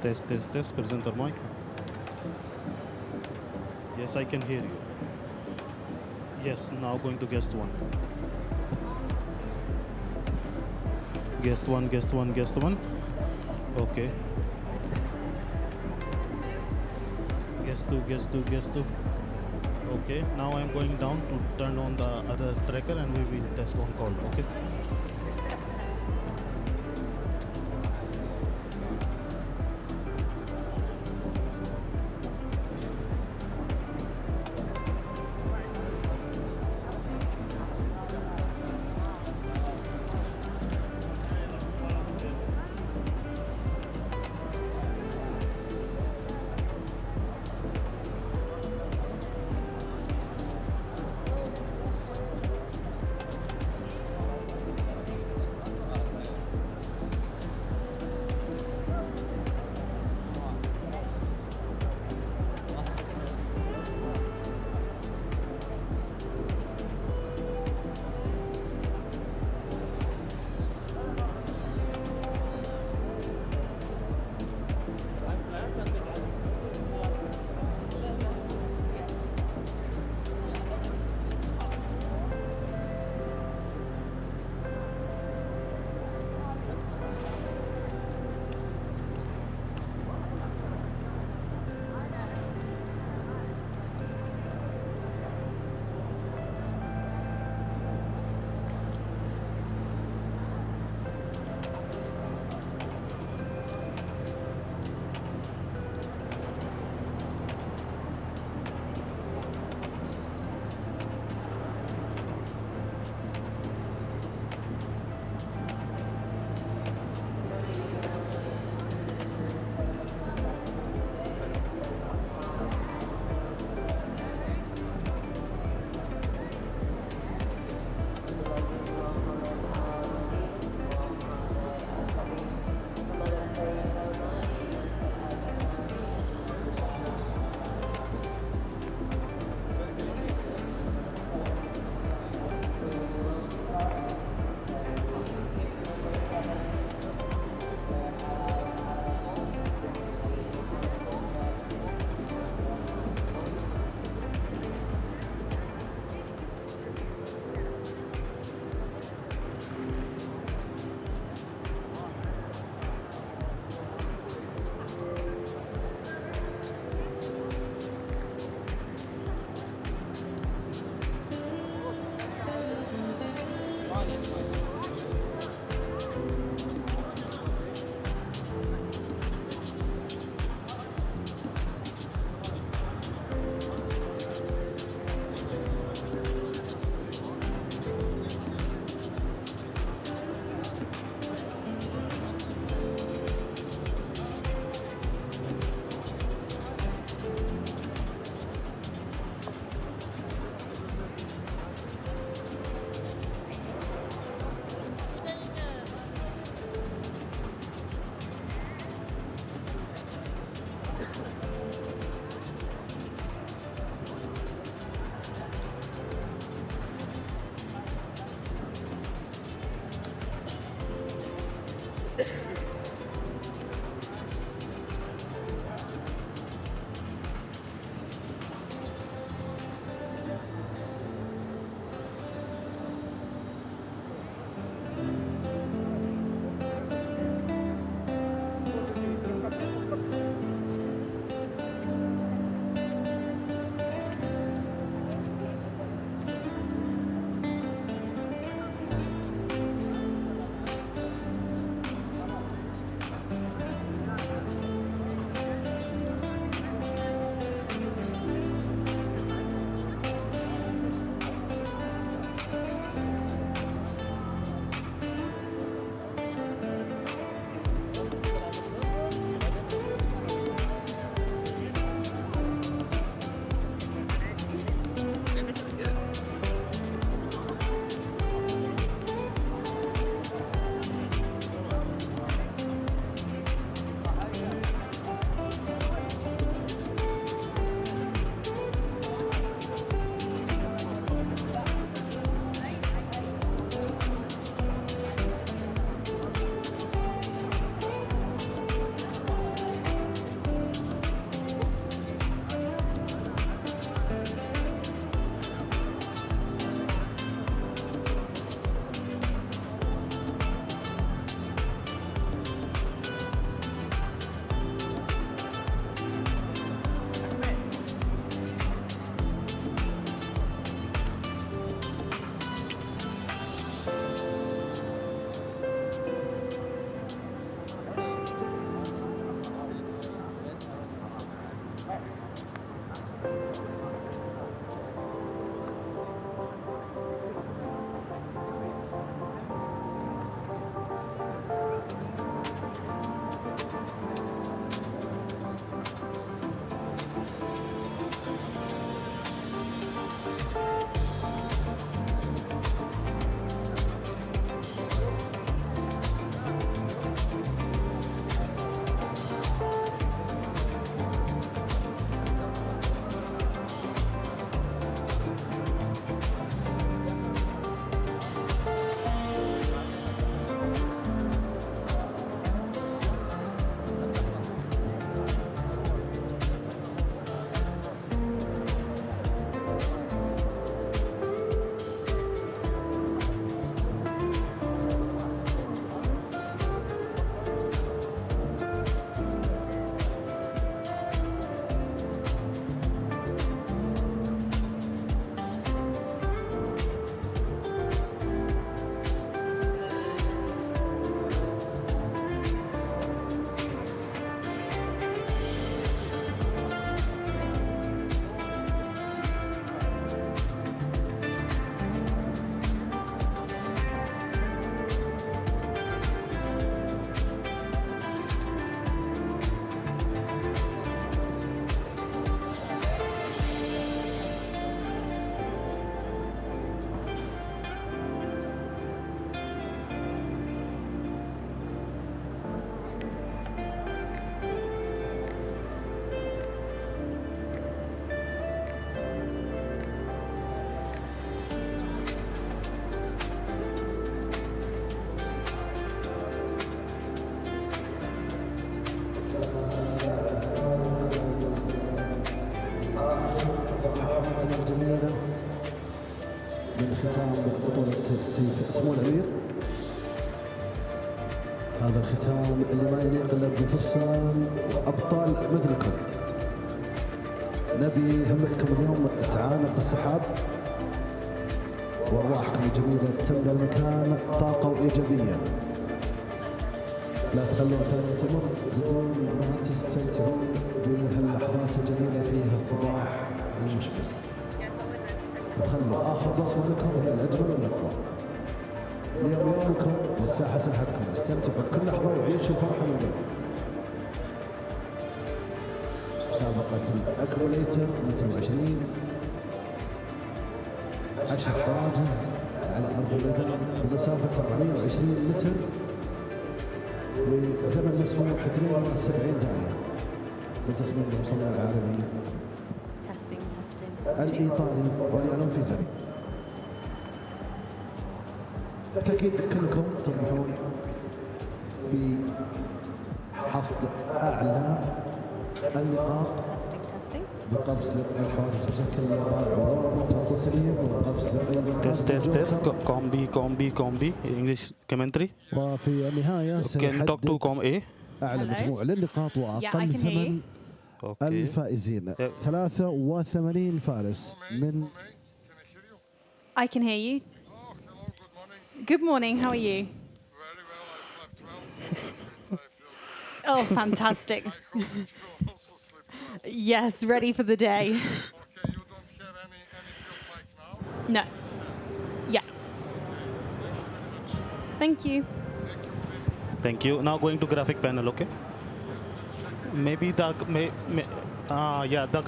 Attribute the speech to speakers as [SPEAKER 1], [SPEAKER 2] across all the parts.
[SPEAKER 1] Test. Presenter mic. Yes, I can hear you. Yes, now going to guest one. Guest one. Okay. Guest two. Okay, now I'm going down to turn on the other tracker and we will test on call. Okay.
[SPEAKER 2] لقاءاتنا الجميلة من ختام بطولة السيف سمو الأمير. هذا الختام اللي ما يليق إلا بفرسان أبطال مثلكم. نبي همتكم اليوم تعانق السحاب وأرواحكم الجميلة تملى المكان طاقة وإيجابية. لا تخلوها تمر بدون ما تستمتعون بهاللحظات الجميلة في الصباح المشمس. وخلوا آخر بصمة لكم هي الأجمل والأقوى. اليوم يومكم والساحة ساحتكم، استمتعوا بكل لحظة وعيشوا فرحة من اليوم. مسابقة الأكوميليتر 220 10 حواجز على أرض الميدان بمسافة 420 متر وزمن مسموح 72 ثانية. تصميم المصمم العالمي الإيطالي واليانوفيزري. بالتأكيد كلكم تطمحون بحصد أعلى النقاط بقفز الحواجز بشكل رائع وموفق وسليم وقفز
[SPEAKER 1] تست كومبي English commentary.
[SPEAKER 2] وفي النهاية
[SPEAKER 1] سنحدد
[SPEAKER 2] أعلى مجموع للنقاط وأقل زمن الفائزين. 83 فارس من
[SPEAKER 3] I can hear you. Good morning, how are you?
[SPEAKER 4] Very well, I slept well, so I feel
[SPEAKER 3] Oh, fantastic.
[SPEAKER 4] I hope that you also slept well.
[SPEAKER 3] Yes, ready for the day.
[SPEAKER 4] Okay, you don't have any field bike now?
[SPEAKER 3] No. Yeah. Thank you.
[SPEAKER 1] Thank you. Now going to graphic panel, okay? Maybe the yeah, the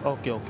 [SPEAKER 1] okay.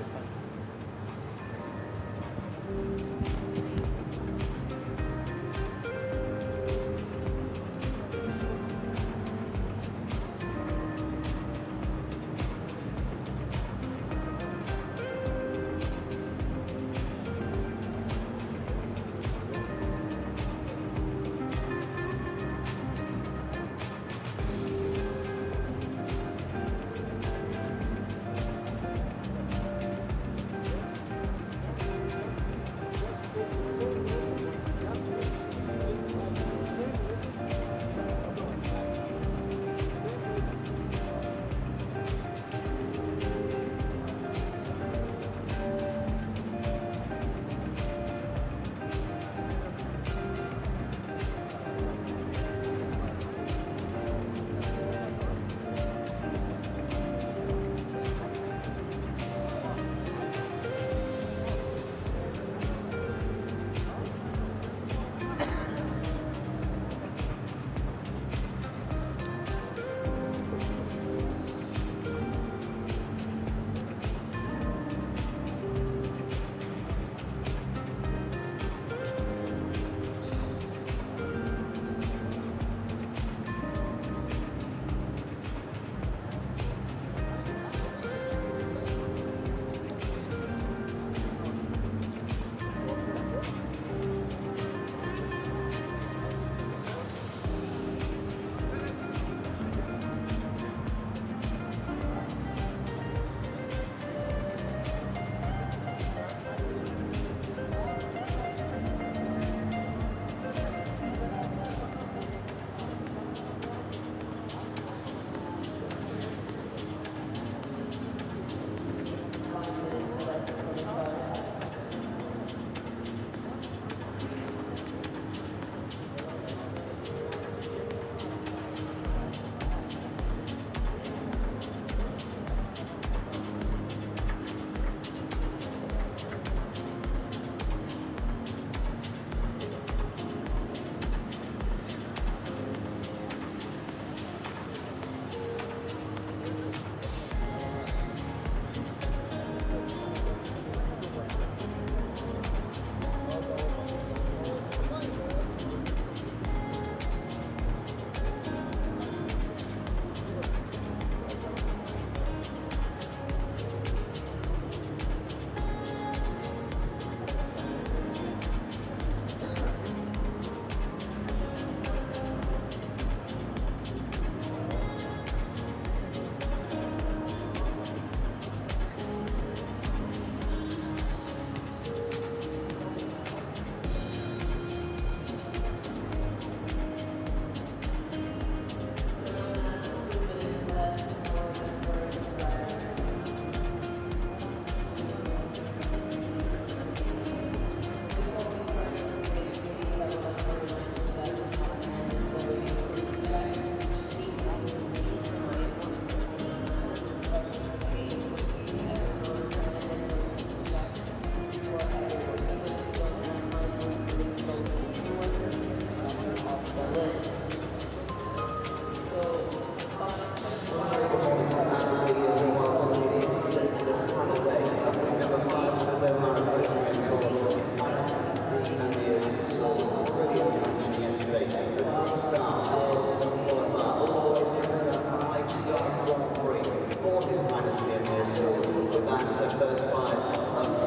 [SPEAKER 5] first prize of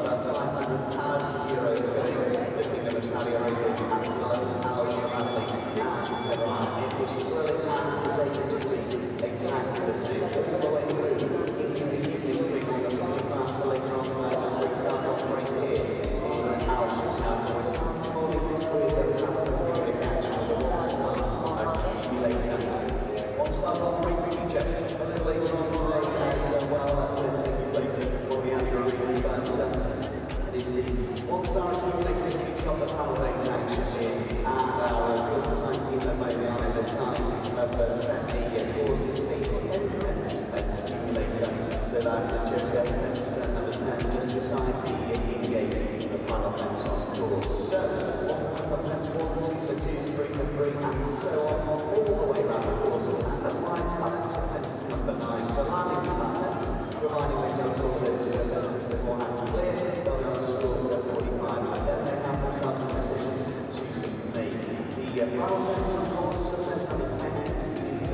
[SPEAKER 5] about 500,000 euros going to the Kingdom of Saudi Arabia's Abdulghani Alshaqab. It was thrilling and today looks to be exactly the same. All the way through into the evening's big one, the 40 class later on tonight, and we start off right here in Alshaqab. We start the morning with the fantastic race action with the one-star Accumulator. One-star operating Egypt, a little later on today as well, that's taking place for the Andrew Readers, but it's the one-star Accumulator kicks off the panel race action here, and course design team led by the Amir have set the course at 10 minutes Accumulator, so that Jojo fence number 10 just beside the gate, the final fence on course. So, fence 1, 2, 2, 3, and so on, all the way around the course, and the prize up to fence number 9. So lining with that fence, providing they don't all those fences beforehand clear, they'll go and score 45, and then they have themselves a decision to make. The final fence on course, Supplementary Partner, this is the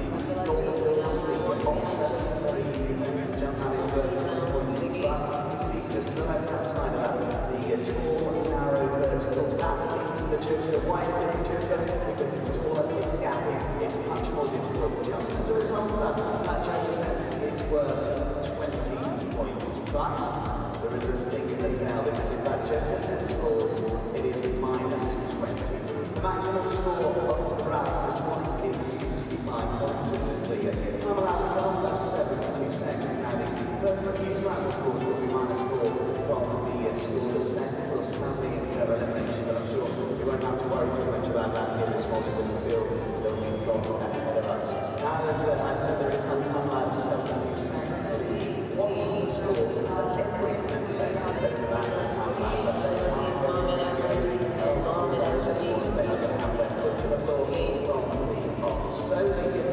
[SPEAKER 5] golden doors, the boxer, very easy fence to jump out his work, 10 points each lap. You see just to the left-hand side of that, the tall, narrow, vertical, that is the joker. Why is it the joker? Because it's taller, it's gappy, it's much more difficult to jump. As a result of that joker fence is worth 20 points. But there is a sting in the tail because if that joker fence falls, it is minus 20. The maximum score of the rounds this one is 65 points. This is the time allowed as well, that's 72 seconds. Now the first refuse lap, of course, will be minus 4 from the score of second plus standing and clever elimination, but I'm sure we won't have to worry too much about that here this morning in the field that we've got ahead of us. Now, as I said, there is no time allowed of 72 seconds. It is one from the score of every second over that time allowed, but they are going to go this morning. They are going to have them put to the floor from the box. So the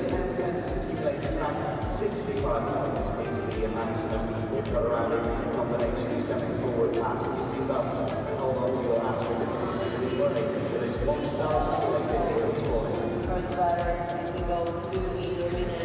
[SPEAKER 5] 10 fences you play to track, 65 points is the maximum. We've got around 80 combinations coming forward. Fasten your seatbelts and hold on to your hats because it's going to be running for this one-star Accumulator here this morning.
[SPEAKER 6] First batter, we go to the arena.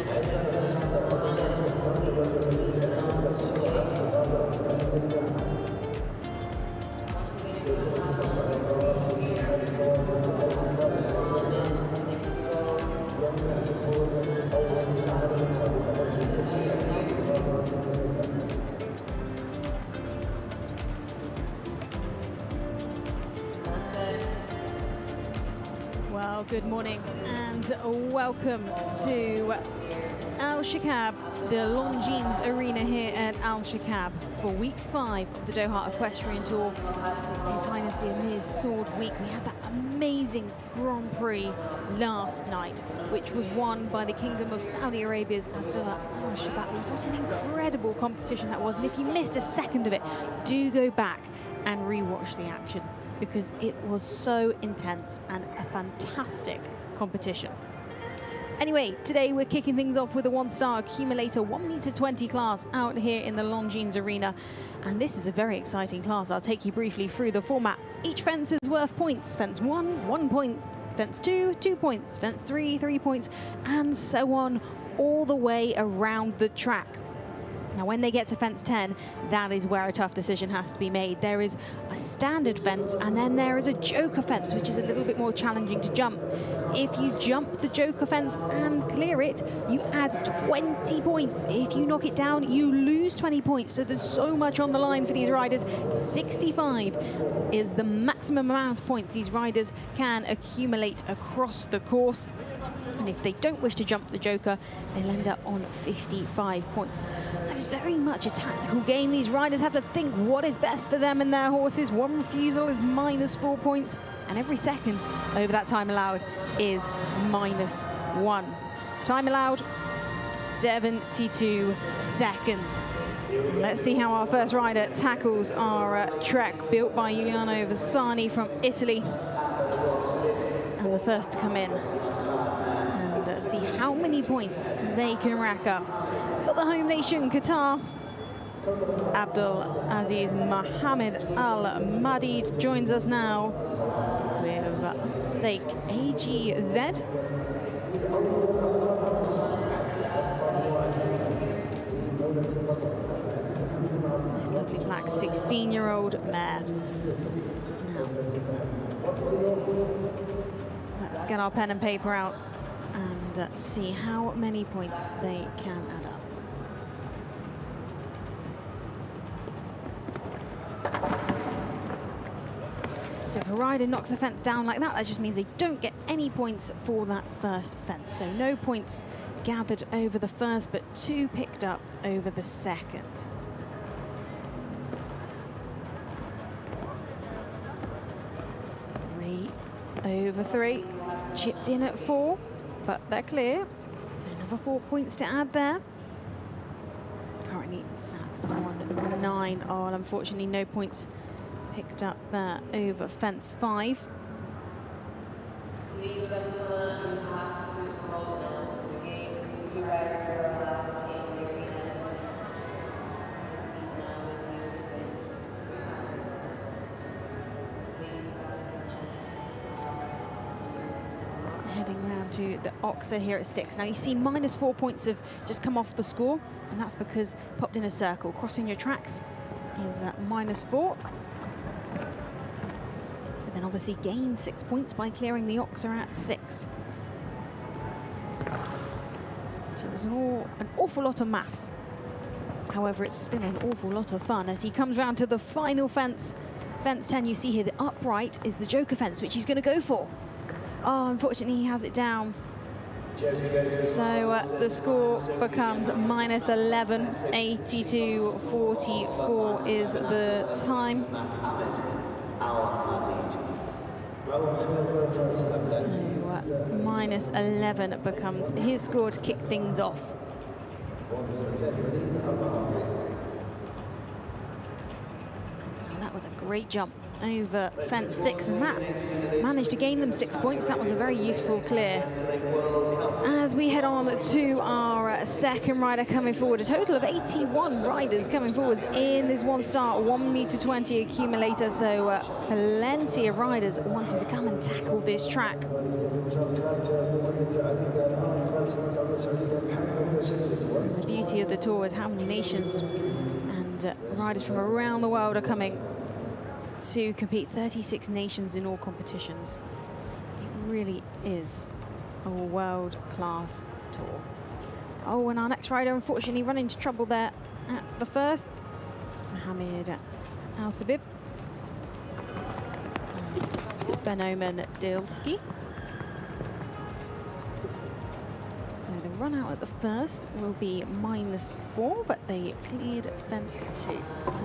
[SPEAKER 3] Well, good morning and welcome to Alshaqab, the Longines Arena here at Alshaqab for week 5 of the Doha Equestrian Tour. His Highness the Amir's Sword Week. We had that amazing Grand Prix last night, which was won by the Kingdom of Saudi Arabia's Abdulghani Motors. What an incredible competition that was. And if you missed a second of it, do go back and rewatch the action, because it was so intense and a fantastic competition. Anyway, today we're kicking things off with a one-star Accumulator 1m20 class out here in the Longines Arena. And this is a very exciting class. I'll take you briefly through the format. Each fence is worth points. Fence 1, 1 point. Fence 2, 2 points. Fence 3, 3 points. And so on all the way around the track. Now, when they get to fence 10, that is where a tough decision has to be made. There is a standard fence, and then there is a joker fence, which is a little bit more challenging to jump. If you jump the joker fence and clear it, you add 20 points. If you knock it down, you lose 20 points. So there's so much on the line for these riders. 65 is the maximum amount of points these riders can accumulate across the course. And if they don't wish to jump the joker, they'll end up on 55 points. So it's very much a tactical game. These riders have to think what is best for them and their horses. One refusal is minus 4 points, and every second over that time allowed is minus 1. Time allowed, 72 seconds. Let's see how our first rider tackles our trek built by Giuliano Vassani from Italy. And the first to come in. And let's see how many points they can rack up. It's got the home nation, Qatar. Abdulaziz Mohammed Al Madid joins us now with Sake AGZ. Nice lovely black 16-year-old mare. Now, let's get our pen and paper out and see how many points they can add up. So if a rider knocks a fence down like that, that just means they don't get any points for that first fence. So no points gathered over the first, but 2 picked up over the second. Over 3, chipped in at 4, but they're clear. So another 4 points to add there. Currently sat on 9. Oh, and unfortunately no points picked up there over fence 5. Heading round to the Oxer here at 6. Now you see -4 points have just come off the score, and that's because popped in a circle. Crossing your tracks is -4. But then obviously gained 6 points by clearing the Oxer at 6. So it was an awful lot of maths. However, it's still an awful lot of fun as he comes round to the final fence. Fence 10, you see here the upright is the Joker fence, which he's going to go for. Oh, unfortunately, he has it down. So the score becomes -11, 82.44 is the time. So -11 becomes his score to kick things off. Now that was a great jump over fence 6, and that managed to gain them 6 points. That was a very useful clear. As we head on to our second rider coming forward, a total of 81 riders coming forward in this one start 1m20 accumulator, so plenty of riders wanting to come and tackle this track. And the beauty of the tour is how many nations and riders from around the world are coming to compete. 36 nations in all competitions. It really is a world-class tour. Oh, and our next rider unfortunately run into trouble there at the first. Hamad Alshaqab. Benoman Dilski. So the run out at the first will be -4, but they cleared fence 2. So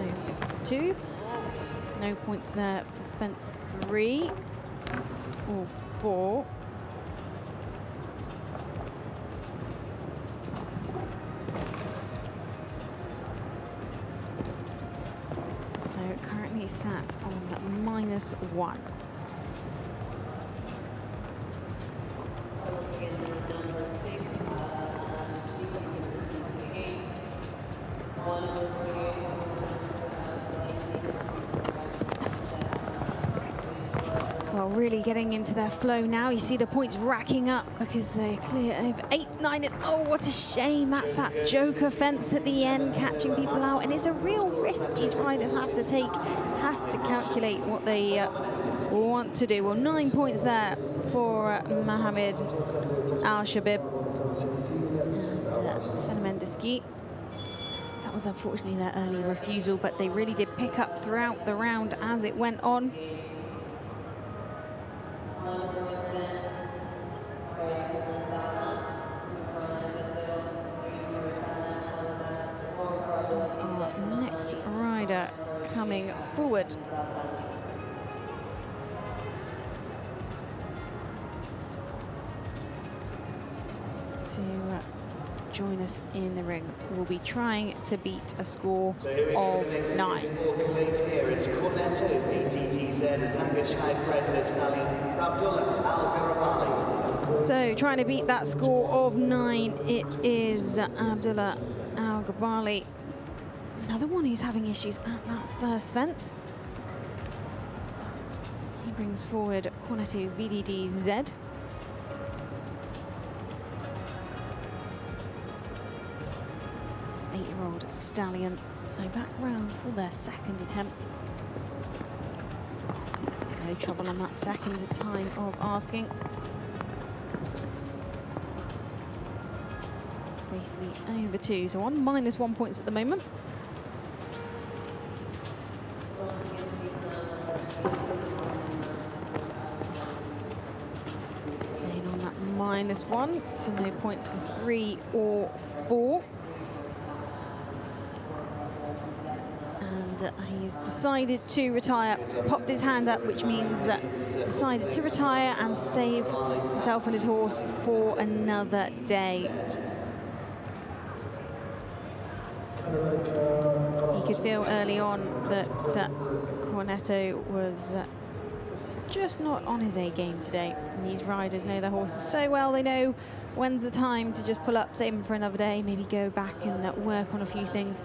[SPEAKER 3] 2. No points there for fence 3 or 4. So currently sat on -1. Well, really getting into their flow now. You see the points racking up because they clear over 8, 9, and oh, what a shame. That's that Joker fence at the end, catching people out. And it's a real risk these riders have to take, have to calculate what they want to do. Well, 9 points there for Hamad Alshaqab and Mendeski. That was unfortunately their early refusal, but they really did pick up throughout the round as it went on. Our next rider coming forward. To join us in the ring. We'll be trying to beat a score of 9. So trying to beat that score of 9, it is Abdullah Al-Gabali. Another one who's having issues at that first fence. He brings forward corner 2 VDDZ. This 8-year-old stallion So back round for their second attempt. No trouble on that second time of asking. Safely over 2, so on -1 points at the moment. Staying on that -1 for no points for 3 or 4. And he's decided to retire, popped his hand up, which means decided to retire and save himself and his horse for another day. He could feel early on that Cornetto was just not on his A game today. And these riders know their horses so well. They know when's the time to just pull up, save them for another day, maybe go back and work on a few things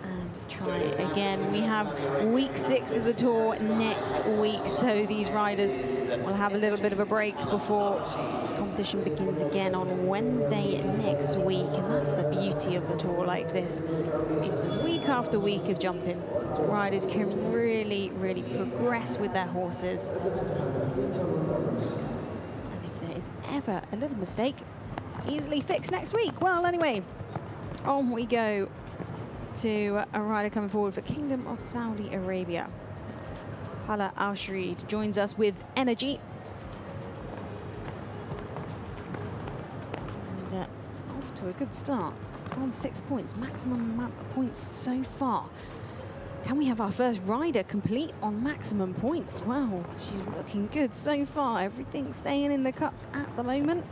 [SPEAKER 3] and try again. We have week 6 of the tour next week, so these riders will have a little bit of a break before competition begins again on Wednesday next week, and that's the beauty of a tour like this. It's week after week of jumping. Riders can really, really progress with their horses. And if there is ever a little mistake, easily fixed next week. Well, anyway, on we go to a rider coming forward for Kingdom of Saudi Arabia. Hala Al-Sharid joins us with energy. And off to a good start. On 6 points, maximum amount of points so far. Can we have our first rider complete on maximum points? Wow, she's looking good so far. Everything's staying in the cups at the moment.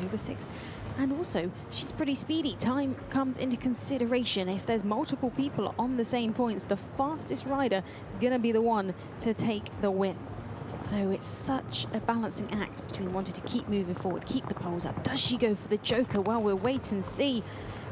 [SPEAKER 3] Over 6. And also, she's pretty speedy. Time comes into consideration. If there's multiple people on the same points, the fastest rider gonna be the one to take the win. So it's such a balancing act between wanting to keep moving forward, keep the poles up. Does she go for the joker? Well, we'll wait and see.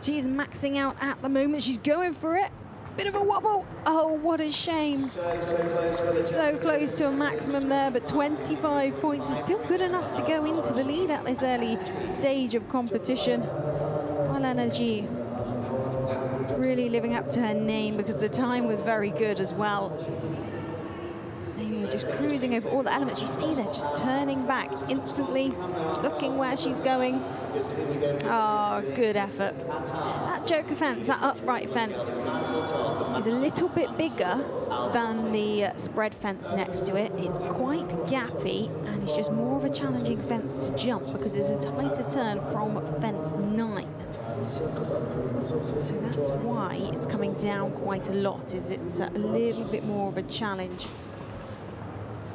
[SPEAKER 3] She's maxing out at the moment. She's going for it. Bit of a wobble. Oh, what a shame. So close to a maximum there, but 25 points is still good enough to go into the lead at this early stage of competition. Al Energy really living up to her name because the time was very good as well. They were just cruising over all the elements. You see they're just turning back instantly, looking where she's going. Oh, good effort. That joker fence, that upright fence, is a little bit bigger than the spread fence next to it. It's quite gappy, and it's just more of a challenging fence to jump because it's a tighter turn from fence 9. So that's why it's coming down quite a lot, is it's a little bit more of a challenge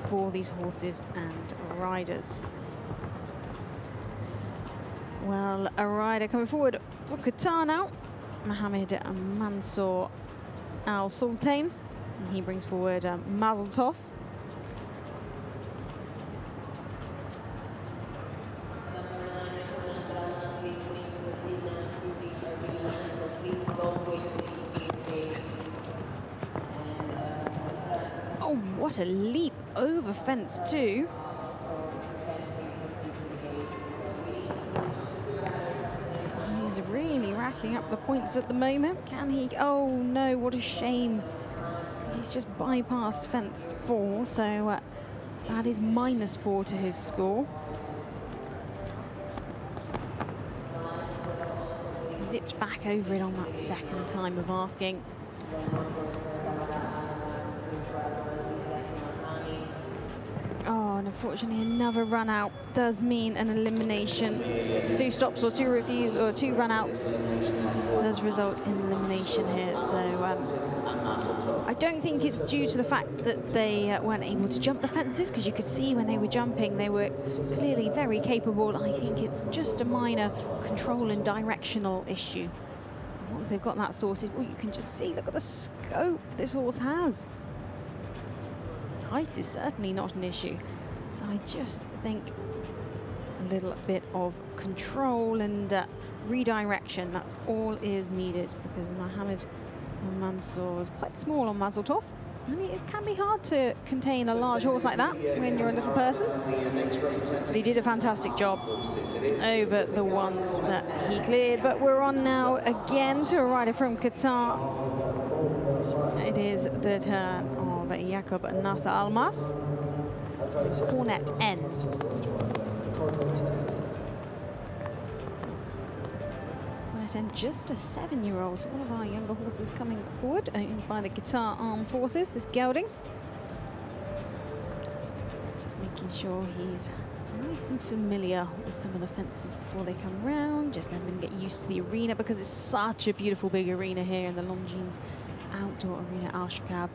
[SPEAKER 3] for these horses and riders. Well, a rider coming forward for Qatar now, Mohammed Mansour Al Sultan. He brings forward Mazel Tov. Oh, what a leap over fence 2. He's really racking up the points at the moment. Can he? Oh no, what a shame. He's just bypassed fence 4, so that is -4 to his score. Zipped back over it on that second time of asking. Oh, and unfortunately another run out does mean an elimination. 2 stops or 2 refusals or 2 run outs does result in elimination here. So I don't think it's due to the fact that they weren't able to jump the fences, because you could see when they were jumping they were clearly very capable. I think it's just a minor control and directional issue. Once they've got that sorted, well, you can just see, look at the scope this horse has. Height is certainly not an issue. So I just think a little bit of control and redirection, that's all is needed, because Mohammed Mansour is quite small on Mazel Tov, and it can be hard to contain a large horse like that when you're a little person. But he did a fantastic job over the ones that he cleared. But we're on now again to a rider from Qatar. It is the turn of Yaqub Nasser Almas. Cornet N. Cornet N, just a 7-year-old. So one of our younger horses coming forward, owned by the Qatar Armed Forces, this gelding. Just making sure he's nice and familiar with some of the fences before they come round. Just letting him get used to the arena because it's such a beautiful big arena here in the Longines Outdoor Arena Alshaqab.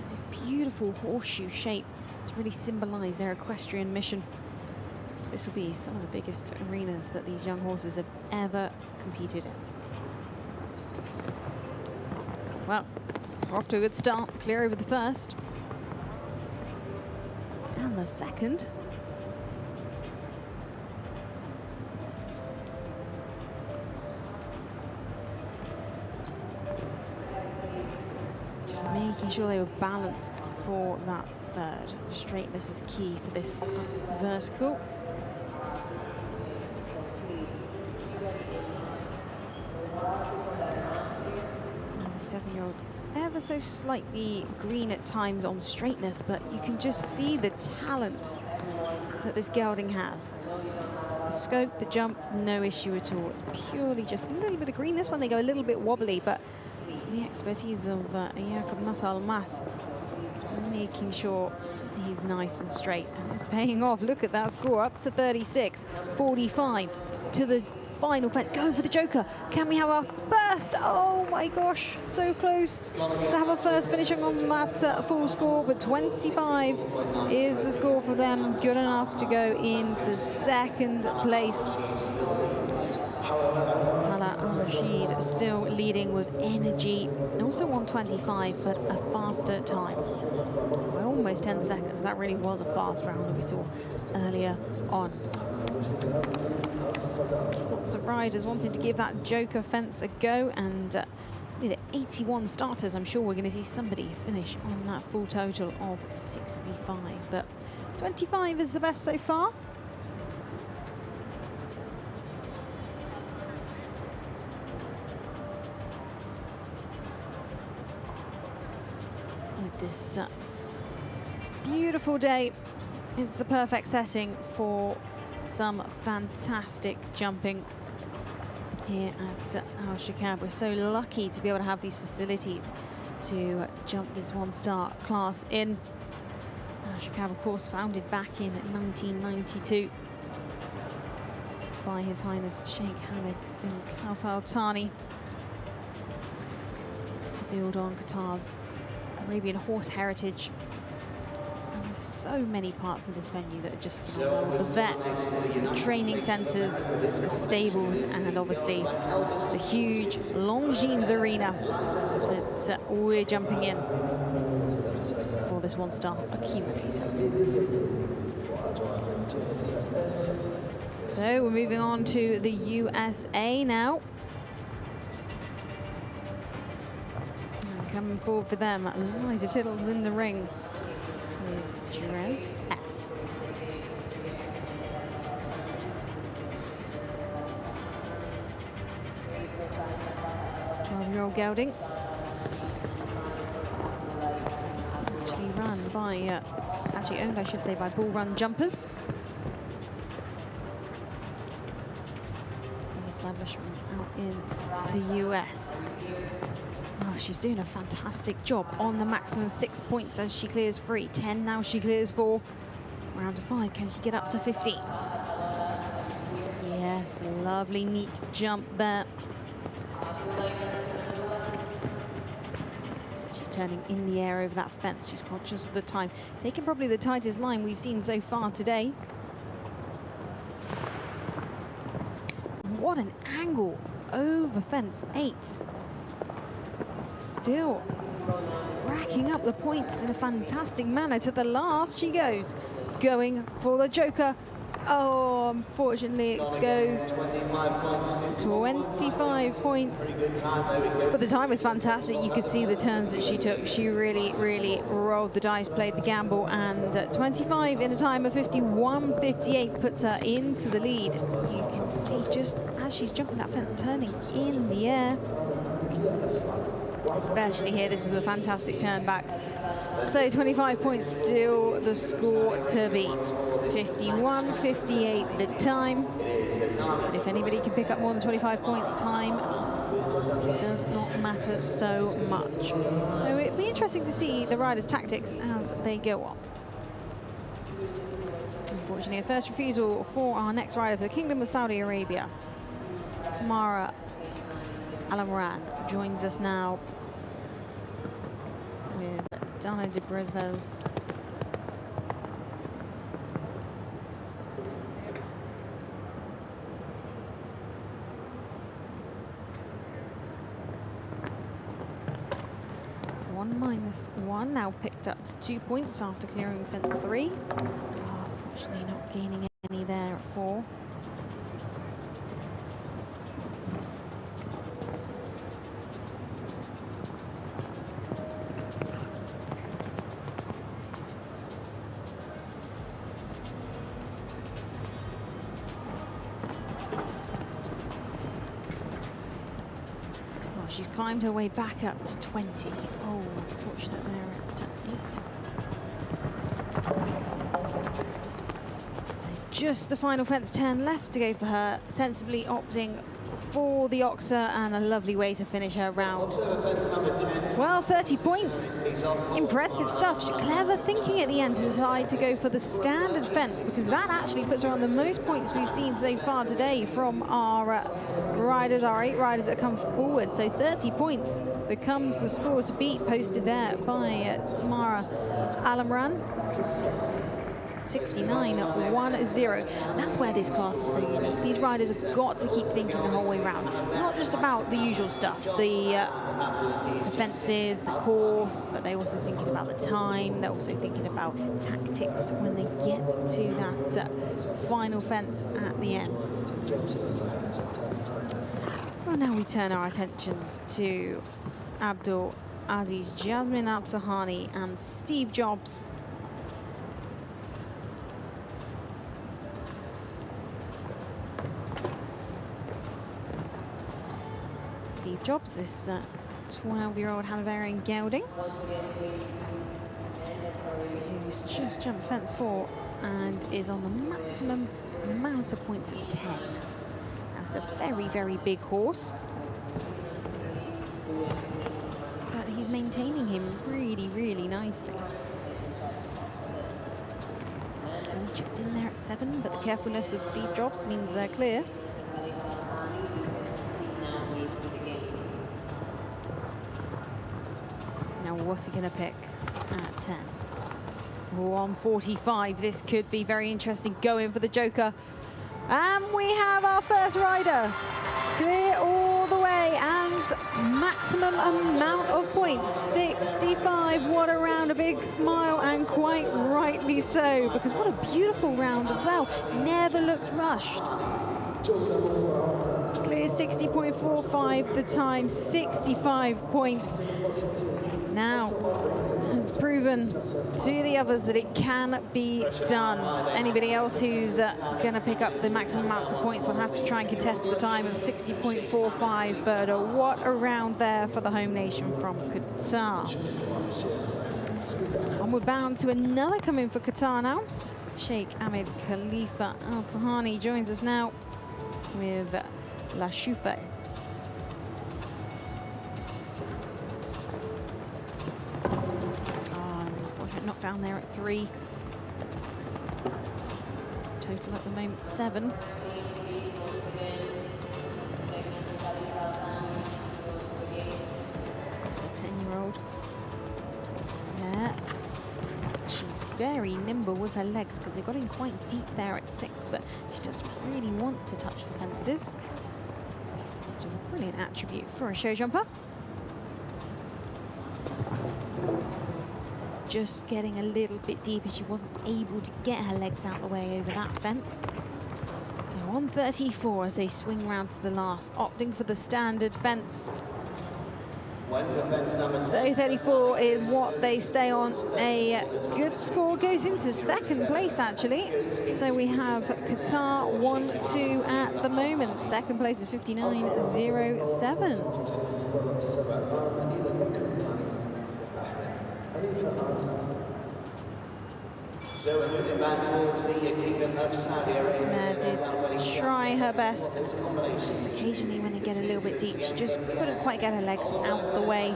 [SPEAKER 3] This beautiful horseshoe shape to really symbolise their equestrian mission. This will be some of the biggest arenas that these young horses have ever competed in. Well, we're off to a good start. Clear over the first. And the second. Just making sure they were balanced for that third. Straightness is key for this vertical. Now the 7-year-old ever so slightly green at times on straightness, but you can just see the talent that this gelding has. The scope, the jump, no issue at all. It's purely just a little bit of green. This one they go a little bit wobbly, but the expertise of Yaqub Nasser Almas making sure he's nice and straight, and it's paying off. Look at that score, up to 36, 45 to the final fence. Go for the joker. Can we have our first? Oh my gosh, so close to have a first finishing on that full score, but 25 is the score for them. Good enough to go into second place. Al-Rashid still leading with energy, also 125, but a faster time by almost 10 seconds. That really was a fast round that we saw earlier on. Lots of riders wanting to give that joker fence a go, and with 81 starters, I'm sure we're going to see somebody finish on that full total of 65, but 25 is the best so far. With this beautiful day, it's a perfect setting for some fantastic jumping here at Alshaqab. We're so lucky to be able to have these facilities to jump this one-star class in. Alshaqab, of course, founded back in 1992 by His Highness Sheikh Hamad bin Khalifa Al Thani to build on Qatar's Arabian horse heritage. And there's so many parts of this venue that are just phenomenal. The vets, the training centres, the stables, and obviously the huge Longines arena that we're jumping in for this one-star Accumulator. So we're moving on to the USA now. Coming forward for them, Liza Tittle's in the ring with Jerez S. Twelve-year-old gelding. Actually run by, actually owned, I should say, by Bull Run Jumpers. An establishment out in the US. Oh, she's doing a fantastic job on the maximum 6 points as she clears 3. 10 now she clears 4. Round to 5, can she get up to 15? Yes, lovely, neat jump there. She's turning in the air over that fence. She's conscious of the time. Taking probably the tightest line we've seen so far today. What an angle over fence 8. Still racking up the points in a fantastic manner. To the last she goes, going for the joker. Oh, unfortunately it goes 25 points. But the time was fantastic. You could see the turns that she took. She really, really rolled the dice, played the gamble, and 25 in a time of 51.58 puts her into the lead. You can see just as she's jumping that fence, turning in the air. especially here. This was a fantastic turn back. So 25 points still the score to beat. 51-58 the time. If anybody can pick up more than 25 points, time does not matter so much. So it'd be interesting to see the riders' tactics as they go on. Unfortunately, a first refusal for our next rider for the Kingdom of Saudi Arabia. Tamara Alamran joins us now with Donna de Brizos. So 1-1, now picked up to 2 points after clearing fence 3. Unfortunately not gaining any there at 4. She's climbed her way back up to 20. Oh, unfortunate there at 8. So just the final fence turn left to go for her, sensibly opting for the Oxa, and a lovely way to finish her round. Well, 30 points. Impressive stuff. She's clever thinking at the end to decide to go for the standard fence, because that actually puts her on the most points we've seen so far today from our riders, our 8 riders that come forward. So 30 points becomes the score to beat, posted there by Tamara Alamran. 69-1-0. That's where this class is so unique. These riders have got to keep thinking the whole way around. Not just about the usual stuff, the fences, the course, but they're also thinking about the time. They're also thinking about tactics when they get to that final fence at the end. Well, now we turn our attentions to Abdul Aziz, Jasmine Abdulghani, and Steve Jobs. Steve Jobs, this 12-year-old Hanoverian gelding, who's just jumped fence 4 and is on the maximum amount of points of 10. That's a very, very big horse. But he's maintaining him really, really nicely. Only checked in there at 7, but the carefulness of Steve Jobs means they're clear. Now, what's he going to pick at 10? 145. This could be very interesting. Going for the Joker. And we have our first rider. Clear all the way, and maximum amount of points, 65. What a round, a big smile, and quite rightly so, because what a beautiful round as well. Never looked rushed. Clear 60.45 the time, 65 points. Now has proven to the others that it can be done. Anybody else who's going to pick up the maximum amounts of points will have to try and contest the time of 60.45. But what a round there for the home nation from Qatar. And we're bound to another coming for Qatar now. Sheikh Ahmed Khalifa Al Tahani joins us now with La Choufe. Knocked down there at 3. Total at the moment 7. That's a 10-year-old. Yeah. She's very nimble with her legs because they got in quite deep there at 6, but she doesn't really want to touch the fences, which is a brilliant attribute for a show jumper. Just getting a little bit deeper. She wasn't able to get her legs out the way over that fence. So 134 as they swing round to the last, opting for the standard fence. So 34 is what they stay on. A good score goes into second place, actually. So we have Qatar 1-2 at the moment. Second place is 59.07.
[SPEAKER 5] So we're moving back towards the Kingdom of Saudi Arabia.
[SPEAKER 3] This mare did try her best. Just occasionally when they get a little bit deep, she just couldn't quite get her legs out the way.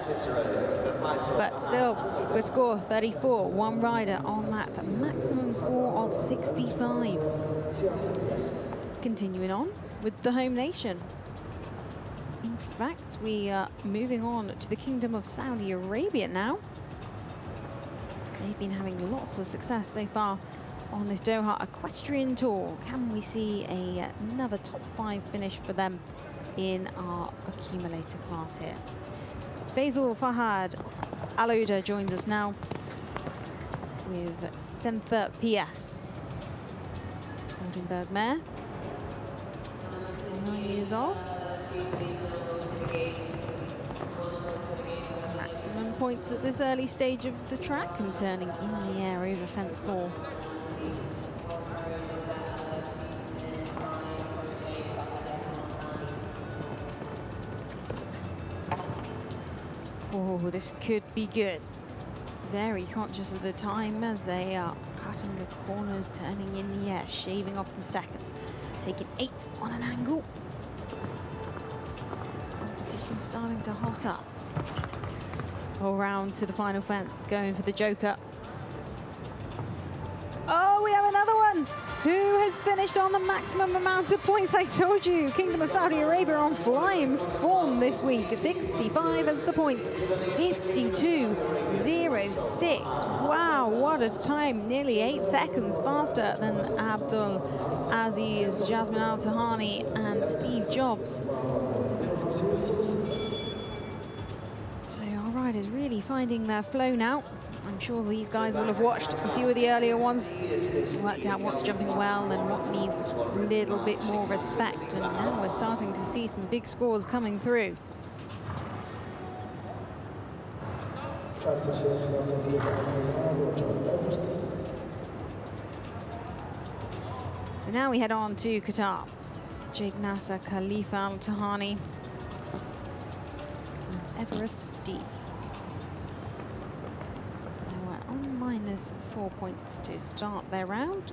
[SPEAKER 3] But still, good score, 34. One rider on that maximum score of 65. Continuing on with the home nation. In fact, we are moving on to the Kingdom of Saudi Arabia now. They've been having lots of success so far on this Doha Equestrian Tour. Can we see another top 5 finish for them in our accumulator class here? Faisal Fahad Alouda joins us now with Sentha PS. Oldenburg mare, 9 years old. Maximum points at this early stage of the track and turning in the air over fence 4. Oh, this could be good. Very conscious of the time as they are cutting the corners, turning in the air, shaving off the seconds. Taking 8 on an angle. Competition starting to hot up. All round to the final fence, going for the joker. Oh, we have another one. Who has finished on the maximum amount of points? I told you, Kingdom of Saudi Arabia on flying form this week. 65 as the points, 52.06. Wow, what a time. Nearly 8 seconds faster than Abdul Aziz, Jasmine Al-Tahani and Steve Jobs. Riders really finding their flow now. I'm sure these guys will have watched a few of the earlier ones, worked out what's jumping well and what needs a little bit more respect, and now we're starting to see some big scores coming through. And now we head on to Qatar. Jake Nasser, Khalifa Al-Tahani, and Everest D. -4 points to start their round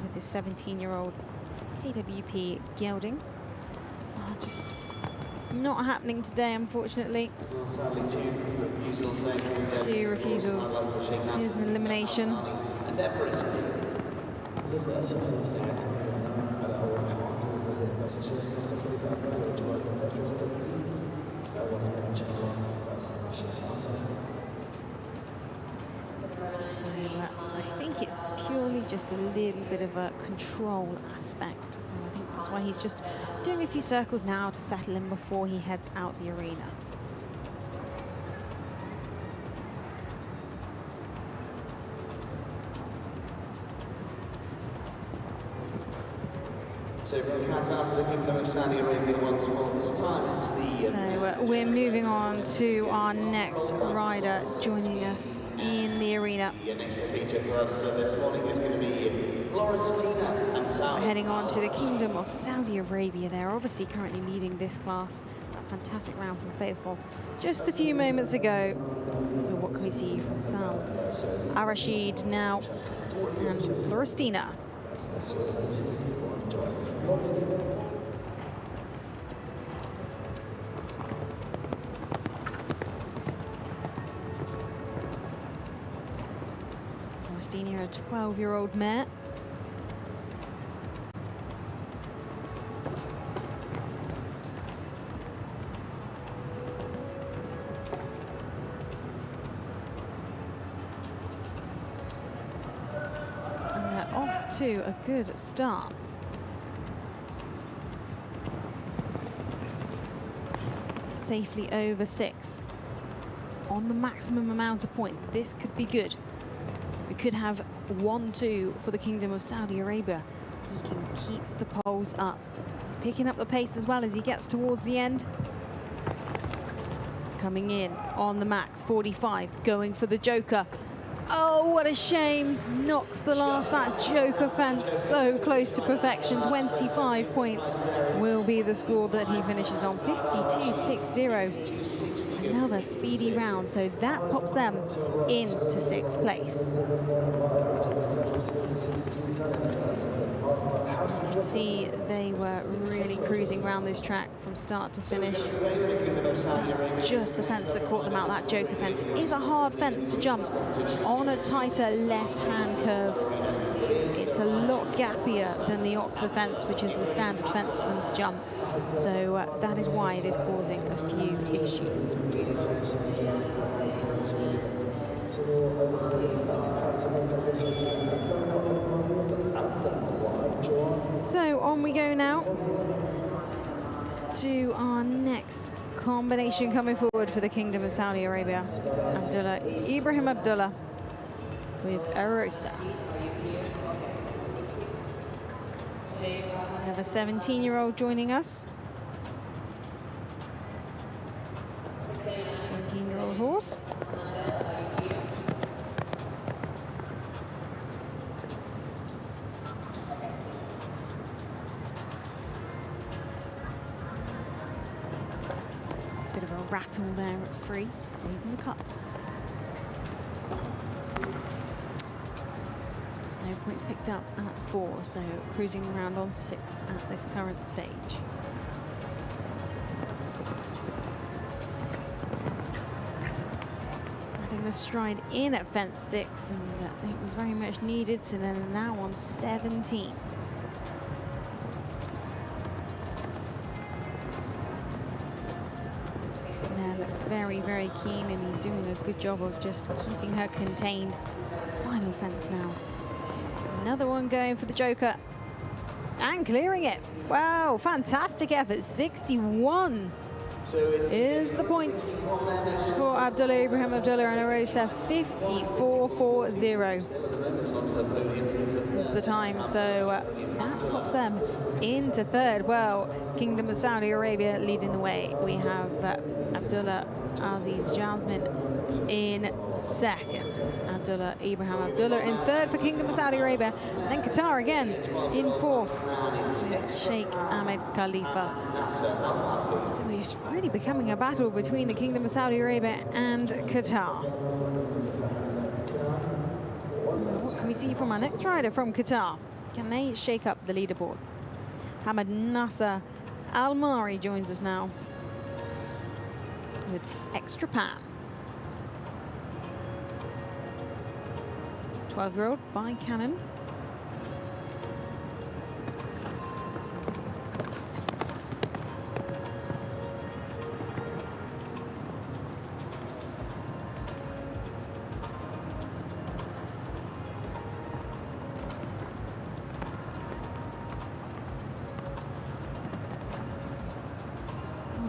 [SPEAKER 3] with the 17-year-old KWP gelding. Just not happening today, unfortunately. 2 refusals. Here's an elimination. I think it's purely just a little bit of a control aspect. So I think that's why he's just doing a few circles now to settle in before he heads out the arena.
[SPEAKER 5] So from Qatar to the Kingdom of Saudi Arabia once more. This time it's the...
[SPEAKER 3] So we're moving on to our next rider joining us in the arena.
[SPEAKER 5] The next feature for us this morning is going to be Floristina and Saudi.
[SPEAKER 3] We're heading on to the Kingdom of Saudi Arabia. They're obviously currently leading this class. A fantastic round from Faisal just a few moments ago. But what can we see from Sal? Al-Rashid now and Floristina. Floristina, a 12-year-old mare. And they're off to a good start. Safely over 6 on the maximum amount of points. This could be good. We could have 1-2 for the Kingdom of Saudi Arabia. He can keep the poles up. He's picking up the pace as well as he gets towards the end. coming in on the max, 45, going for the joker. Oh, what a shame. Knocks the last that joker fence so close to perfection. 25 points will be the score that he finishes on. 52.60. Another speedy round, so that pops them into 6th place. You can see they were really cruising around this track from start to finish. That's just the fence that caught them out. That joker fence is a hard fence to jump on a tighter left-hand curve. It's a lot gappier than the Oxer fence, which is the standard fence for them to jump. So that is why it is causing a few issues. So on we go now to our next combination coming forward for the Kingdom of Saudi Arabia. Ibrahim Abdullah with Arosa. Another 17-year-old joining us. 17-year-old horse. Bit of a rattle there at 3, stays in the cuts. No points picked up at 4, so cruising around on 6 at this current stage. Having the stride in at fence 6, and I think it was very much needed, so then now on 17. Looks very, very keen, and he's doing a good job of just keeping her contained. Final fence now. Another one going for the joker and clearing it. Wow, fantastic effort. 61 is the points for Abdullah Ibrahim Abdullah and Arosa. 54.40 is the time. So that pops them into 3rd. Well, Kingdom of Saudi Arabia leading the way. We have Abdullah Aziz Jasmine in 2nd. Abdullah Ibrahim Abdullah in 3rd for Kingdom of Saudi Arabia. Then Qatar again in 4th. Sheikh Ahmed Khalifa. So it's really becoming a battle between the Kingdom of Saudi Arabia and Qatar. What can we see from our next rider from Qatar? Can they shake up the leaderboard? Hamad Nasser Al-Mari joins us now with Extra Pan. 12-year-old by Cannon.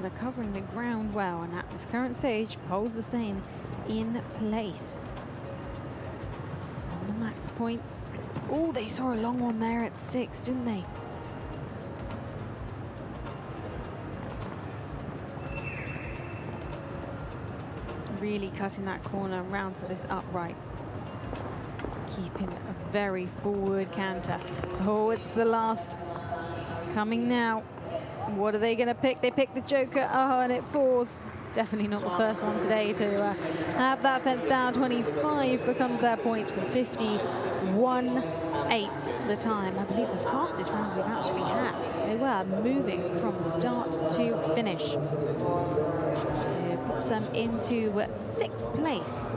[SPEAKER 3] They're covering the ground well, and at this current stage, poles are staying in place. On the max points. Oh, they saw a long one there at 6, didn't they? Really cutting that corner round to this upright. Keeping a very forward canter. Oh, it's the last. Coming now. What are they going to pick? They pick the joker. Oh, and it falls. Definitely not the first one today to have that fence down. 25 becomes their points, and 51.8 the time. I believe the fastest round we've actually had. They were moving from start to finish. So it puts them into 6th place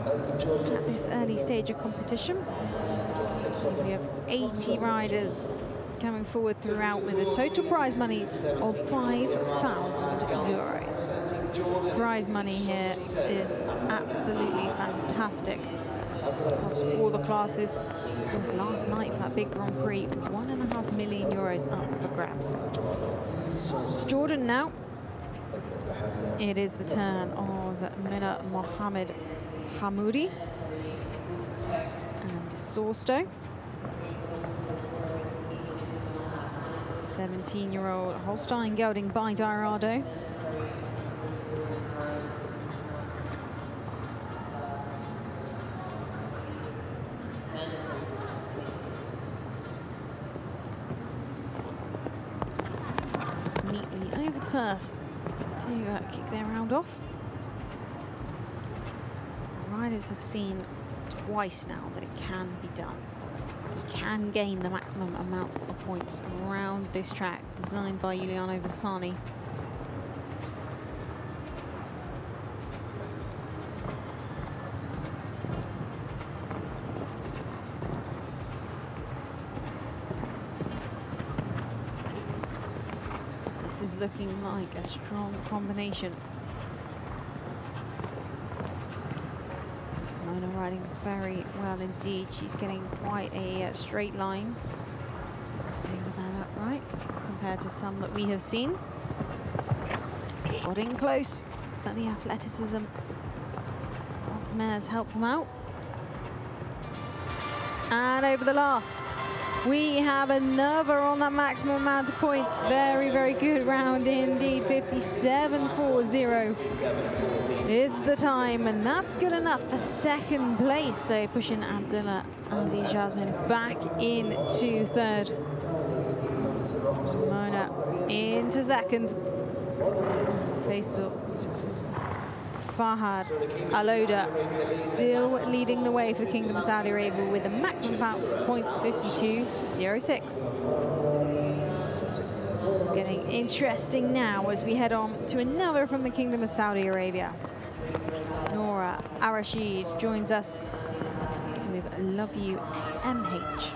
[SPEAKER 3] at this early stage of competition. So we have 80 riders coming forward throughout with a total prize money of €5,000. Prize money here is absolutely fantastic across all the classes. It was last night for that big Grand Prix, €1.5 million up for grabs. Jordan now. It is the turn of Mina Mohammed Hamoudi and Sorsto. 17-year-old Holstein gelding by Dorado. first to kick their round off. Riders have seen twice now that it can be done. You can gain the maximum amount of points around this track, designed by Giuliano Vasani. This is looking like a strong combination. Mona riding very well indeed. She's getting quite a straight line over that upright compared to some that we have seen. Got in close, but the athleticism of the mares helped them out. And over the last, we have another on that maximum amount of points. Very, very good round indeed. 57.40 is the time, and that's good enough for second place. So pushing Abdullah Aziz Jasmine back into third. Mona into second. Faisal Fahad Aloda still leading the way for the Kingdom of Saudi Arabia with a maximum amount of points, 52.06. It's getting interesting now as we head on to another from the Kingdom of Saudi Arabia. Nora Arashid joins us with Love You SMH.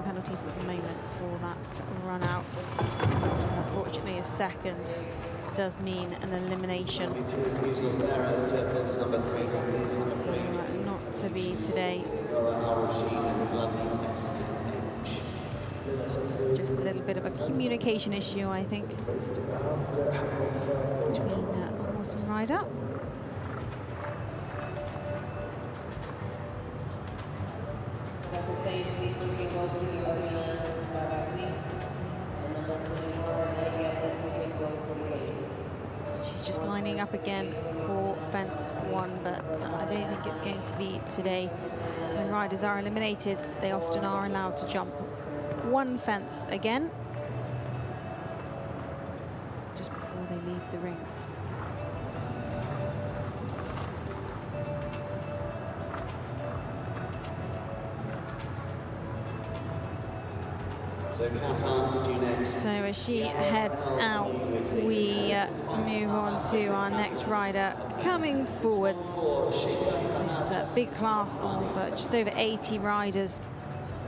[SPEAKER 3] Penalties at the moment for that run out. Unfortunately, a second does mean an elimination. So, not to be today. Just a little bit of a communication issue, I think, between horse and rider. She's just lining up again for fence one, but I don't think it's going to be today. When riders are eliminated, they often are allowed to jump one fence again just before they leave the ring.
[SPEAKER 5] So Qatar do next.
[SPEAKER 3] So as she heads out, we move on to our next rider coming forwards. This big class of just over 80 riders.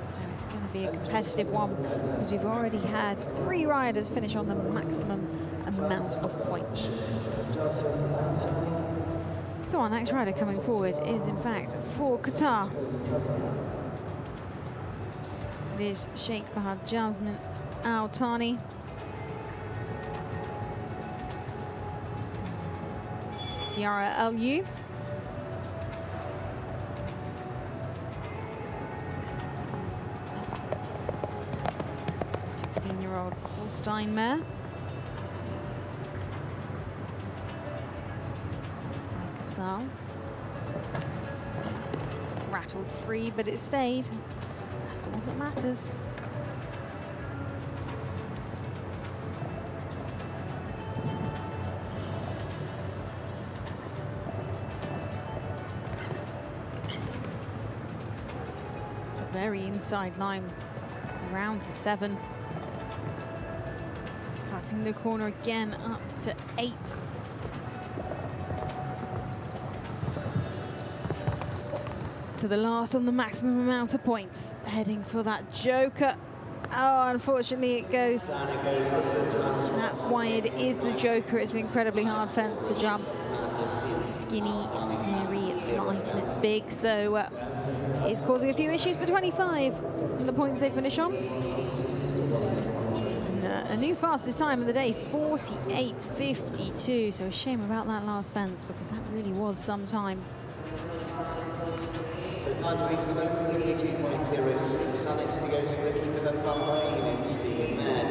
[SPEAKER 3] So it's going to be a competitive one because we've already had 3 riders finish on the maximum amount of points. So our next rider coming forward is in fact for Qatar. It is Sheikh Fahad Jasmine Al Thani. Ciara LU. '16-year-old Holstein mare. Casal. Rattled free, but it stayed. That's all that matters. A very inside line, round to 7. Cutting the corner again up to 8. To the last on the maximum amount of points, heading for that joker. Oh, unfortunately it goes. That's why it is the joker. It's an incredibly hard fence to jump. It's skinny, it's airy, it's light, and it's big, so it's causing a few issues. But 25 in the points they finish on. And, a new fastest time of the day, 48.52. So a shame about that last fence because that really was some time.
[SPEAKER 5] So time to reach the moment, 52.06. Our next to goes for the Kingdom of Bahrain. It's the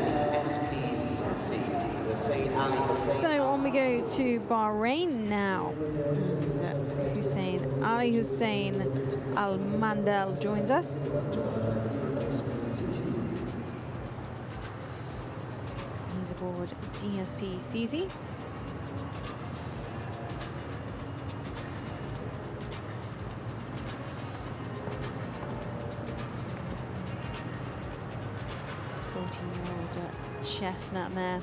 [SPEAKER 5] DSP Sassy, Hussein Ali Hussein.
[SPEAKER 3] So on we go to Bahrain now. Ali Hussein Al Mandel joins us. He's aboard DSP CZ. Chestnut mare.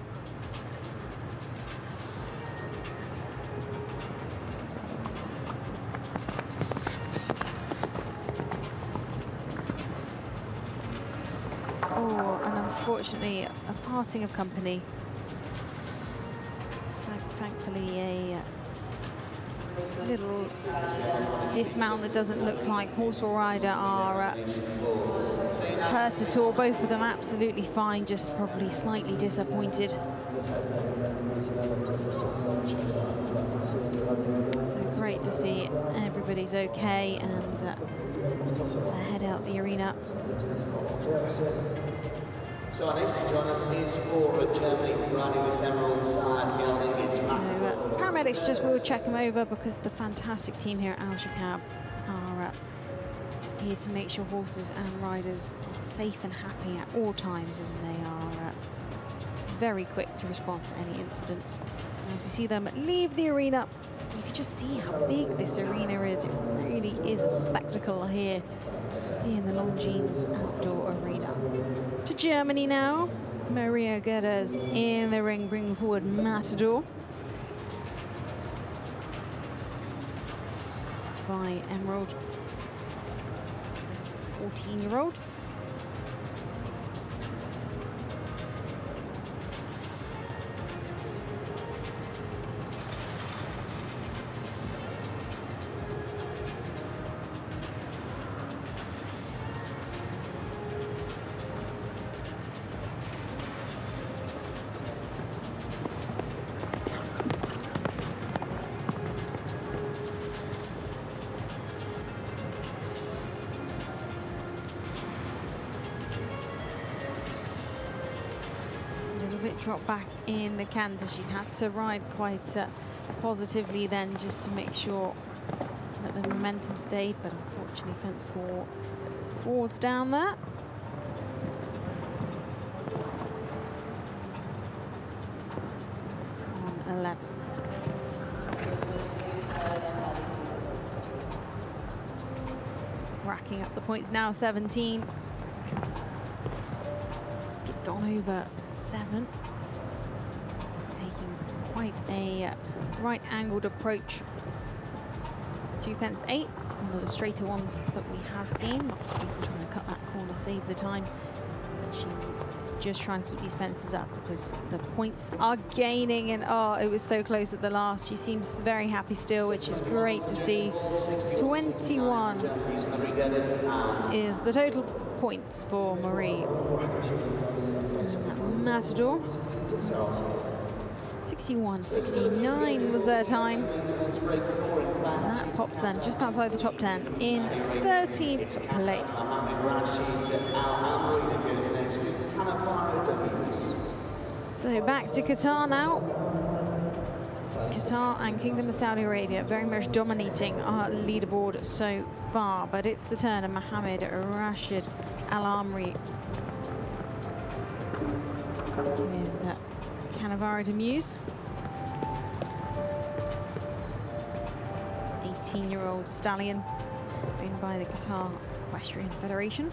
[SPEAKER 3] Oh, and unfortunately, a parting of company. Thankfully, a little dismount that doesn't look like horse or rider are hurt at all. Both of them absolutely fine, just probably slightly disappointed. So great to see everybody's okay and head out the arena.
[SPEAKER 5] So our next to join us is for Germany, riding this emerald side, gelding. It's
[SPEAKER 3] Paramedics just will check them over because the fantastic team here at Alshaqab are here to make sure horses and riders are safe and happy at all times, and they are very quick to respond to any incidents. As we see them leave the arena, you can just see how big this arena is. It really is a spectacle here in the Longines Outdoor Arena. To Germany now, Maria Gerdes in the ring, bringing forward Matador. By Emerald, this 14-year-old. Drop back in the canter. She's had to ride quite positively then just to make sure that the momentum stayed, but unfortunately fence forwards down there. On 11. Racking up the points now, 17. Skipped on over 7. Quite a right-angled approach to fence 8, one of the straighter ones that we have seen. Lots of people trying to cut that corner, save the time. She's just trying to keep these fences up because the points are gaining, and oh, it was so close at the last. She seems very happy still, which is great to see. 21 is the total points for Marie. And Matador. 61.69 was their time. And that pops them just outside the top 10 in 13th place. So back to Qatar now. Qatar and Kingdom of Saudi Arabia very much dominating our leaderboard so far, but it's the turn of Mohammed Rashid Al Amri with Cannavaro de Muse. 18-year-old stallion owned by the Qatar Equestrian Federation.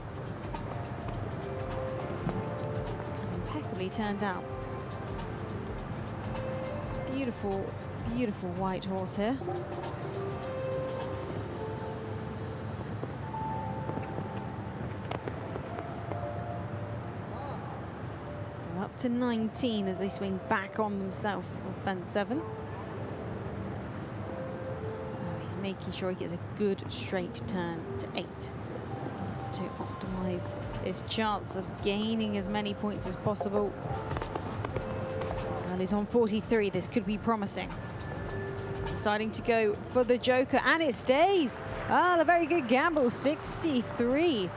[SPEAKER 3] And impeccably turned out. Beautiful, beautiful white horse here. Up to 19 as they swing back on themselves for fence 7. He's making sure he gets a good straight turn to 8. Wants to optimize his chance of gaining as many points as possible. Well, he's on 43. This could be promising. Deciding to go for the joker, and it stays. Ah, a very good gamble. 63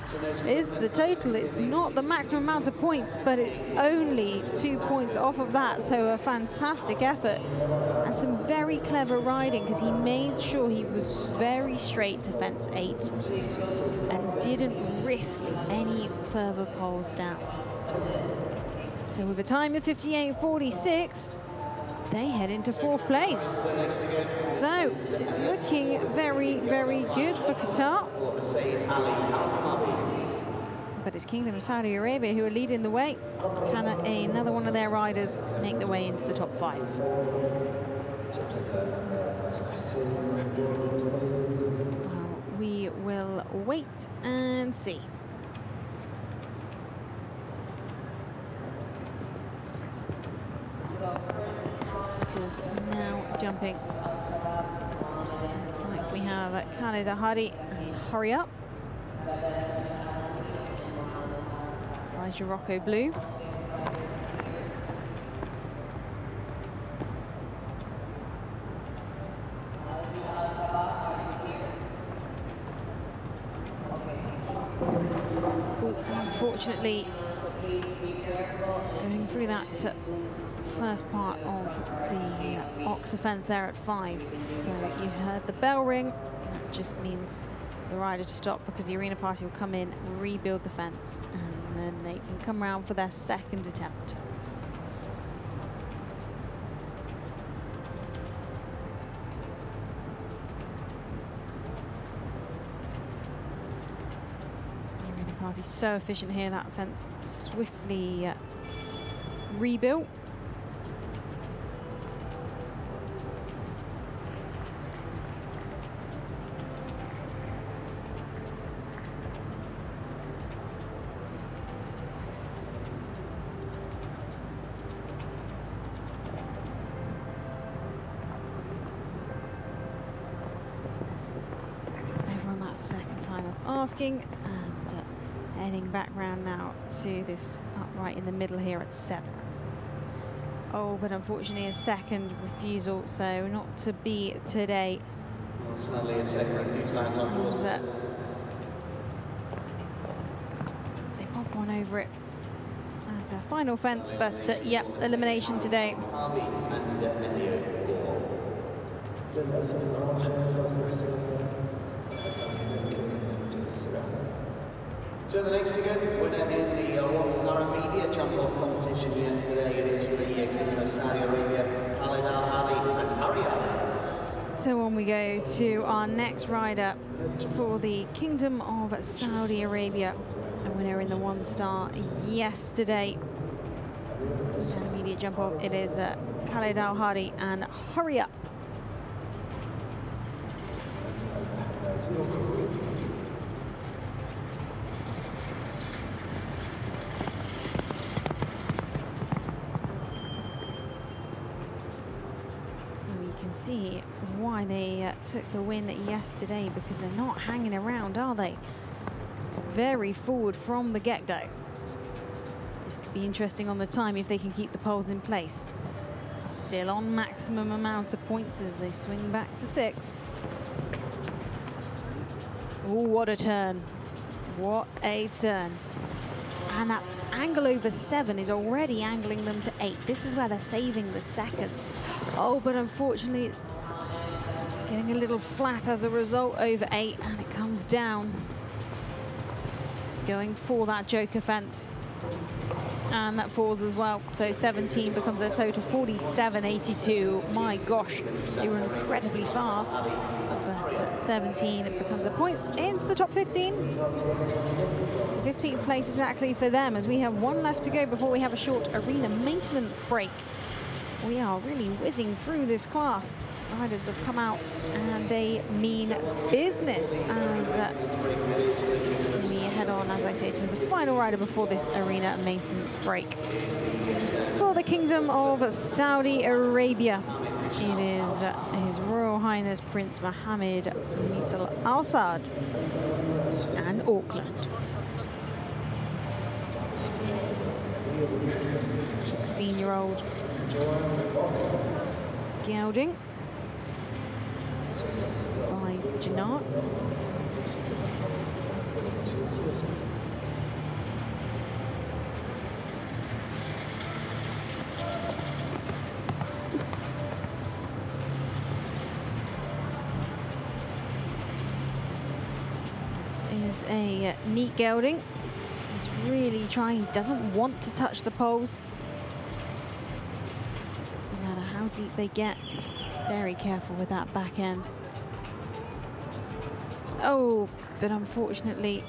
[SPEAKER 3] is the total. It's not the maximum amount of points, but it's only 2 points off of that. So a fantastic effort and some very clever riding, because he made sure he was very straight to fence 8 and didn't risk any further poles down. So with a time of 58.46, they head into 4th place. So it's looking very, very good for Qatar. But it's Kingdom of Saudi Arabia who are leading the way. Can another one of their riders make their way into the top 5? Well, we will wait and see. Now jumping. Looks like we have Khalid Ahadi and Hurry Up by Morocco Blue. Unfortunately, going through that first part of the Ox offence there at 5. So you heard the bell ring. That just means the rider to stop, because the arena party will come in, rebuild the fence, and then they can come around for their second attempt. The arena party so efficient here. That fence swiftly rebuilt. Asking, and heading back round now to this upright in the middle here at 7. Oh, but unfortunately a second refusal, so not to be today.
[SPEAKER 5] Sadly, a second refusal out on course.
[SPEAKER 3] They pop one over it as a final fence, but yeah, elimination today.
[SPEAKER 5] So the next again, winner in the Rockstar Media Jump Off competition yesterday, it is for the Kingdom of Saudi Arabia, Khalid Al-Hadi and Hurry Up.
[SPEAKER 3] So on we go to our next rider for the Kingdom of Saudi Arabia, a winner in the 1-star yesterday. And immediate jump off, it is Khalid Al-Hadi and Hurry Up. See why they took the win yesterday, because they're not hanging around, are they? Very forward from the get-go. This could be interesting on the time if they can keep the poles in place. Still on maximum amount of points as they swing back to 6. Oh, what a turn. What a turn. And that angle over 7 is already angling them to 8. This is where they're saving the seconds. Oh, but unfortunately, getting a little flat as a result over 8, and it comes down. Going for that joker fence. And that falls as well. So 17 becomes a total 47.82. My gosh, they were incredibly fast. But 17 becomes the points into the top 15. So 15th place exactly for them, as we have 1 left to go before we have a short arena maintenance break. We are really whizzing through this class. Riders have come out and they mean business as we head on, as I say, to the final rider before this arena maintenance break. For the Kingdom of Saudi Arabia, it is His Royal Highness Prince Mohammed bin Al Saud and Auckland. 16-year-old gelding by Janat. This is a neat gelding. He's really trying. He doesn't want to touch the poles. No matter how deep they get, very careful with that back end. Oh, but unfortunately,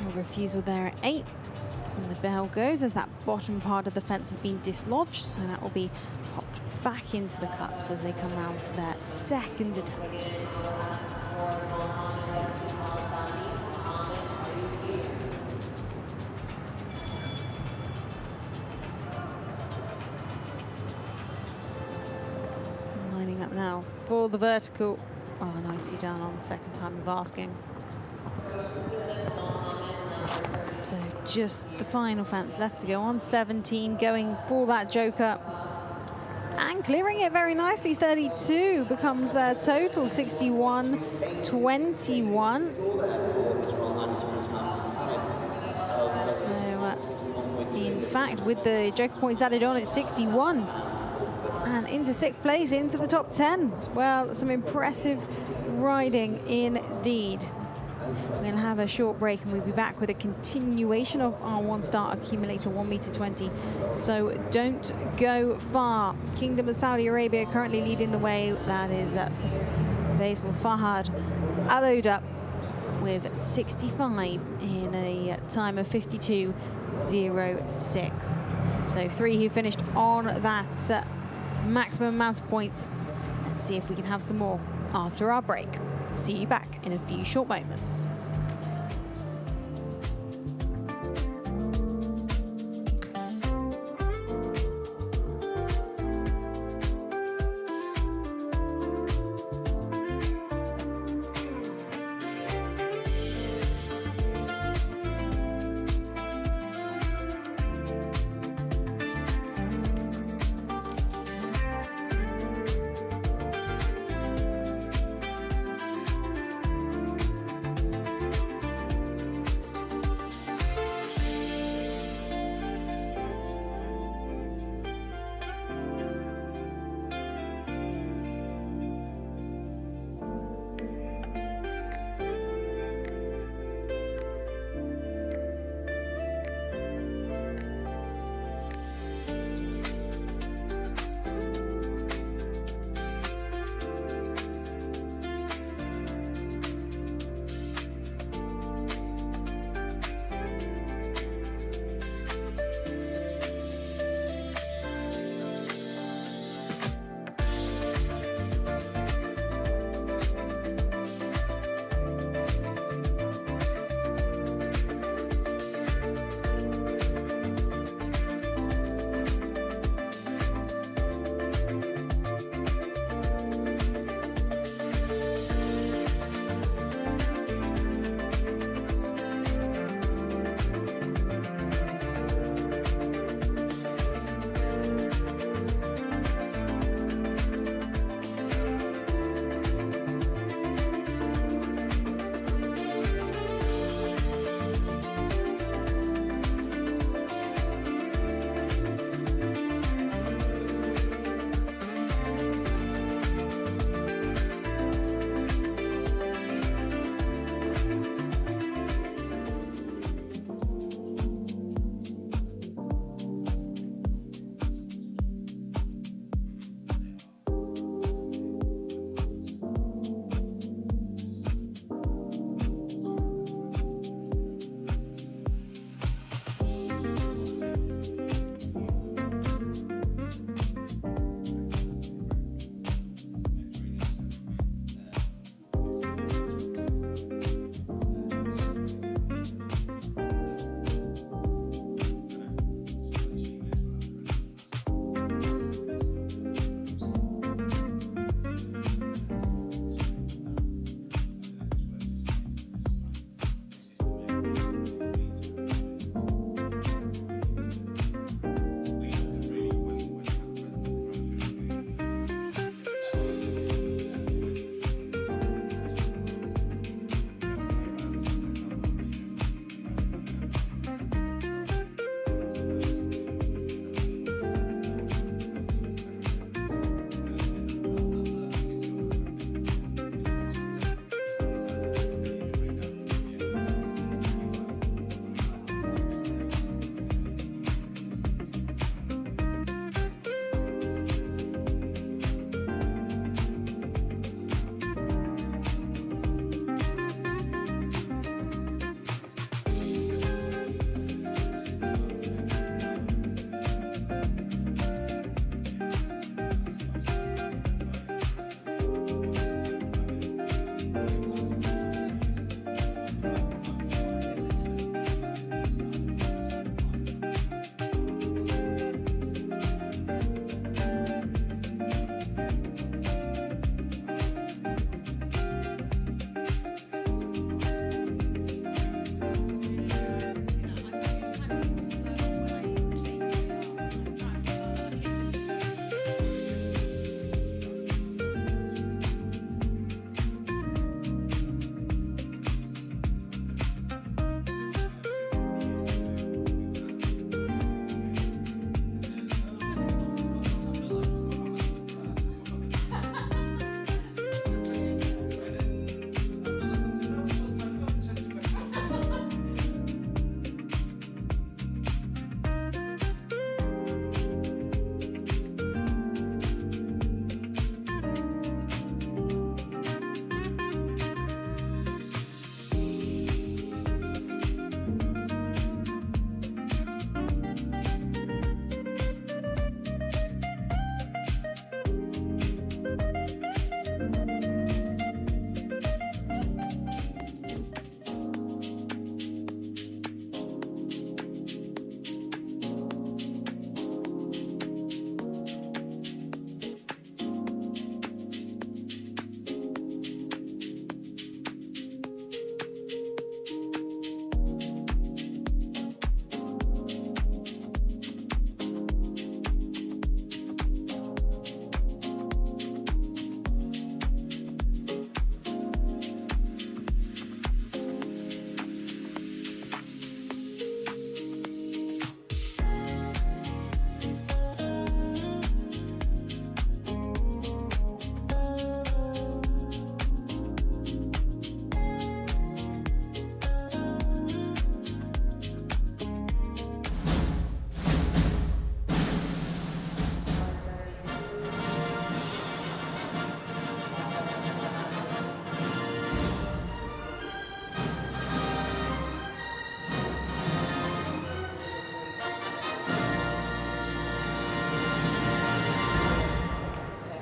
[SPEAKER 3] a refusal there at 8. And the bell goes as that bottom part of the fence has been dislodged, so that will be popped back into the cups as they come round for their second attempt. Lining up now for the vertical. Oh, nicely done on the second time of asking. So just the final fence left to go on 17, going for that joker. And clearing it very nicely, 32 becomes their total, 61-21. So in fact, with the joker points added on, it's 61. And into 6th place, into the top 10. Well, some impressive riding indeed. We're going to have a short break and we'll be back with a continuation of our one-star accumulator, 1m20. So don't go far. Kingdom of Saudi Arabia currently leading the way. That is Faisal Fahad Aloda with 65 in a time of 52.06. So 3 who finished on that maximum amount of points. Let's see if we can have some more after our break. See you back in a few short moments.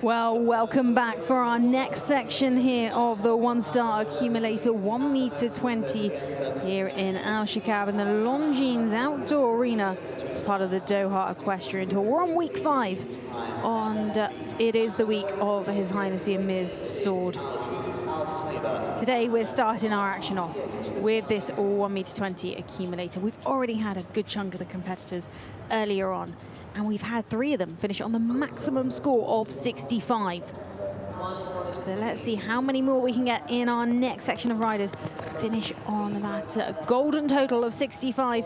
[SPEAKER 3] Well, welcome back for our next section here of the one-star accumulator 1m20 here in Alshaqab in the Longines Outdoor Arena. It's part of the Doha Equestrian Tour. We're on week 5, and it is the week of His Highness the Amir's sword. Today we're starting our action off with this 1m20 accumulator. We've already had a good chunk of the competitors earlier on, and we've had 3 of them finish on the maximum score of 65. So let's see how many more we can get in our next section of riders. Finish on that golden total of 65.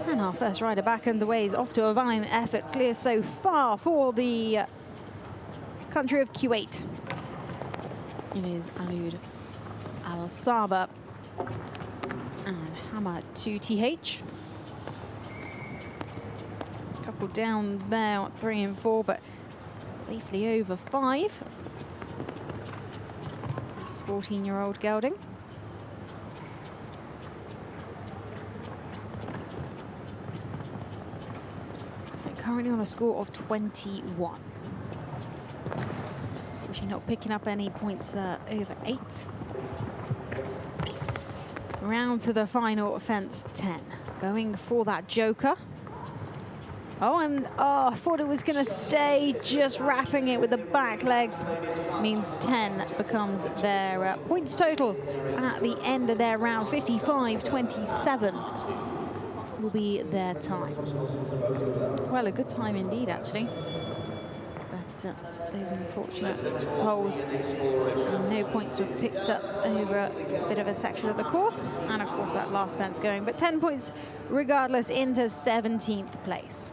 [SPEAKER 3] And our first rider back underway is off to a valiant effort. Clear so far for the country of Kuwait. It is Alshaqab and Hamad 2TH. Couple down there at 3 and 4, but safely over 5. This 14-year-old gelding. So currently on a score of 21. Unfortunately not picking up any points over 8. Round to the final fence 10. Going for that joker. Oh, and I thought it was going to stay, just rattling it with the back legs. Means 10 becomes their points total at the end of their round. 55-27 will be their time. Well, a good time indeed, actually. But those unfortunate holes, and no points were picked up over a bit of a section of the course. And, of course, that last fence going. But 10 points regardless into 17th place.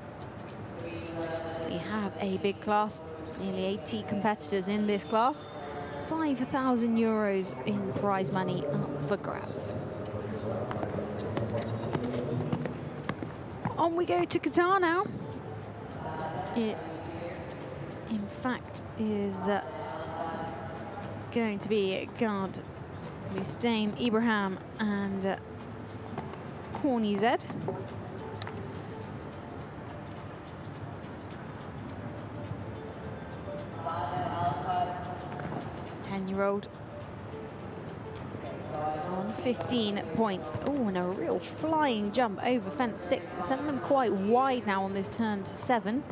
[SPEAKER 3] We have a big class, nearly 80 competitors in this class. 5,000 euros in prize money up for grabs. On we go to Qatar now. It, in fact, is going to be Gard, Mustaine, Ibrahim, and Corny Z. This 10-year-old on 15 points. Oh, and a real flying jump over fence 6. Sent them quite wide now on this turn to 7.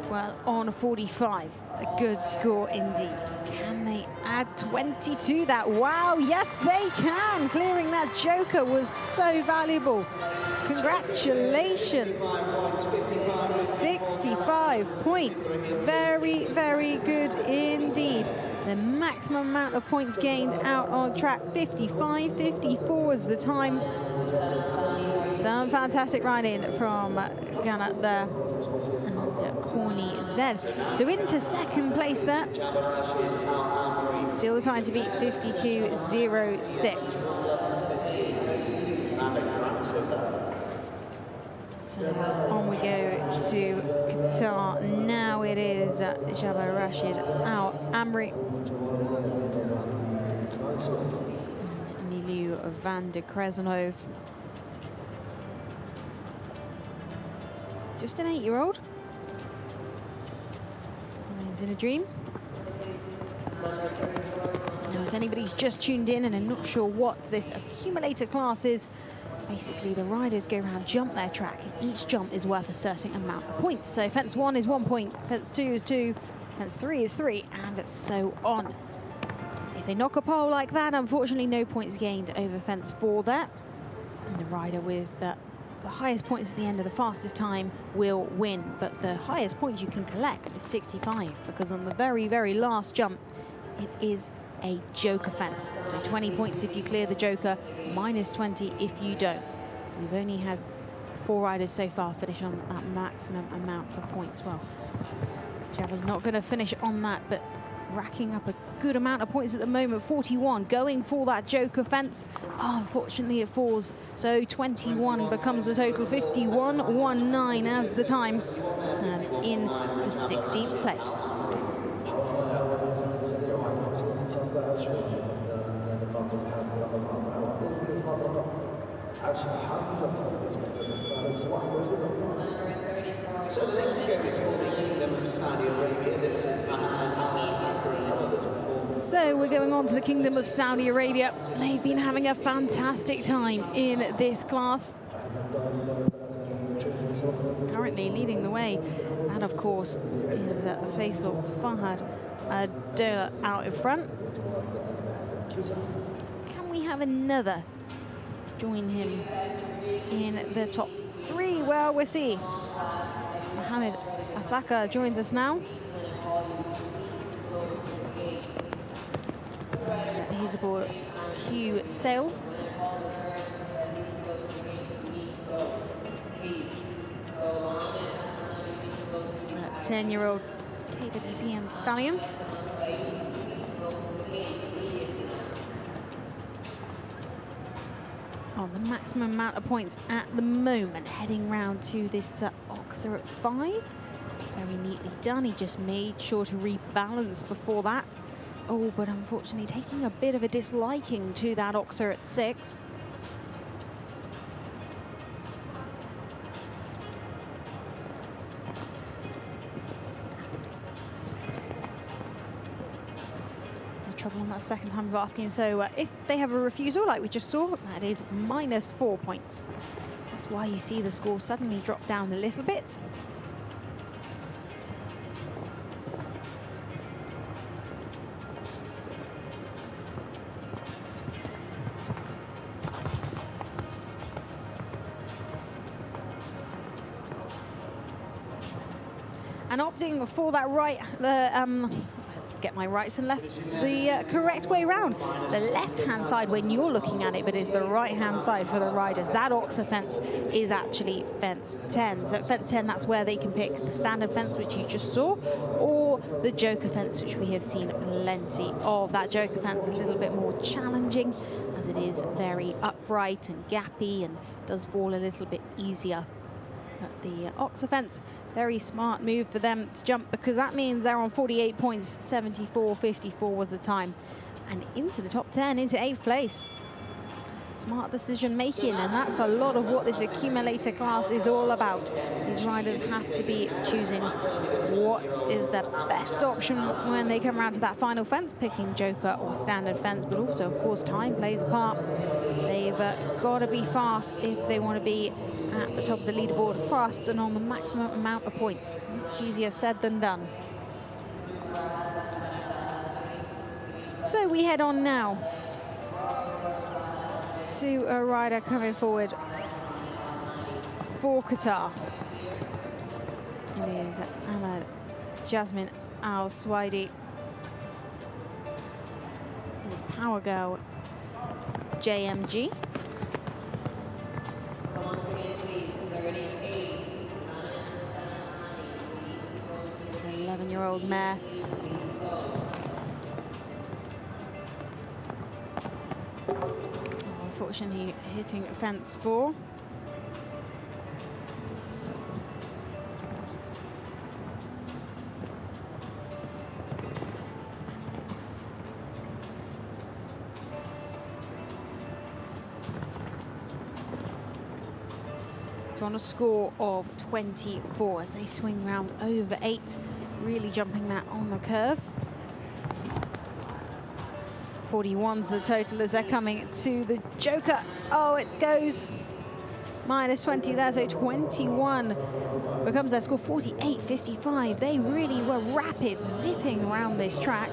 [SPEAKER 3] Well, on 45, a good score indeed. Can they add 20 to that? Wow, yes they can. Clearing that joker was so valuable. Congratulations. 65 points. Very, very good indeed. The maximum amount of points gained out on track, 55, 54 is the time. Some fantastic riding from Ghana there. And Corny Z. So into second place there. Still the time to beat, 52.06. So on we go to Qatar. Now it is Jabbar Rashid Al Amri. Nilu van der Kresenhove. Just an 8-year-old. He's in a dream. Now, if anybody's just tuned in and are not sure what this accumulator class is, basically the riders go around, jump their track, and each jump is worth a certain amount of points. So fence 1 is 1 point, fence 2 is 2, fence 3 is 3, and so on. If they knock a pole like that, unfortunately no points gained over fence 4 there. And the rider with the highest points at the end of the fastest time will win, but the highest points you can collect is 65, because on the very, very last jump, it is a joker fence. So 20 points if you clear the joker, minus 20 if you don't. We've only had 4 riders so far finish on that maximum amount of points. Well, Jabba's not going to finish on that, but racking up a good amount of points at the moment. 41 going for that joker fence. Oh, unfortunately it falls, so 21 becomes the total. 51.19 as the time, and in to 16th place.
[SPEAKER 5] So the next to go is for the Kingdom of Saudi Arabia. This is Hamad, Alshaqab and others perform.
[SPEAKER 3] So we're going on to the Kingdom of Saudi Arabia. They've been having a fantastic time in this class. Currently leading the way. And of course is Faisal Fahad Dola out in front. Can we have another join him in the top three? Well, we'll see. Mohammed Asaka joins us now. He's aboard Q Sail. It's a 10-year-old KWPN stallion. On the maximum amount of points at the moment, heading round to this Oxer at 5. Very neatly done. He just made sure to rebalance before that. Oh, but unfortunately taking a bit of a disliking to that Oxer at 6. Trouble on that second time of asking. So if they have a refusal like we just saw, that is -4 points. That's why you see the score suddenly drop down a little bit. And opting for that right, get my rights and lefts the correct way round. The left-hand side when you're looking at it, but is the right-hand side for the riders. That Oxer fence is actually fence 10. So at fence 10, that's where they can pick the standard fence, which you just saw, or the Joker fence, which we have seen plenty of. That Joker fence is a little bit more challenging, as it is very upright and gappy and does fall a little bit easier. But the Oxer fence, very smart move for them to jump, because that means they're on 48 points. 74.54 was the time. And into the top 10, into 8th place. Smart decision making, and that's a lot of what this accumulator class is all about. These riders have to be choosing what is the best option when they come around to that final fence, picking Joker or standard fence, but also, of course, time plays a part. They've got to be fast if they want to be at the top of the leaderboard, fast and on the maximum amount of points. Much easier said than done. So we head on now to a rider coming forward for Qatar. It is Hamad Jasmine Al-Swaidi with Power Girl JMG. 11-year-old mare. Unfortunately, hitting fence 4. On a score of 24 as they swing round over 8, really jumping that on the curve. 41's the total as they're coming to the Joker. Oh, it goes -20 there, so 21 becomes their score. 48.55. They really were rapid, zipping around this track.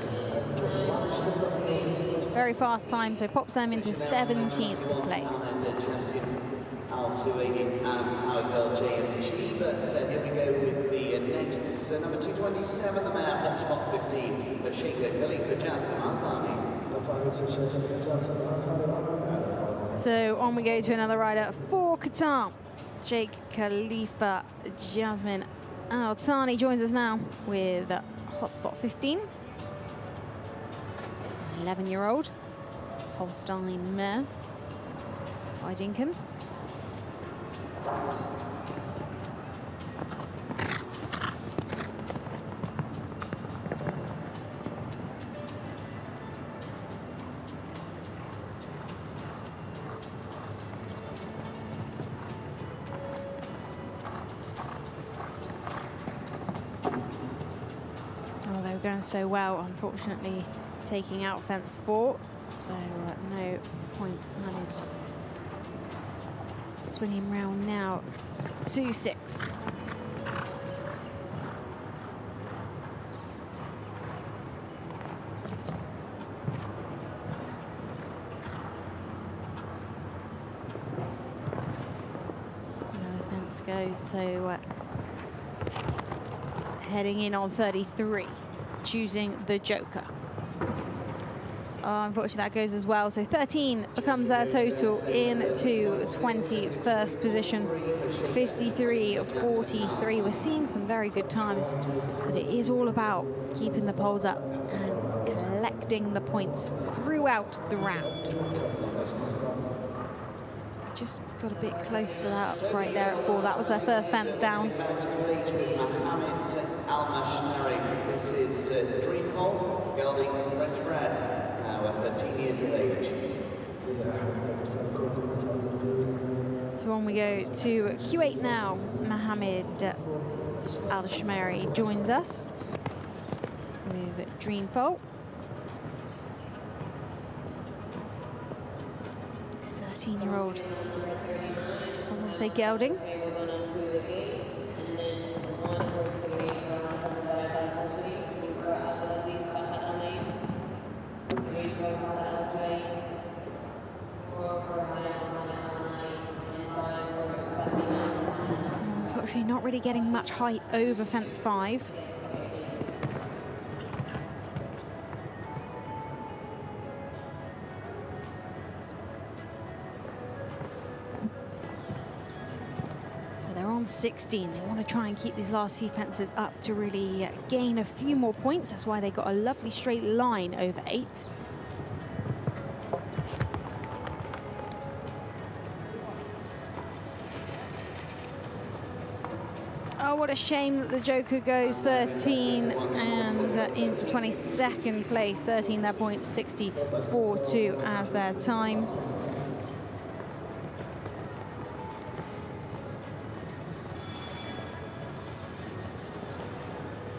[SPEAKER 3] Very fast time, so pops them into 17th place.
[SPEAKER 5] Al-Suwaidi and Power Girl JMG, but here we go with the next. This is number 227, the mare, hotspot 15, the Sheikha Khalifa Jassim Al-Thani.
[SPEAKER 3] So on we go to another rider for Qatar. Sheikh Khalifa Jasmine Al-Thani joins us now with hotspot 15. 11-year-old Holstein mare by Dinkin. going so well, unfortunately taking out fence 4, so no points added. Swinging round now, 2-6. No fence goes, so heading in on 33, choosing the joker. Oh, unfortunately that goes as well, so 13 becomes their total into 21st position, 53.43. We're seeing some very good times, but it is all about keeping the poles up and collecting the points throughout the round. Just got a bit close to that right there at 4. That was their first fence down.
[SPEAKER 5] This is Dream Hall, gelding French bred, now at 13 years of age.
[SPEAKER 3] So on we go to Q8 now. Mohammed Alshaqab joins us with Dreamfall. 13-year-old. Someone will say gelding. Unfortunately, not really getting much height over fence 5. So they're on 16. They want to try and keep these last few fences up to really gain a few more points. That's why they got a lovely straight line over 8. Oh, what a shame that the joker goes 13 and into 22nd place. 13 their points, 64.2 as their time.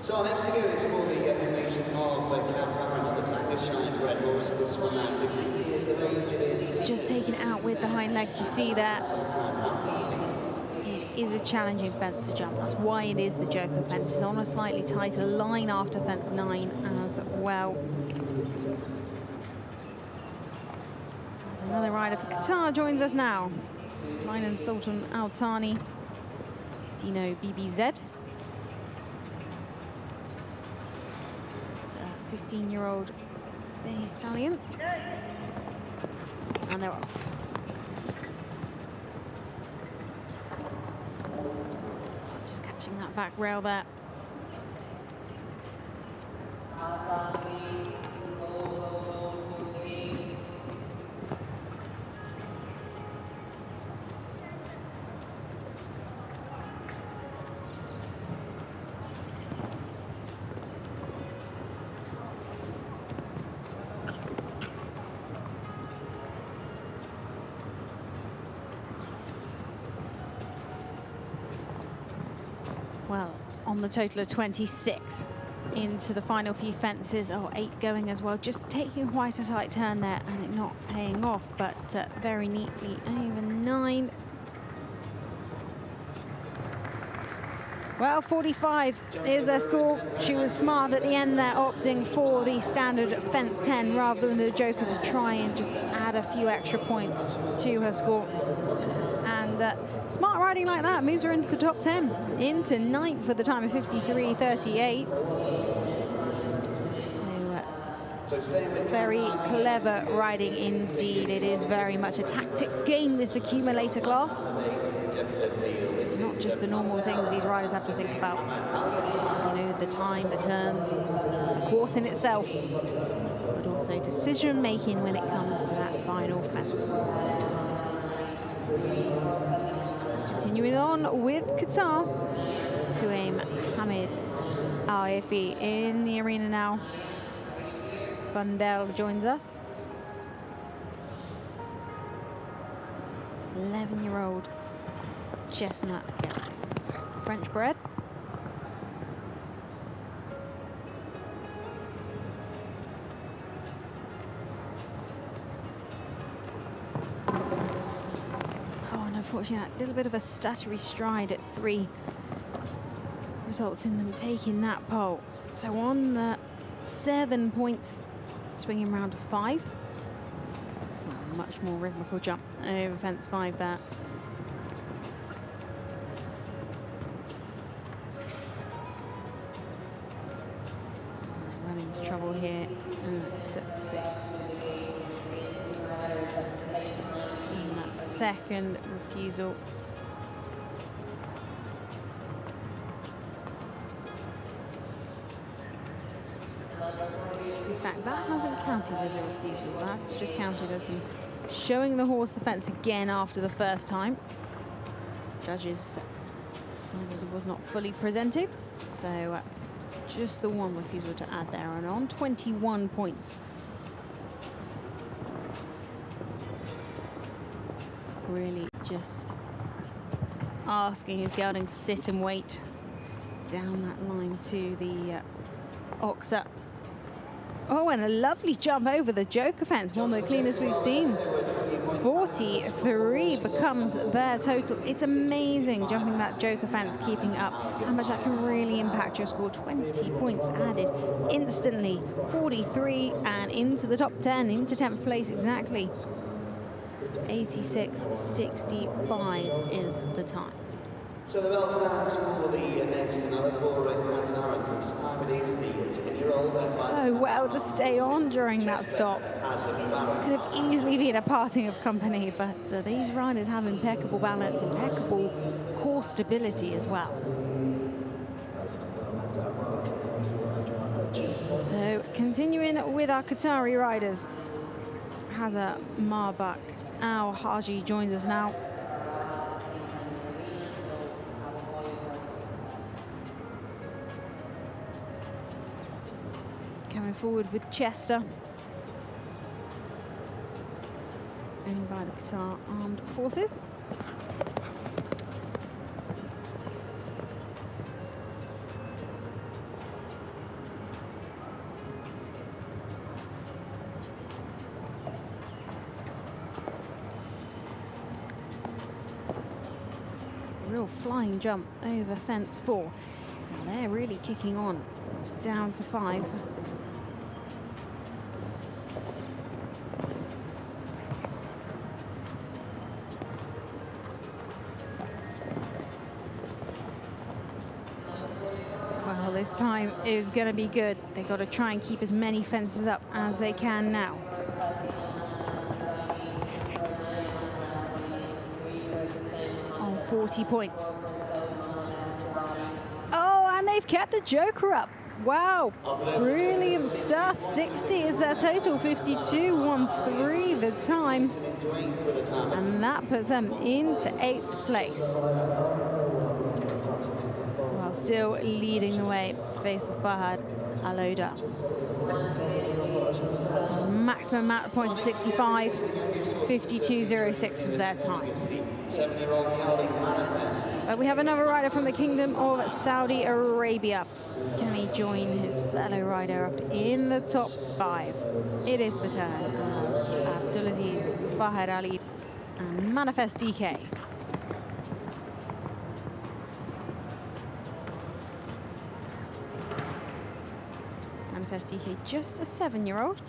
[SPEAKER 5] So next to go is for the nation of Qatar, another Sanctuary bred horse. This one now 15 years of age. It is
[SPEAKER 3] Just taken out with the hind legs. You see that? It is a challenging fence to jump. That's why it is the joker fence. It's on a slightly tighter line after fence 9 as well. There's another rider for Qatar joins us now. Lion Sultan Al Thani, Dino BBZ. 15-year-old bay stallion, and they're off. Just catching that back rail there. Well, on the total of 26 into the final few fences. Oh, 8 going as well. Just taking quite a tight turn there and it not paying off, but very neatly over 9. Well, 45 is her score. She was smart at the end there, opting for the standard fence 10 rather than the joker to try and just add a few extra points to her score. And smart riding like that moves her into the top 10, into 9th for the time of 53.38. So very clever riding indeed. It is very much a tactics game, this accumulator class. It's not just the normal things these riders have to think about. You know, the time, the turns, the course in itself, but also decision making when it comes to that final fence. Continuing on with Qatar, Suaim Hamid Al-Afi in the arena now. Fundell joins us. 11-year-old chestnut French bred. unfortunately, that little bit of a stuttery stride at 3 results in them taking that pole. So on the 7 points, swinging round to 5. Oh, much more rhythmical jump over fence 5 there. Running into trouble here at 6. And that second refusal. In fact, that hasn't counted as a refusal. That's just counted as him showing the horse the fence again after the first time. Judges decided it was not fully presented. So just the one refusal to add there, and on 21 points. Really just asking his gelding to sit and wait down that line to the Oxer. Oh, and a lovely jump over the joker fence, one of the cleanest we've seen. 43 becomes their total. It's amazing jumping that joker fence, keeping up, how much that can really impact your score. 20 points added instantly. 43 and into the top 10, into 10th place exactly. 86.65 is the time.
[SPEAKER 5] So the bell stands for the next another for Qatar, and this time it is the 10-year-old.
[SPEAKER 3] So well to stay on during that stop. Could have easily been a parting of company, but these riders have impeccable balance, impeccable core stability as well. So continuing with our Qatari riders, Hazza Marbak Al Haji joins us now. Coming forward with Chester, owned by the Qatar Armed Forces. Real flying jump over fence 4. Now they're really kicking on down to 5. Well, this time is going to be good. They've got to try and keep as many fences up as they can now. On 40 points. Oh, and they've kept the joker up. Wow, brilliant stuff. 60 is their total, 52.13 the time. And that puts them into 8th place. While still leading the way, Faisal Fahad Aloda. Maximum amount of points is 65. 52.06 was their time. But we have another rider from the Kingdom of Saudi Arabia. Can he join his fellow rider up in the top 5? It is the turn of Abdulaziz Fahad Ali and Manifest DK. Manifest DK, just a 7-year-old.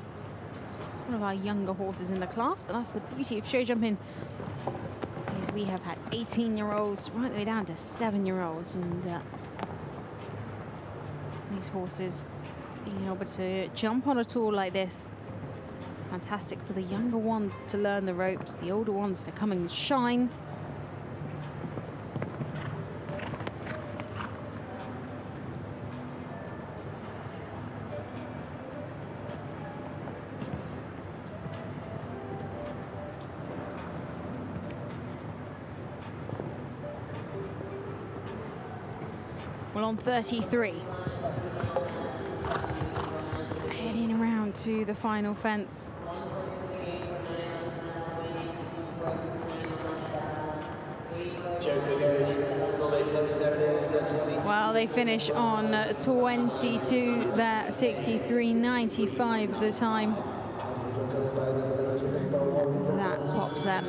[SPEAKER 3] One of our younger horses in the class, but that's the beauty of show jumping. Is we have had 18-year-olds right the way down to 7-year-olds, and these horses being able to jump on a tour like this, fantastic for the younger ones to learn the ropes, the older ones to come and shine. Well, on 33. Heading around to the final fence. Well, they finish on 22 there, 63.95 the time. That pops them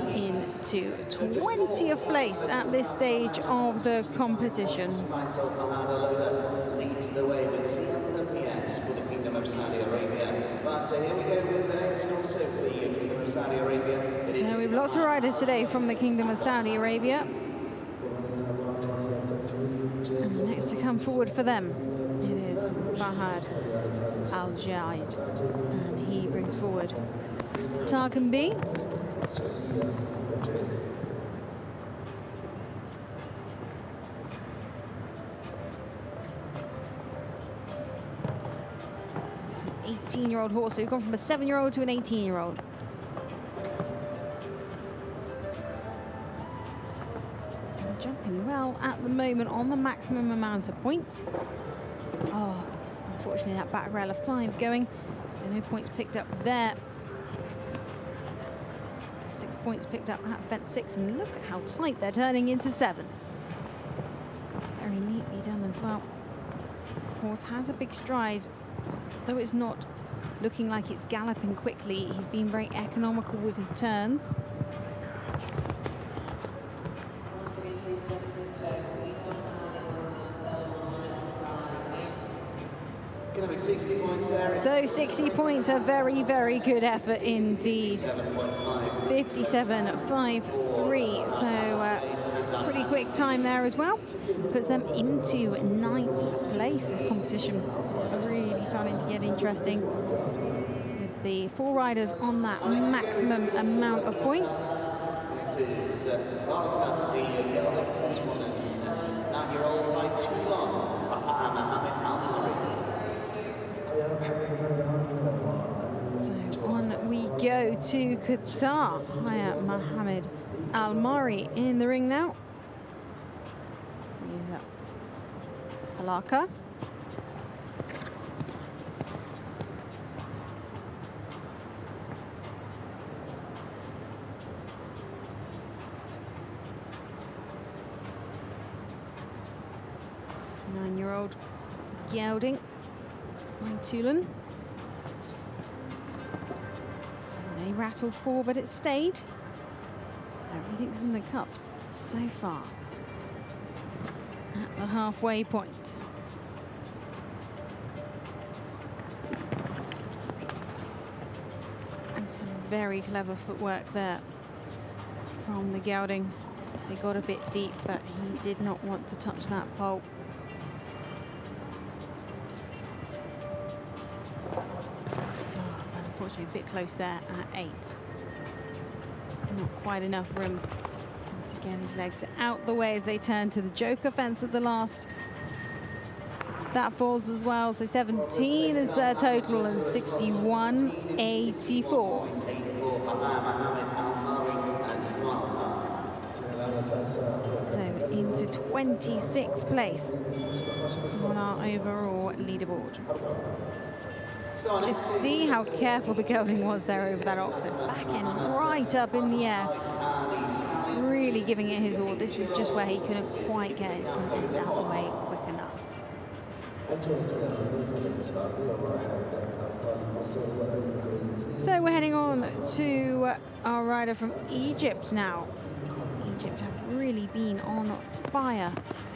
[SPEAKER 3] in to 20th place at this stage of the competition.
[SPEAKER 5] Myself, Hamad leads the way with 600 PS for the Kingdom of Saudi Arabia. But here we go with the next also for the Kingdom of Saudi Arabia.
[SPEAKER 3] So we have lots of riders today from the Kingdom of Saudi Arabia. And the next to come forward for them, it is Fahad Al-Jaid. And he brings forward Tarkan B. It's an 18-year-old horse, so we've gone from a 7-year-old to an 18-year-old. Jumping well at the moment on the maximum amount of points. Oh, unfortunately that back rail of 5 going, so no points picked up there. 6 points picked up at fence 6, and look at how tight they're turning into 7. Very neatly done as well. Horse has a big stride, though it's not looking like it's galloping quickly. He's been very economical with his turns.
[SPEAKER 5] Going to be 60 points there.
[SPEAKER 3] So 60 points, a very, very good effort indeed. 57.53, so pretty quick time there as well. Puts them into 9th place. This competition really starting to get interesting with the 4 riders on that maximum amount of points.
[SPEAKER 5] This is Alshaqab, the gelding. This one, 9-year-old by too long. Hamad Al-Mari.
[SPEAKER 3] So on we go to Qatar. Mohammed Al-Mari in the ring now. Alaka. Nine-year-old gelding. Tulan. They rattled 4, but it stayed. Everything's in the cups so far at the halfway point. And some very clever footwork there from the gelding. They got a bit deep, but he did not want to touch that pole. A bit close there at 8. Not quite enough room to get his legs out the way as they turn to the joker fence at the last. That falls as well, so 17 is their total and 61.84. So into 26th place on our overall leaderboard. Just see how careful the gelding was there over that oxen. Back end right up in the air. Really giving it his all. This is just where he couldn't quite get his front end out the way quick enough. So we're heading on to our rider from Egypt now. Egypt have really been on fire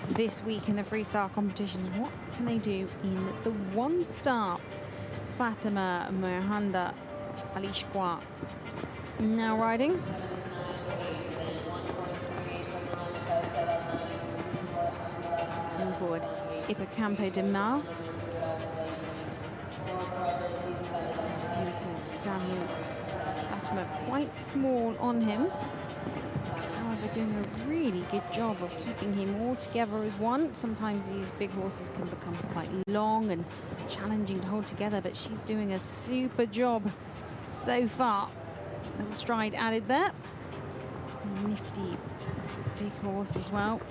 [SPEAKER 3] this week in the freestyle competition. What can they do in the 1-star? Fatima Mohanda Alshaqab now riding. Coming forward, Hippocampus de Mal. Beautiful stallion. Fatima quite small on him. However, doing a really good job of keeping him all together as one. Sometimes these big horses can become quite long and challenging to hold together, but she's doing a super job so far. Little stride added there. Nifty big horse as well.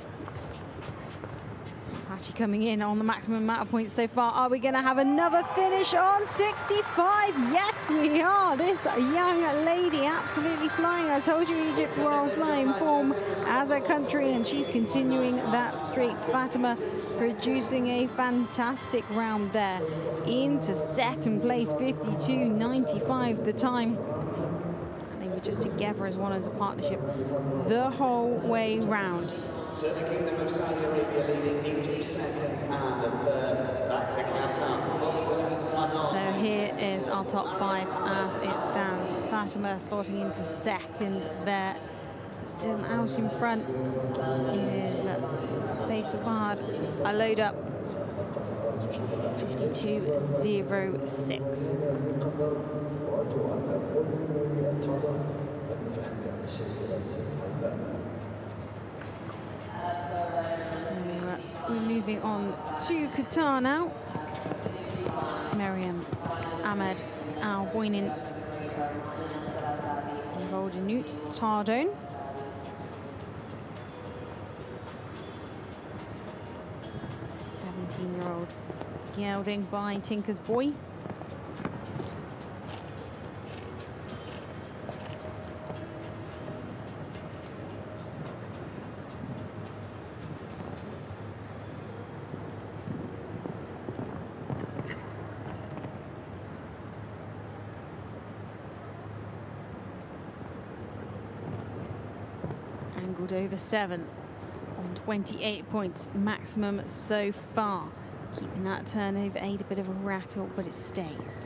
[SPEAKER 3] Actually coming in on the maximum amount of points so far. Are we going to have another finish on 65? Yes, we are. This young lady absolutely flying. I told you Egypt were on flying form as a country, and she's continuing that streak. Fatima producing a fantastic round there into 2nd place, 52.95 the time. And they were just together as one as a partnership the whole way round.
[SPEAKER 5] So the Kingdom of Saudi Arabia leading Egypt second and third. Back to Qatar.
[SPEAKER 3] So here is our top 5 as it stands. Fatima slotting into second there. Still out in front. It is Face of Hamad. A load up. 52.06. So we're moving on to Qatar now. Miriam, Ahmed, Al Boynin, Voldenut, Tardone. Year-old gelding by Tinker's Boy. Angled over 7 on 28 points maximum so far. Keeping that turnover 8 a bit of a rattle, but it stays.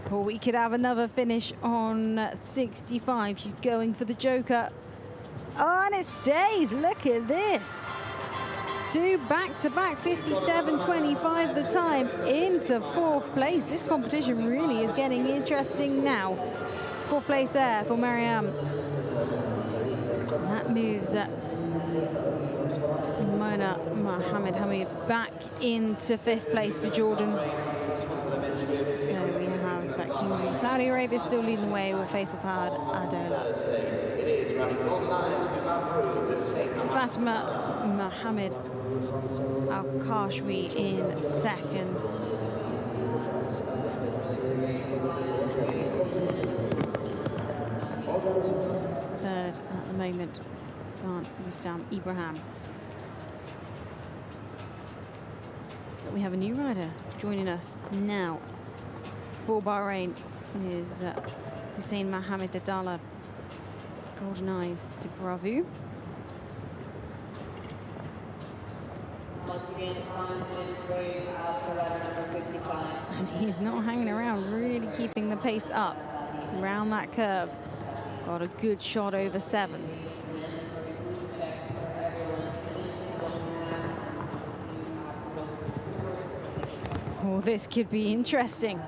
[SPEAKER 3] Or we could have another finish on 65. She's going for the joker. Oh, and it stays. Look at this. 2 back-to-back, 57.25 the time into 4th place. This competition really is getting interesting now. 4th place there for Mariam. That moves Mona Mohammed Hamid back into 5th place for Jordan. So we have Kingdom of Saudi Arabia still leading the way with Face of Hamad Adola. Fatima Mohammed Al-Kashwi in 2nd. Third at the moment, Khan Rustam Ibrahim. We have a new rider joining us now for Bahrain is Hussein Mohammed Adala. Golden Eyes de Bravu. And he's not hanging around, really keeping the pace up around that curve. Got a good shot over 7. Oh, this could be interesting.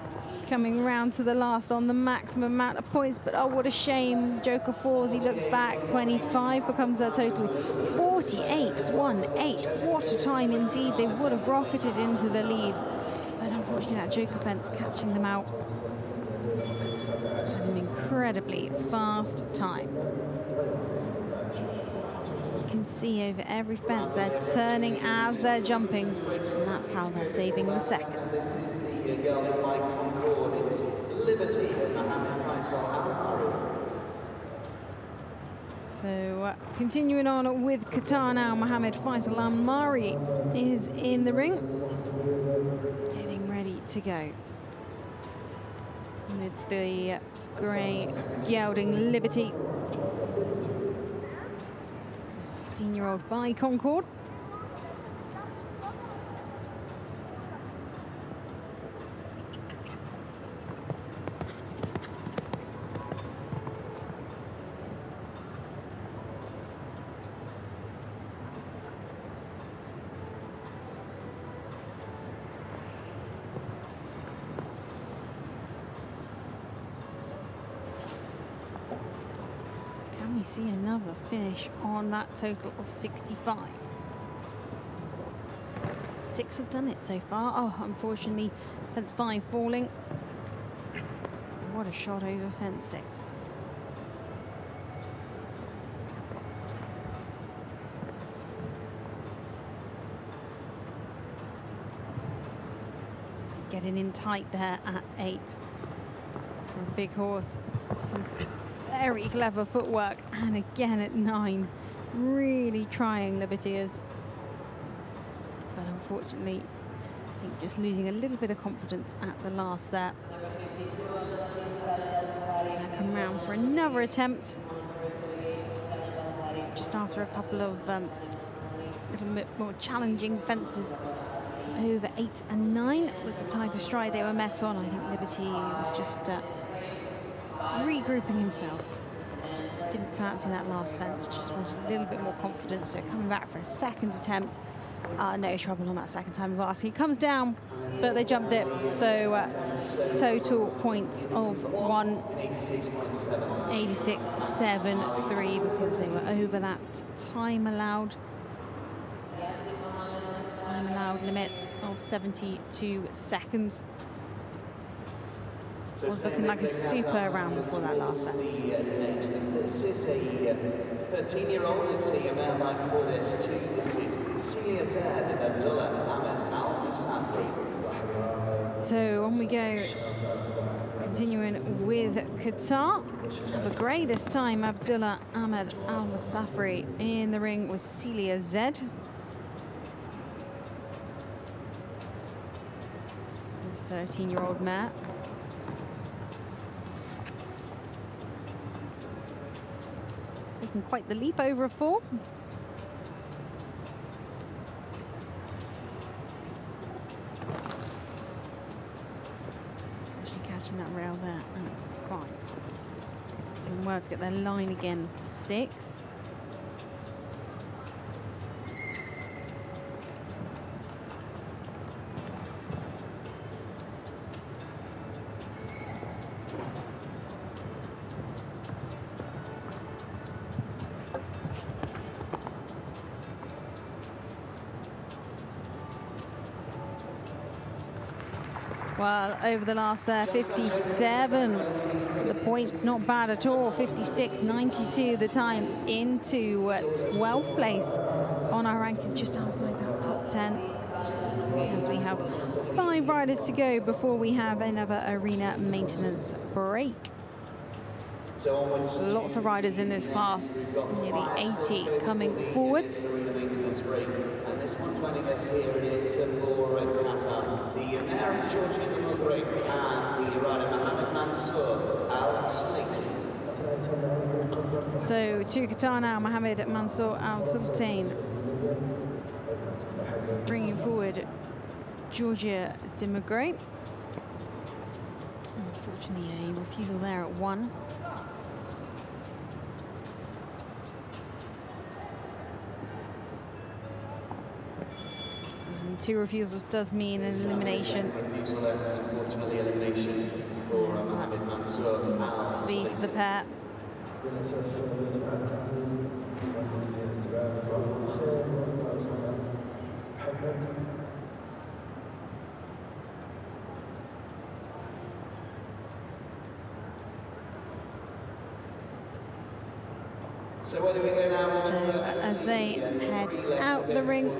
[SPEAKER 3] Coming round to the last on the maximum amount of points, but oh, what a shame. Joker falls, he looks back, 25 becomes a total 48.18. What a time indeed. They would have rocketed into the lead. But unfortunately, that Joker fence catching them out. An incredibly fast time. You can see over every fence they're turning as they're jumping, and that's how they're saving the seconds. So continuing on with Qatar now, Mohammed Faisal Al-Mari is in the ring, getting ready to go. With the grey gelding Liberty. This 15-year-old by Concord. See another finish on that total of 65. 6 have done it so far. Oh, unfortunately, fence 5 falling. What a shot over fence 6. Getting in tight there at 8 for a big horse. Some very clever footwork, and again at 9, really trying Liberty is, but unfortunately I think just losing a little bit of confidence at the last there. Gonna come round for another attempt. Just after a couple of little bit more challenging fences over 8 and 9 with the type of stride they were met on. I think Liberty was just regrouping himself. Didn't fancy that last fence, just wanted a little bit more confidence. So coming back for a second attempt. No trouble on that second time of asking. He comes down, but they jumped it. So total points of 186.73 because they were over that time allowed limit of 72 seconds. It was looking like a super round before that last fence.
[SPEAKER 5] This is a 13-year-old. It's a male like Cordes too. This is CSI1 Abdulghani Motors.
[SPEAKER 3] So on we go, continuing with Qatar. The grey this time, Abdullah Ahmed Al-Musafri in the ring with Celia Z. 13-year-old mare. Taking quite the leap over a 4. Actually catching that rail there at 5. Doing well to get their line again for 6. Well, over the last 57, the points not bad at all. 56.92 the time into 12th place on our rankings, just outside that top 10. As we have 5 riders to go before we have another arena maintenance break. Lots of riders in this class, nearly 80 coming forwards.
[SPEAKER 5] And this one joining us here is for Qatar, the Amir and the rider Mohammed Mansour Al-Sultan.
[SPEAKER 3] So to Qatar now, Mohammed Mansour Al-Sultan. Bringing forward Georgia Demagray. Unfortunately, a refusal there at 1. And 2 refusals does mean an elimination. So, to be for the pair.
[SPEAKER 5] So where do we go now?
[SPEAKER 3] So as they head out the ring,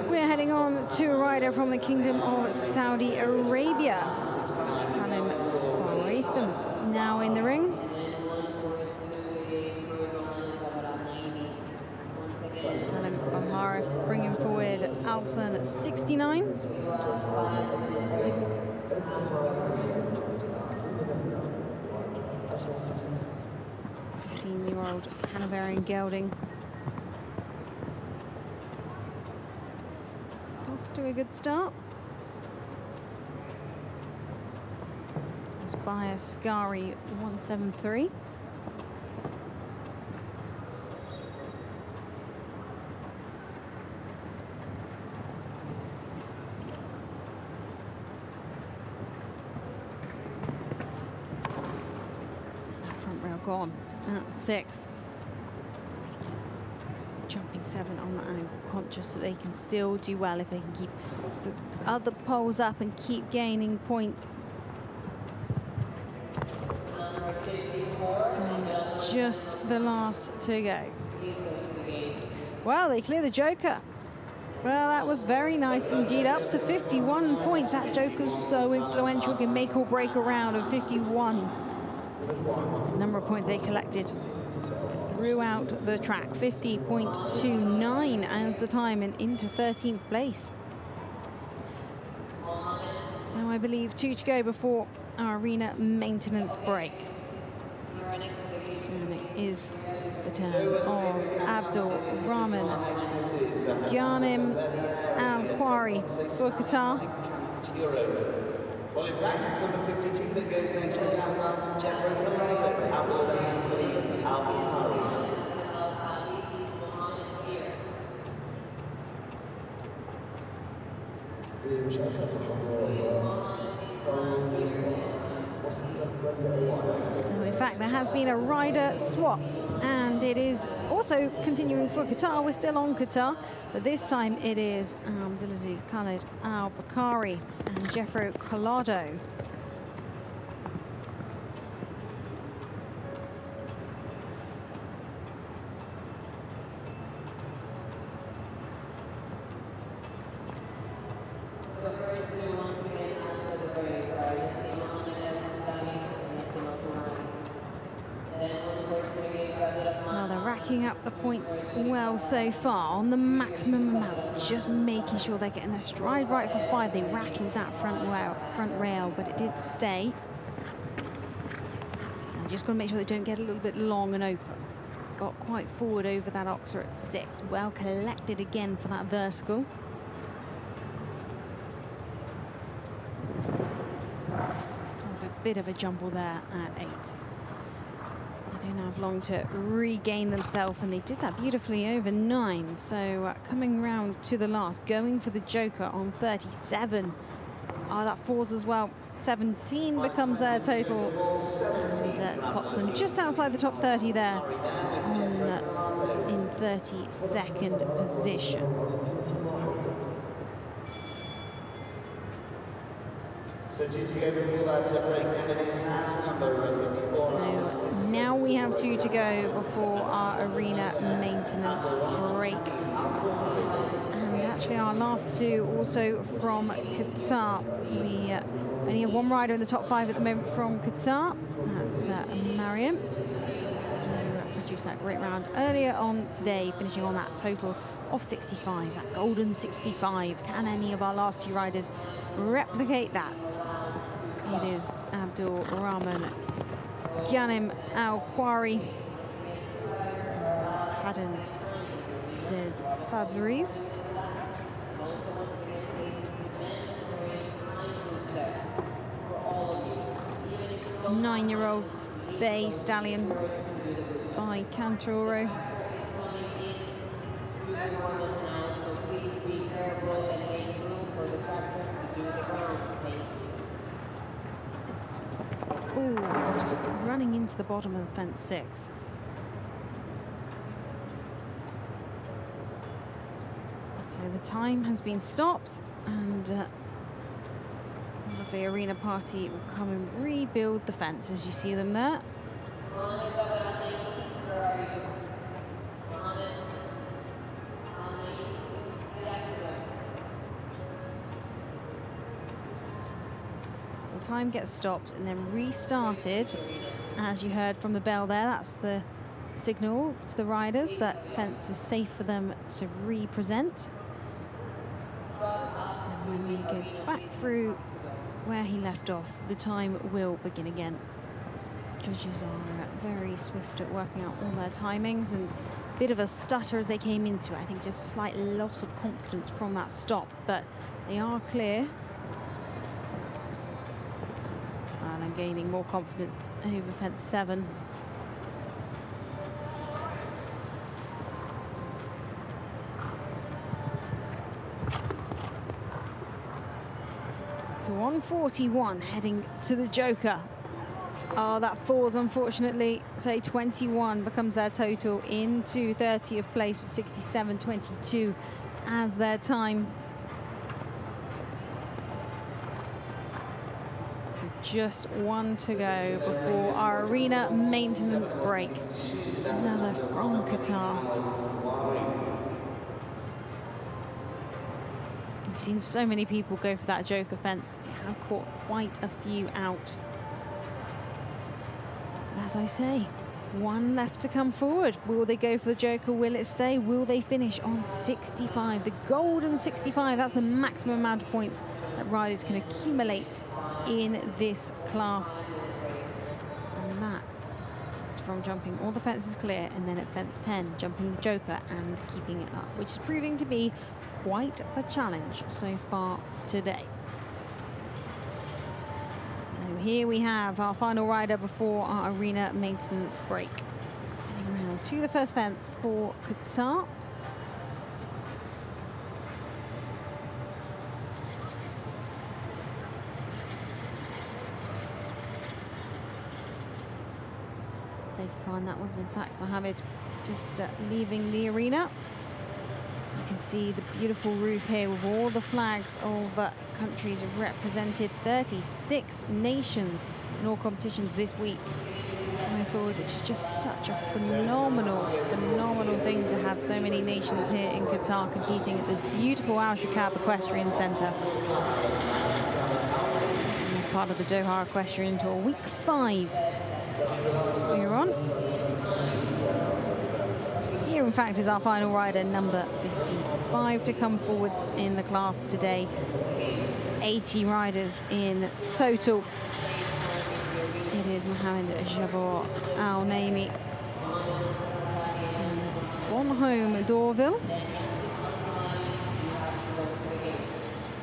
[SPEAKER 3] we're heading on to a rider from the Kingdom of Saudi Arabia. Salim Baritham now in the ring. Salim Barith bringing forward Alsan at 69. 15-year-old Hanoverian gelding. Off to a good start. This was by a Scari 173. Gone at 6. Jumping 7 on the angle, conscious that they can still do well if they can keep the other poles up and keep gaining points. So just the last to go. Well, they clear the Joker. Well, that was very nice indeed. Up to 51 points. That Joker's so influential, can make or break a round of 51. The number of points they collected throughout the track, 50.29 as the time, and into 13th place. So I believe 2 to go before our arena maintenance break. And it is the turn of Abdulghani Al-Qari for Qatar.
[SPEAKER 5] Well, in fact, it's number 52 that goes next for Qatar, Jeffrey Colorado, Abdulghani Motors, Al-Qari.
[SPEAKER 3] So in fact, there has been a rider swap, and it is also continuing for Qatar. We're still on Qatar, but this time it is Abdulaziz Khalid Al-Bakari and Jeffrey Collado. Well, they're racking up the points well so far on the maximum amount, just making sure they're getting their stride right for 5. They rattled that front rail, but it did stay. And just got to make sure they don't get a little bit long and open. Got quite forward over that Oxer at 6. Well collected again for that vertical. A bit of a jumble there at 8. They don't have long to regain themselves, and they did that beautifully over 9. So coming round to the last, going for the joker on 37. Oh, that falls as well. 17 becomes their total, and pops them just outside the top 30 there in 32nd position.
[SPEAKER 5] So
[SPEAKER 3] now we have 2 to go before our arena maintenance break. And actually our last 2 also from Qatar. We only have 1 rider in the top 5 at the moment from Qatar. That's Amir. Produced that great round earlier on today, finishing on that total of 65, that golden 65. Can any of our last 2 riders replicate that? It is Abdulghani Al-Qari, Hadan Des Fabris. 9-year-old Bay Stallion by Cantoro. Ooh, just running into the bottom of the fence 6. So the time has been stopped, and the arena party will come and rebuild the fence as you see them there. Time gets stopped and then restarted, as you heard from the bell there. That's the signal to the riders that fence is safe for them to represent. And when he goes back through where he left off, the time will begin again. Judges are very swift at working out all their timings, and a bit of a stutter as they came into it. I think just a slight loss of confidence from that stop, but they are clear. And I'm gaining more confidence over fence 7. So 141 heading to the joker. Oh, that falls unfortunately. So 21 becomes their total into 30th place with 67.22 as their time. Just 1 to go before our arena maintenance break. Another from Qatar. We've seen so many people go for that joker fence. It has caught quite a few out. But as I say, One left to come forward. Will they go for the Joker? Will it stay? Will they finish on 65? The golden 65, that's the maximum amount of points that riders can accumulate in this class. And that is from jumping all the fences clear, and then at fence 10, jumping the Joker and keeping it up, which is proving to be quite a challenge so far today. So here we have our final rider before our arena maintenance break. Heading round to the first fence for Qatar. Beg your pardon, that was in fact Mohammed just leaving the arena. You can see the beautiful roof here with all the flags of countries represented. 36 nations in all competitions this week. Going forward, it's just such a phenomenal thing to have so many nations here in Qatar competing at this beautiful Alshaqab Equestrian Centre. As part of the Doha Equestrian Tour, week 5. We're on. Here, in fact, is our final rider, number 55, to come forwards in the class today. 80 riders in total. It is Mohammed Jabor Al Naimi. Born home Dorville.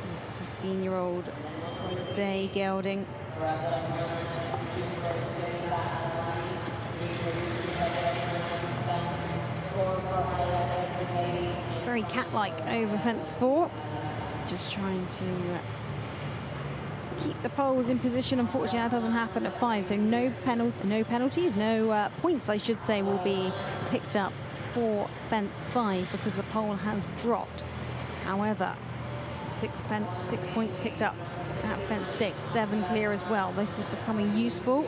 [SPEAKER 3] This 15-year-old bay gelding. Very cat-like over fence 4, just trying to keep the poles in position. Unfortunately, that doesn't happen at 5, so no penalties, no points, I should say, will be picked up for fence 5 because the pole has dropped. However, 6 points picked up at fence 6, 7 clear as well. This is becoming useful.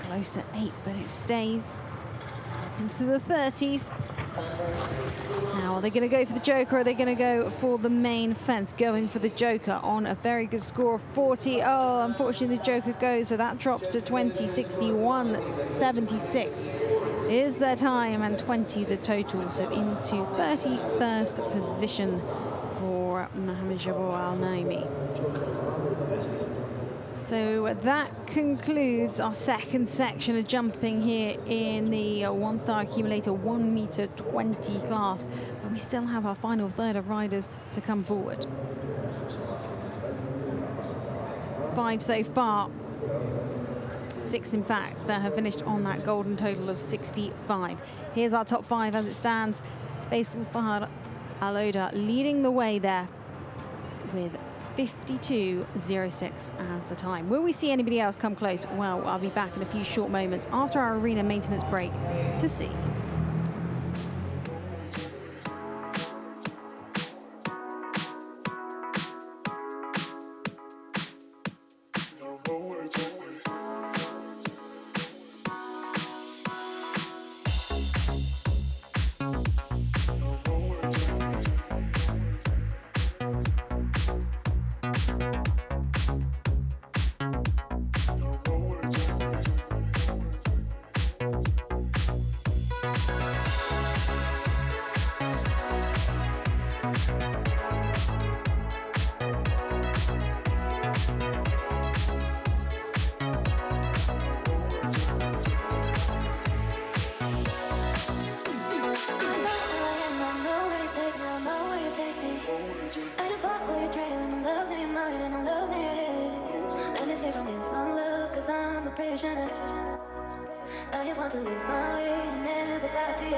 [SPEAKER 3] Close at 8, but it stays up into the 30s. Now, are they going to go for the Joker, or are they going to go for the main fence? Going for the Joker on a very good score of 40. Oh, unfortunately, the Joker goes, so that drops to 20, 61, 76 is their time, and 20 the total. So into 31st position for Mohammed Jabor Al Naimi. So that concludes our second section of jumping here in the one-star accumulator 1 meter 20 class. But we still have our final third of riders to come forward. 5 so far. 6, in fact, that have finished on that golden total of 65. Here's our top 5 as it stands. Faisal Fahad Aloda leading the way there with 52.06 as the time. Will we see anybody else come close? Well, I'll be back in a few short moments after our arena maintenance break to see.
[SPEAKER 7] I just want to live my way and never lie to you.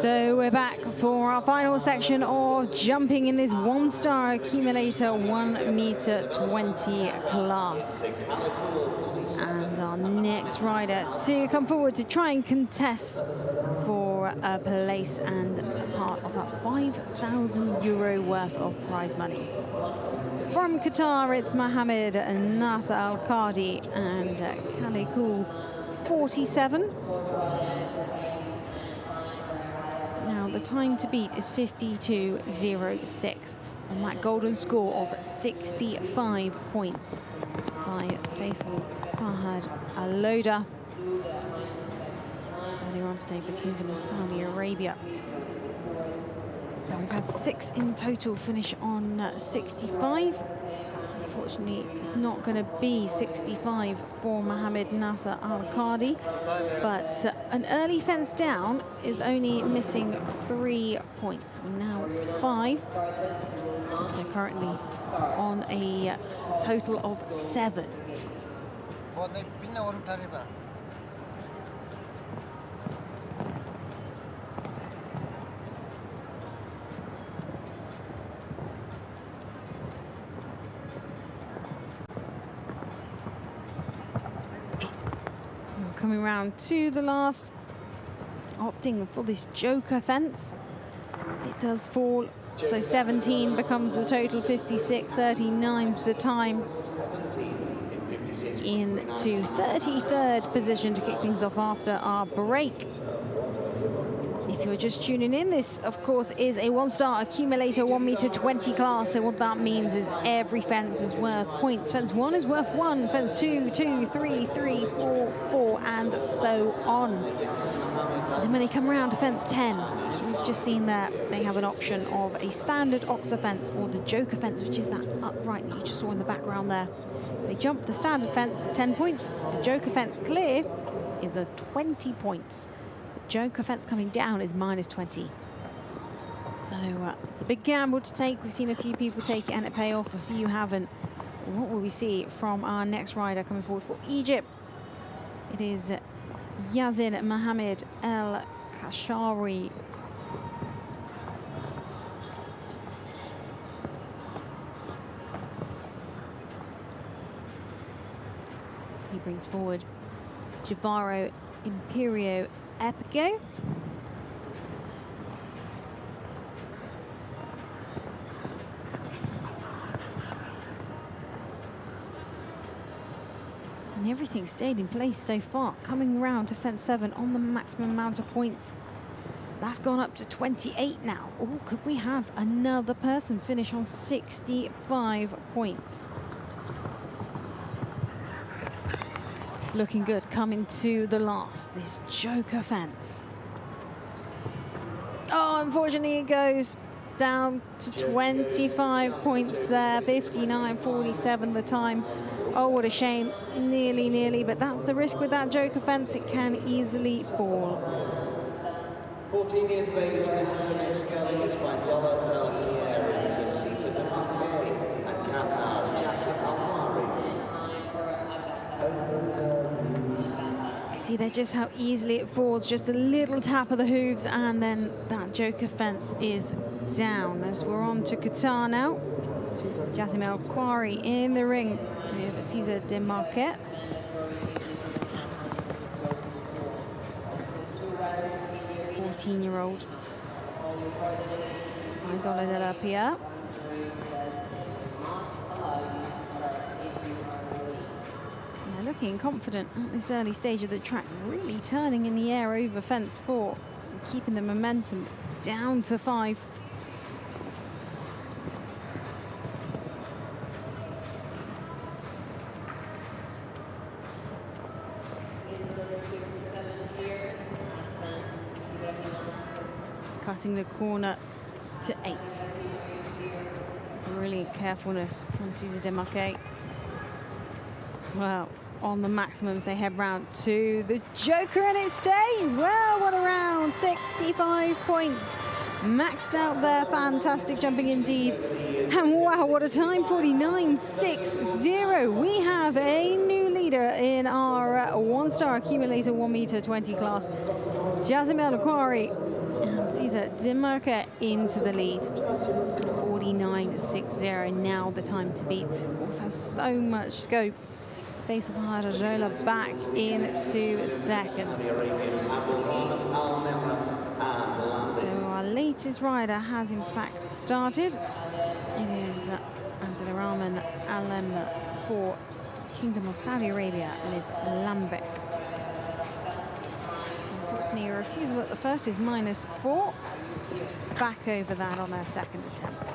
[SPEAKER 3] So we're back for our final section of jumping in this one-star accumulator 1m20 class. And our next rider to come forward to try and contest for a place and a part of that €5,000 worth of prize money. From Qatar, it's Mohammed Nasser Al-Qadi and Kalikul 47. Now the time to beat is 52.06 on that golden score of 65 points by Faisal Fahad Al-Loda earlier on today for the Kingdom of Saudi Arabia. Now we've had 6 in total finish on 65. Unfortunately, it's not going to be 65 for Mohammed Nasser Al-Qadi, but an early fence down is only missing 3 points. We're now 5, so currently on a total of 7. Coming round to the last, opting for this joker fence. It does fall, so 17 becomes the total, 56, 39's the time. Into 33rd position to kick things off after our break. If you're just tuning in, this of course is a one-star accumulator 1m20 class. So what that means is every fence is worth points. Fence 1 is worth 1, fence 2, 2, 3, 3, 4, 4, and so on. And then when they come around to fence 10, we've just seen that they have an option of a standard Oxa fence or the joker fence, which is that upright that you just saw in the background there. They jump the standard fence, it's 10 points. The joker fence clear is a 20 points. Joker fence coming down is -20. So it's a big gamble to take. We've seen a few people take it and it pay off, a few haven't. What will we see from our next rider coming forward for Egypt? It is Yazin Mohammed El Kashari. He brings forward Javaro Imperio Epico. And everything stayed in place so far. Coming around to fence 7 on the maximum amount of points. That's gone up to 28 now. Oh, could we have another person finish on 65 points? Looking good, coming to the last, this joker fence. Oh, unfortunately it goes down to 25 points there, 59.47 the time. Oh, what a shame, nearly, but that's the risk with that joker fence, it can easily fall.
[SPEAKER 5] 14 years of age, this next girl is by Doha Bank, Caesar and Qatar's Jassim Al-Mari.
[SPEAKER 3] See there just how easily it falls, just a little tap of the hooves, and then that joker fence is down. As we're on to Qatar now. Jassim El-Khoury in the ring with Cesar Demarquet. $14-year-old. $5 de la Pia. Looking confident at this early stage of the track, really turning in the air over fence 4, and keeping the momentum down to 5. Cutting the corner to 8. Brilliant carefulness from Cesar Demarquet. Well, on the maximums, they head round to the joker, and it stays. Well, what a round. 65 points. Maxed out there. Fantastic jumping indeed. And wow, what a time. 49.60. We have a new leader in our one-star accumulator 1 meter 20 class. Jassim El-Khoury and Cesar Demarquet into the lead. 49.60. Now the time to beat. Also has so much scope. Face of Harajola back into second. So our latest rider has in fact started. It is Abdulghani Motors for Kingdom of Saudi Arabia with Lambic. Unfortunately, a refusal at the first is -4. Back over that on their second attempt.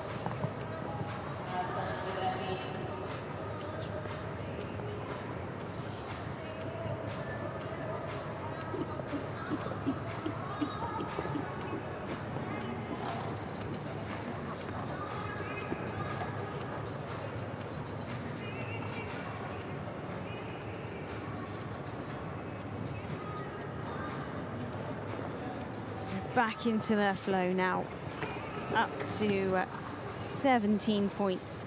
[SPEAKER 3] Back into their flow now, up to 17 points.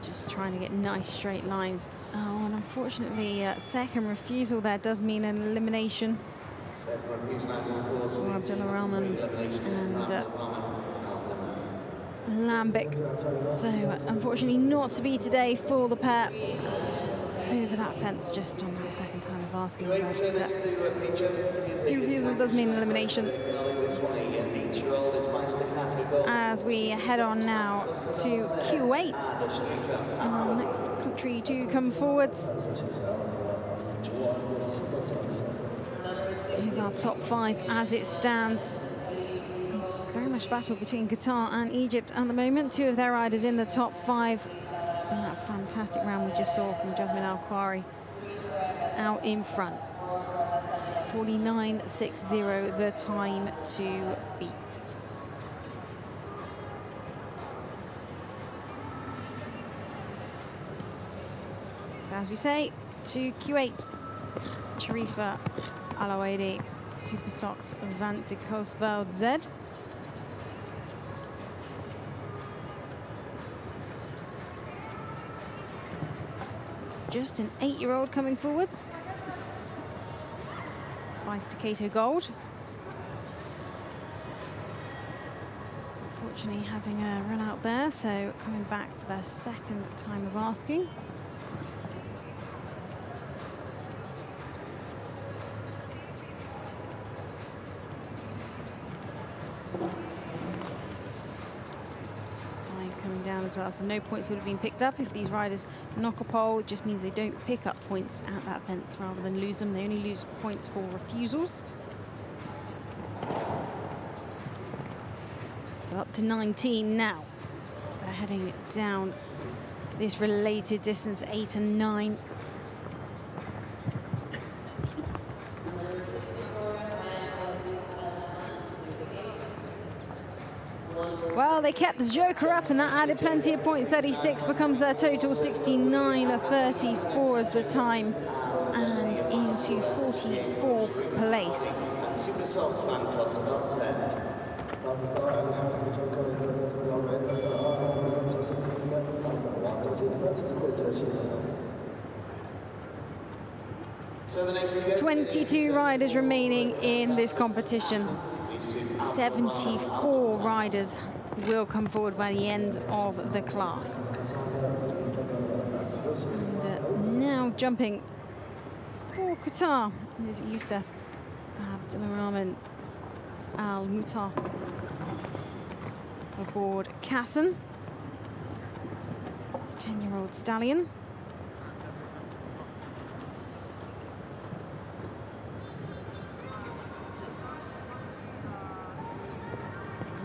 [SPEAKER 3] Just trying to get nice straight lines. Oh, and unfortunately, second refusal there does mean an elimination for Abdulghani and Lambic. So unfortunately not to be today for the pair. Over that fence just on that second time of asking. But two refusals does mean elimination. As we head on now to Q8, our next country to come forwards. Here's our top 5 as it stands. Very much battle between Qatar and Egypt at the moment. 2 of their riders in the top 5. And that fantastic round we just saw from Jassim El-Khoury out in front. 49.60 the time to beat. So as we say, to Q8, Sharifa Alawaidi, Super Sox Van de Koosveld Z. Just an 8-year-old coming forwards. By Staccato Gold. Unfortunately having a run out there, so coming back for their second time of asking. Coming down as well, so no points would have been picked up if these riders knock a pole. It just means they don't pick up points at that fence rather than lose them. They only lose points for refusals. So up to 19 now. So they're heading down this related distance, 8 and 9. Well, they kept the joker up and that added plenty of points. 36 becomes their total, 69.34 is the time, and into 44th place.
[SPEAKER 5] Super Sox Van Koss, So the next to go
[SPEAKER 3] 22 riders remaining in this competition. 74 riders will come forward by the end of the class. And now jumping for Qatar is Youssef Abdulrahman Al-Mutaf aboard KASS. It's 10-year-old stallion.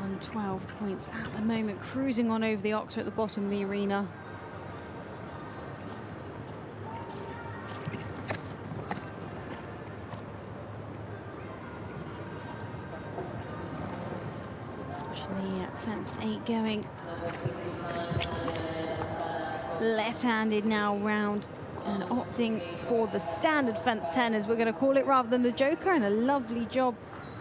[SPEAKER 3] On 12 points at the moment, cruising on over the Oxford at the bottom of the arena. Fence 8 going left-handed now round and opting for the standard fence 10, as we're going to call it, rather than the joker, and a lovely job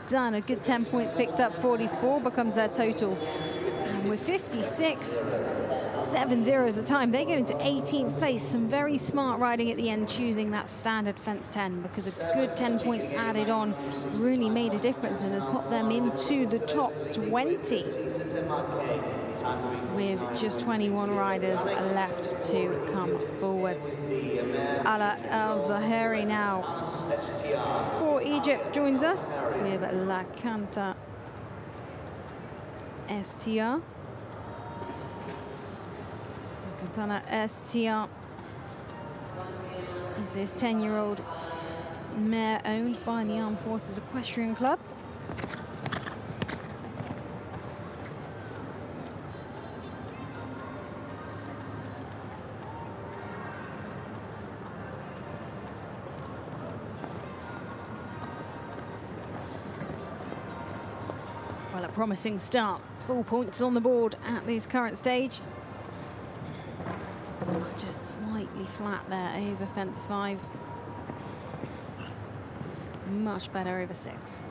[SPEAKER 3] done. A good 10 points picked up. 44 becomes their total, and with 56.70 is the time, they go into 18th place. Some very smart riding at the end, choosing that standard fence 10, because a good 10 points added on really made a difference and has put them into the top 20 with just 21 riders left to come forwards. Ala Al-Zahari now for Egypt joins us with La Canta STR. Cantana STR is this 10-year-old mare owned by the Armed Forces Equestrian Club. Well, a promising start. Full points on the board at this current stage. Just slightly flat there over fence 5. Much better over 6.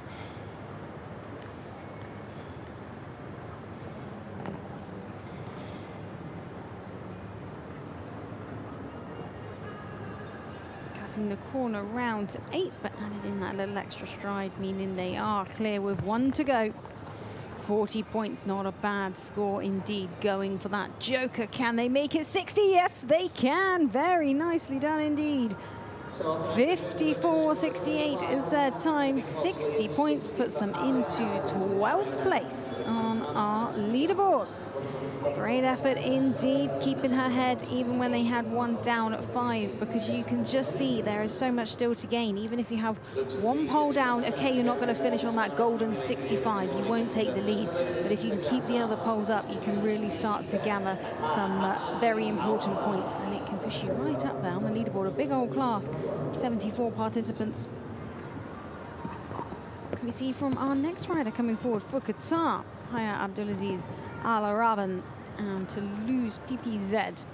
[SPEAKER 3] Cutting the corner round to 8, but added in that little extra stride, meaning they are clear with 1 to go. 40 points, not a bad score indeed. Going for that joker. Can they make it 60? Yes, they can. Very nicely done indeed. 54.68 is their time. 60 points puts them into 12th place on our leaderboard. Great effort indeed, keeping her head even when they had 1 down at 5, because you can just see there is so much still to gain. Even if you have 1 pole down, okay, you're not going to finish on that golden 65. You won't take the lead, but if you can keep the other poles up, you can really start to gather some very important points, and it can push you right up there on the leaderboard. A big old class, 74 participants. Can we see from our next rider coming forward for Qatar? Haya Abdulaziz Al Araban and Toulouse PPZ.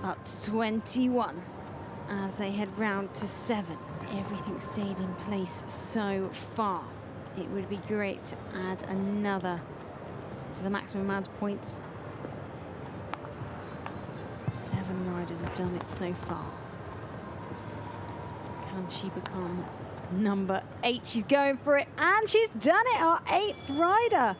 [SPEAKER 3] Up to 21 as they head round to 7. Everything stayed in place so far. It would be great to add another to the maximum amount of points. 7 riders have done it so far. Can she become number 8? She's going for it, and she's done it. Our 8th rider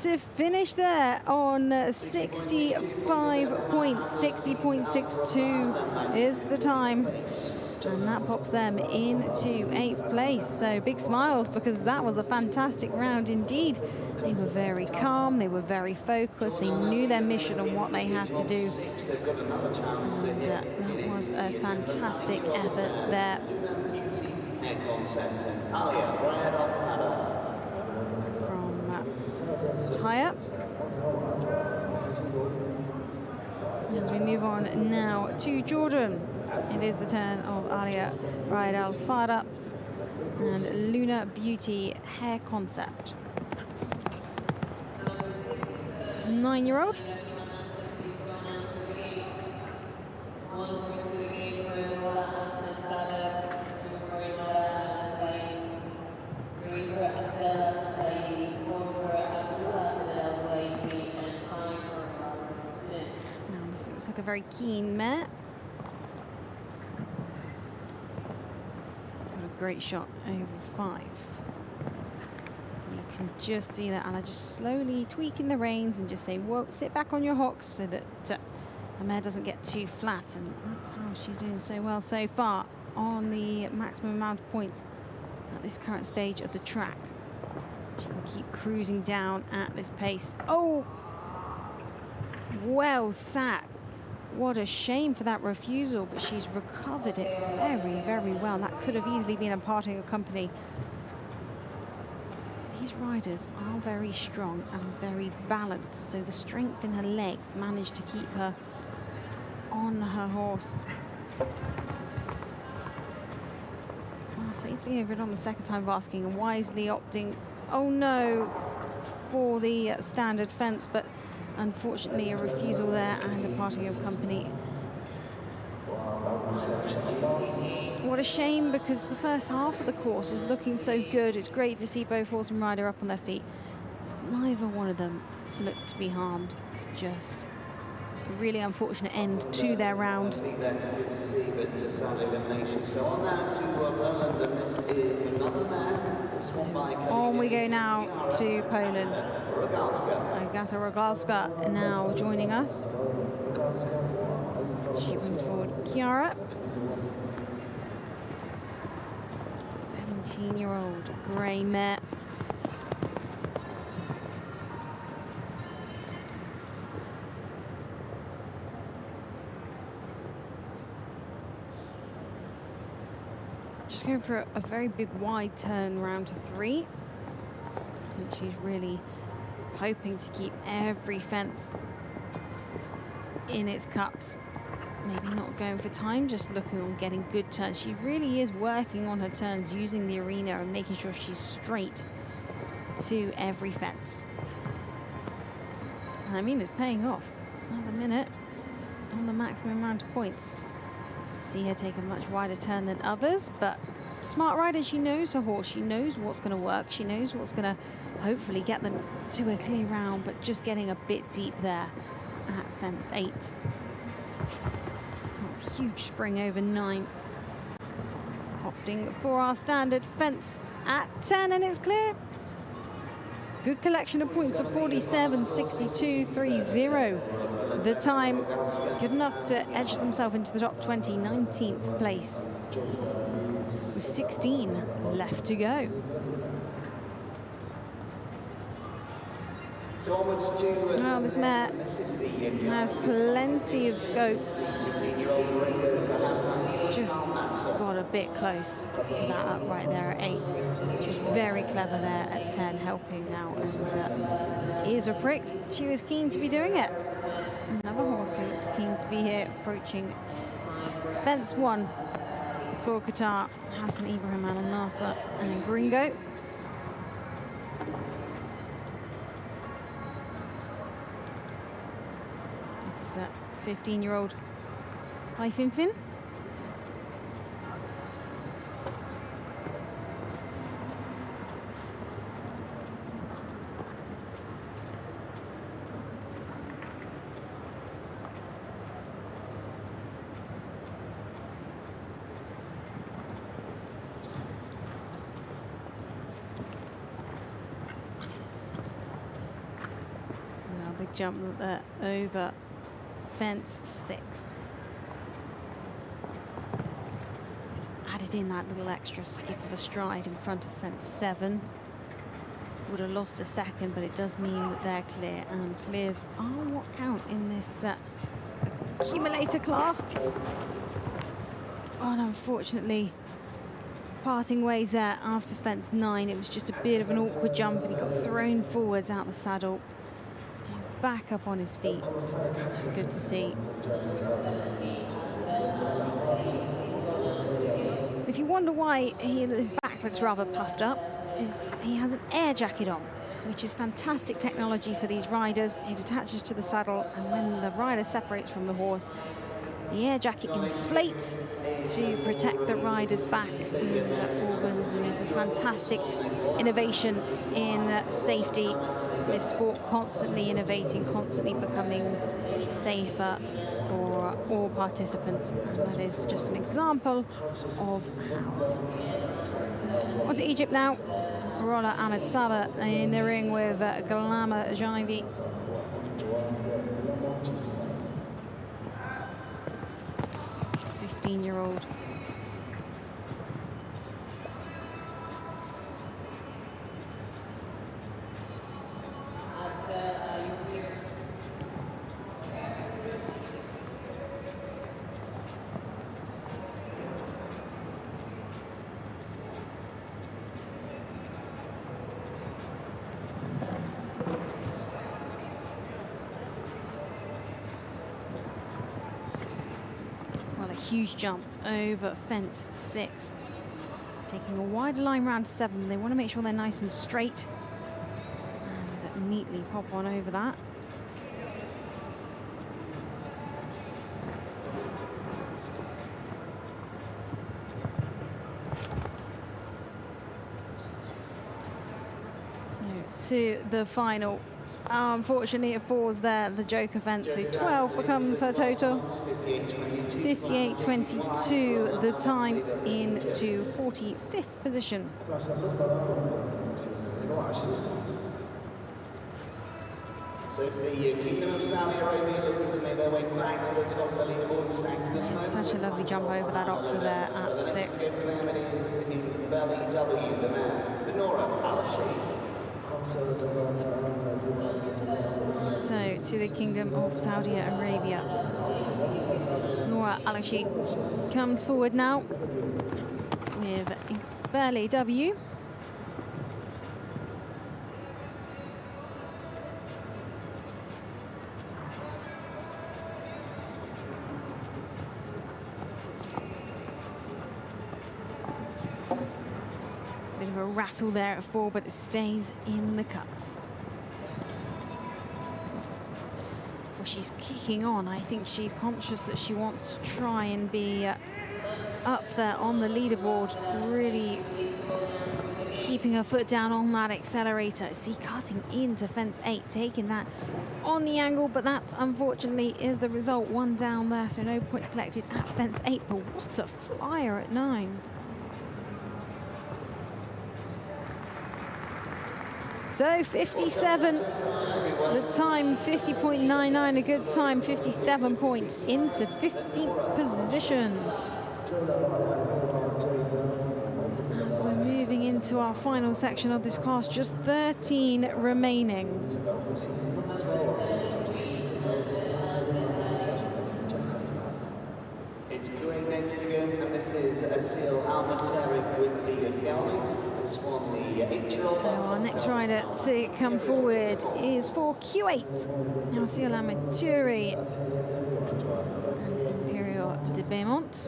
[SPEAKER 3] to finish there on 65 points. 60.62 is the time, and that pops them into 8th place. So big smiles, because that was a fantastic round indeed. They were very calm, they were very focused, they knew their mission and what they had to do, and that was a fantastic effort there. Higher. As we move on now to Jordan, It is the turn of Alia Ride Al Fada and Luna Beauty Hair Concept. 9-year-old. Now this looks like a very keen mare. Got a great shot over 5. You can just see that Anna just slowly tweaking the reins and just saying, whoa, sit back on your hocks so that the mare doesn't get too flat. And that's how she's doing so well so far on the maximum amount of points at this current stage of the track. She can keep cruising down at this pace. Oh, well sat. What a shame for that refusal, but she's recovered it very, very well. And that could have easily been a parting of company. These riders are very strong and very balanced, so the strength in her legs managed to keep her on her horse. Well, safely over it on the second time of asking and wisely opting, oh no, for the standard fence, but unfortunately a refusal there and a parting of company. What a shame, because the first half of the course is looking so good. It's great to see both horse and rider up on their feet. Neither one of them looked to be harmed. Just a really unfortunate end to their round.
[SPEAKER 5] Good to see, but sad elimination. So on that to Poland, and this is another man. This one by
[SPEAKER 3] On we go now to Poland. Agata Rogalska now joining us. She brings forward Kiara. 17-year-old grey mare. Just going for a very big wide turn round to 3. I think she's really hoping to keep every fence in its cups. Maybe not going for time, just looking on getting good turns. She really is working on her turns, using the arena and making sure she's straight to every fence. And I mean, it's paying off. Another minute on the maximum amount of points. See her take a much wider turn than others, but smart rider, she knows her horse. She knows what's going to work. She knows what's going to hopefully get them to a clear round, but just getting a bit deep there at fence 8. Huge spring over 9. Opting for our standard fence at 10, and it's clear. Good collection of points of 47.62.30. The time good enough to edge themselves into the top 20, 19th place. With 16 left to go. Well, this mare has plenty of scope. Just got a bit close to that up right there at 8. She's very clever there at 10, helping now, and ears are pricked. She was keen to be doing it. Another horse who looks keen to be here, approaching fence 1 for Qatar. Hassan Ibrahim, Al Nasser and Gringo. This 15-year-old Hi Finfin. Big jump there over fence 6. Added in that little extra skip of a stride in front of fence 7. Would have lost a second, but it does mean that they're clear, and clears are what count in this accumulator class. Oh, and unfortunately, parting ways there after fence 9. It was just a bit of an awkward jump, and he got thrown forwards out the saddle. back up on his feet, which is good to see. If you wonder why his back looks rather puffed up, is he has an air jacket on, which is fantastic technology for these riders. It attaches to the saddle, and when the rider separates from the horse, the air jacket inflates to protect the rider's back and organs, and is a fantastic innovation in safety. This sport constantly innovating, constantly becoming safer for all participants, and that is just an example of how. On to Egypt now. Roller Ahmed Saba in the ring with Galama Jaivi. 15-year-old. Huge jump over fence 6, taking a wider line round 7. They want to make sure they're nice and straight and neatly pop on over that. So to the final. Unfortunately, it falls there, the joker fence, so 12 becomes her total. 58.22, the time into 45th position.
[SPEAKER 5] So it's the Kingdom of Saudi Arabia looking to make their way back to the top of the leaderboard.
[SPEAKER 3] It's such a lovely jump over that oxer there at 6.
[SPEAKER 5] It is in Belly W, the man, Benora Alshaqab.
[SPEAKER 3] So to the Kingdom of Saudi Arabia. Nora Alashik comes forward now with Burley W. Bit of a rattle there at 4, but it stays in the cups. Well, she's kicking on. I think she's conscious that she wants to try and be up there on the leaderboard, really keeping her foot down on that accelerator. See, cutting into fence 8, taking that on the angle, but that unfortunately is the result. 1 down there, so no points collected at fence 8, but what a flyer at 9. So 57, the time 50.99, a good time, 57 points into 15th position. As we're moving into our final section of this class, just 13 remaining.
[SPEAKER 5] It's going next to him, and this is Asil Al-Matari with the gelding. This one, the 8-year-old.
[SPEAKER 3] So our next rider to come forward is for Q8, Asil Al-Matari and Imperial de Beaumont.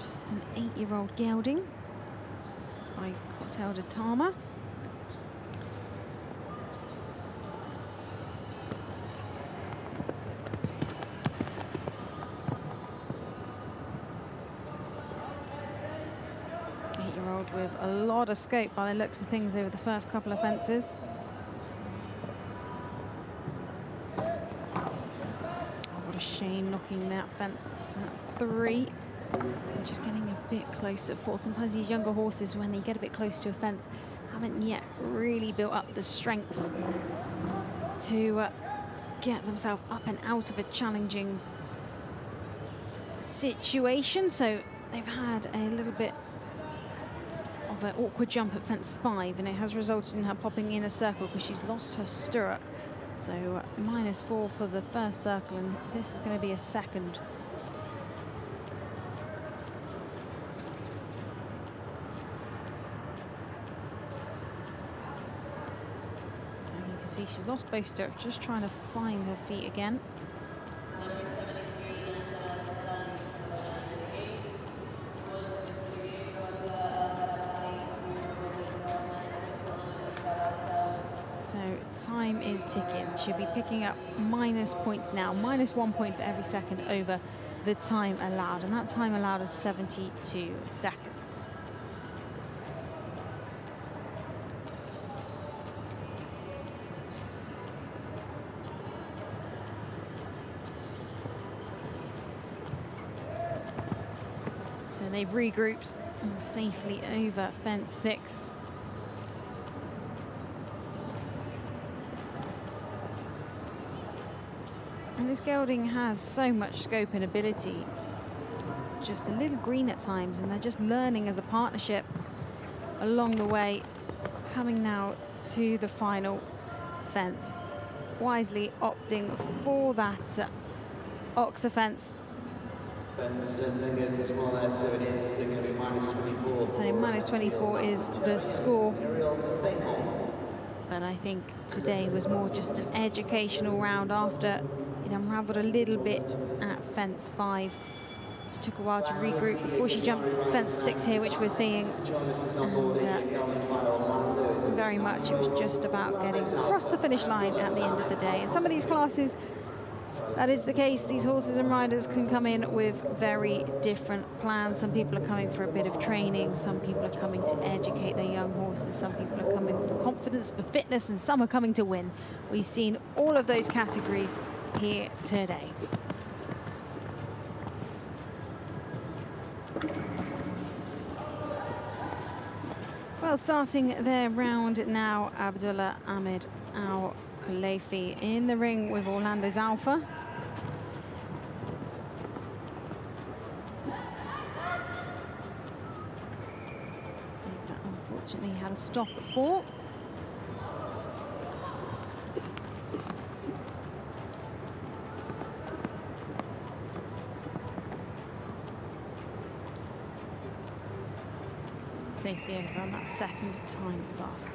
[SPEAKER 3] Just an 8-year-old gelding by Hotel de Tama. With a lot of scope by the looks of things over the first couple of fences. Oh, what a shame knocking that fence at 3. And just getting a bit close at 4. Sometimes these younger horses, when they get a bit close to a fence, haven't yet really built up the strength to get themselves up and out of a challenging situation. So they've had a little bit of an awkward jump at fence 5, and it has resulted in her popping in a circle because she's lost her stirrup. So -4 for the first circle, and this is going to be a second. She's lost both stirrups, just trying to find her feet again. So time is ticking. She'll be picking up minus points now, minus 1 point for every second over the time allowed, and that time allowed is 72 seconds. So they've regrouped and safely over fence 6. And this gelding has so much scope and ability. Just a little green at times, and they're just learning as a partnership along the way, coming now to the final fence. Wisely opting for that oxer fence.
[SPEAKER 5] Fence goes as well there, so it is going to be minus 24.
[SPEAKER 3] So minus 24 is the score. But I think today was more just an educational round after it unravelled a little bit at fence 5. It took a while to regroup before she jumped fence 6 here, which we're seeing. And very much it was just about getting across the finish line at the end of the day. In some of these classes, that is the case. These horses and riders can come in with very different plans. Some people are coming for a bit of training. Some people are coming to educate their young horses. Some people are coming for confidence, for fitness, and some are coming to win. We've seen all of those categories here today. Well, starting their round now, Abdullah Ahmed Al-Khalifi in the ring with Orlando's Alpha. That unfortunately had a stop at 4. Safely over on that second time basket.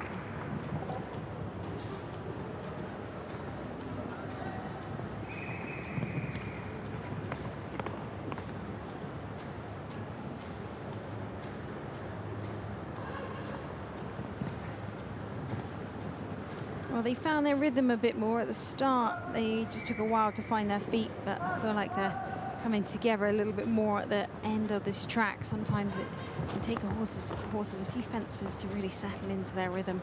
[SPEAKER 3] Well, they found their rhythm a bit more at the start. They just took a while to find their feet, but I feel like they're coming together a little bit more at the end of this track. Sometimes it can take horses a few fences to really settle into their rhythm.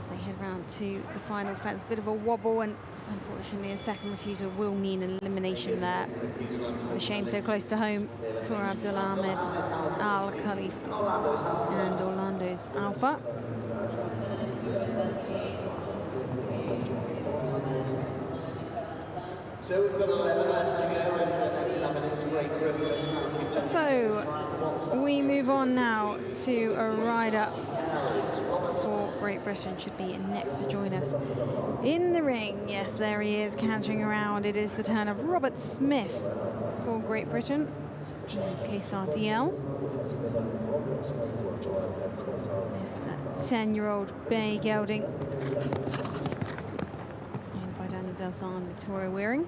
[SPEAKER 3] So they head round to the final fence. Bit of a wobble, and unfortunately a second refusal will mean an elimination there. A shame so close to home for Abdullah Ahmed Al-Khalifi and Orlando's Alpha.
[SPEAKER 5] So we've got 11 left to go, and next time it's Great Britain.
[SPEAKER 3] So we move on now to a rider for Great Britain. Should be next to join us in the ring. Yes, there he is, cantering around. It is the turn of Robert Smith for Great Britain. KASS DL. This 10-year-old bay gelding. By Danny Delzahn and Victoria Wearing.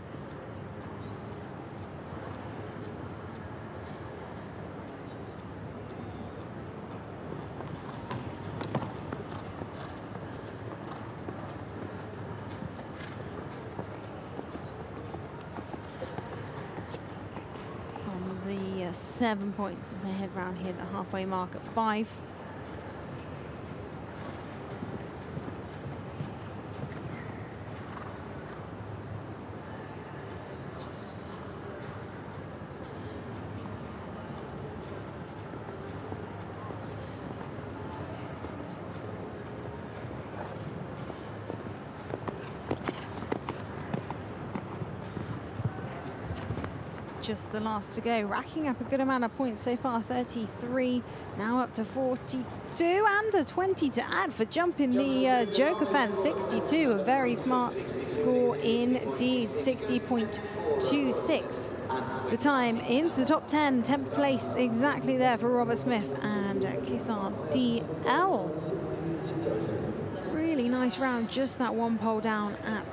[SPEAKER 3] On the 7 points as they head round here at the halfway mark at 5. Just the last to go, racking up a good amount of points so far, 33, now up to 42, and a 20 to add for jumping the Joker fence, 62, a very smart score indeed, 60.26. The time into the top 10, 10th place exactly there for Robert Smith and KASS DL. Really nice nice round, just that one pole down at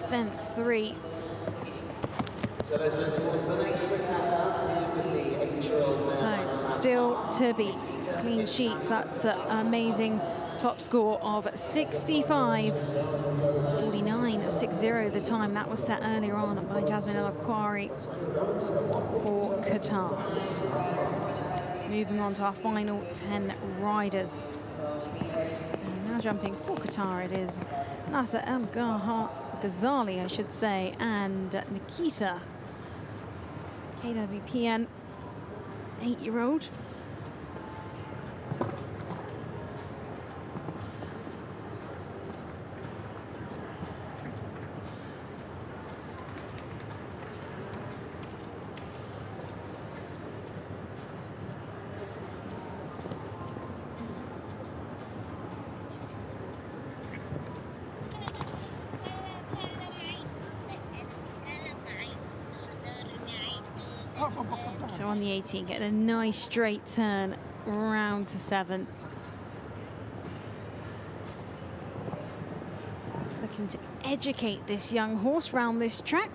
[SPEAKER 3] fence 3.
[SPEAKER 5] So let's move towards the next for Qatar with the 8-year-old man.
[SPEAKER 3] So still to beat. Clean sheets, that amazing top score of 65.49.60, the time that was set earlier on by Jasmine El Akwari for Qatar. Moving on to our final 10 riders. And now jumping for Qatar, it is Nasser El Ghazali, I should say, and Nikita KWPN, 8-year-old. So on the 18, getting a nice straight turn round to 7. Looking to educate this young horse round this track.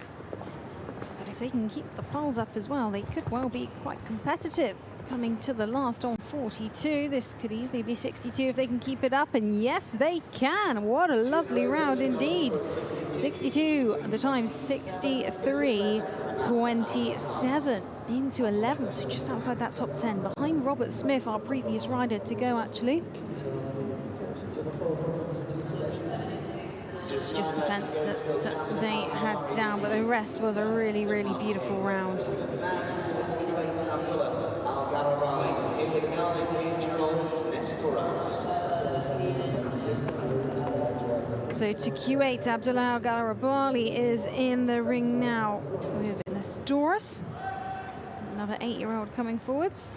[SPEAKER 3] But if they can keep the poles up as well, they could well be quite competitive. Coming to the last on 42. This could easily be 62 if they can keep it up. And yes, they can. What a lovely round indeed. 62, the time 63.27 into 11. So just outside that top 10. Behind Robert Smith, our previous rider to go actually. It's just the fence that they had down, but the rest was a really, really beautiful round. So to Q8, Abdullah Al-Garabali is in the ring now with Nestoris, another 8-year-old coming forwards.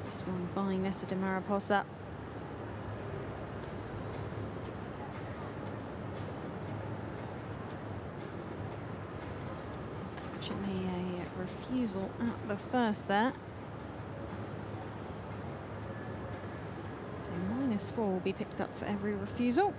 [SPEAKER 3] This one by Nesta de Mariposa. Unfortunately, a refusal at the first there. -4 will be picked up for every refusal.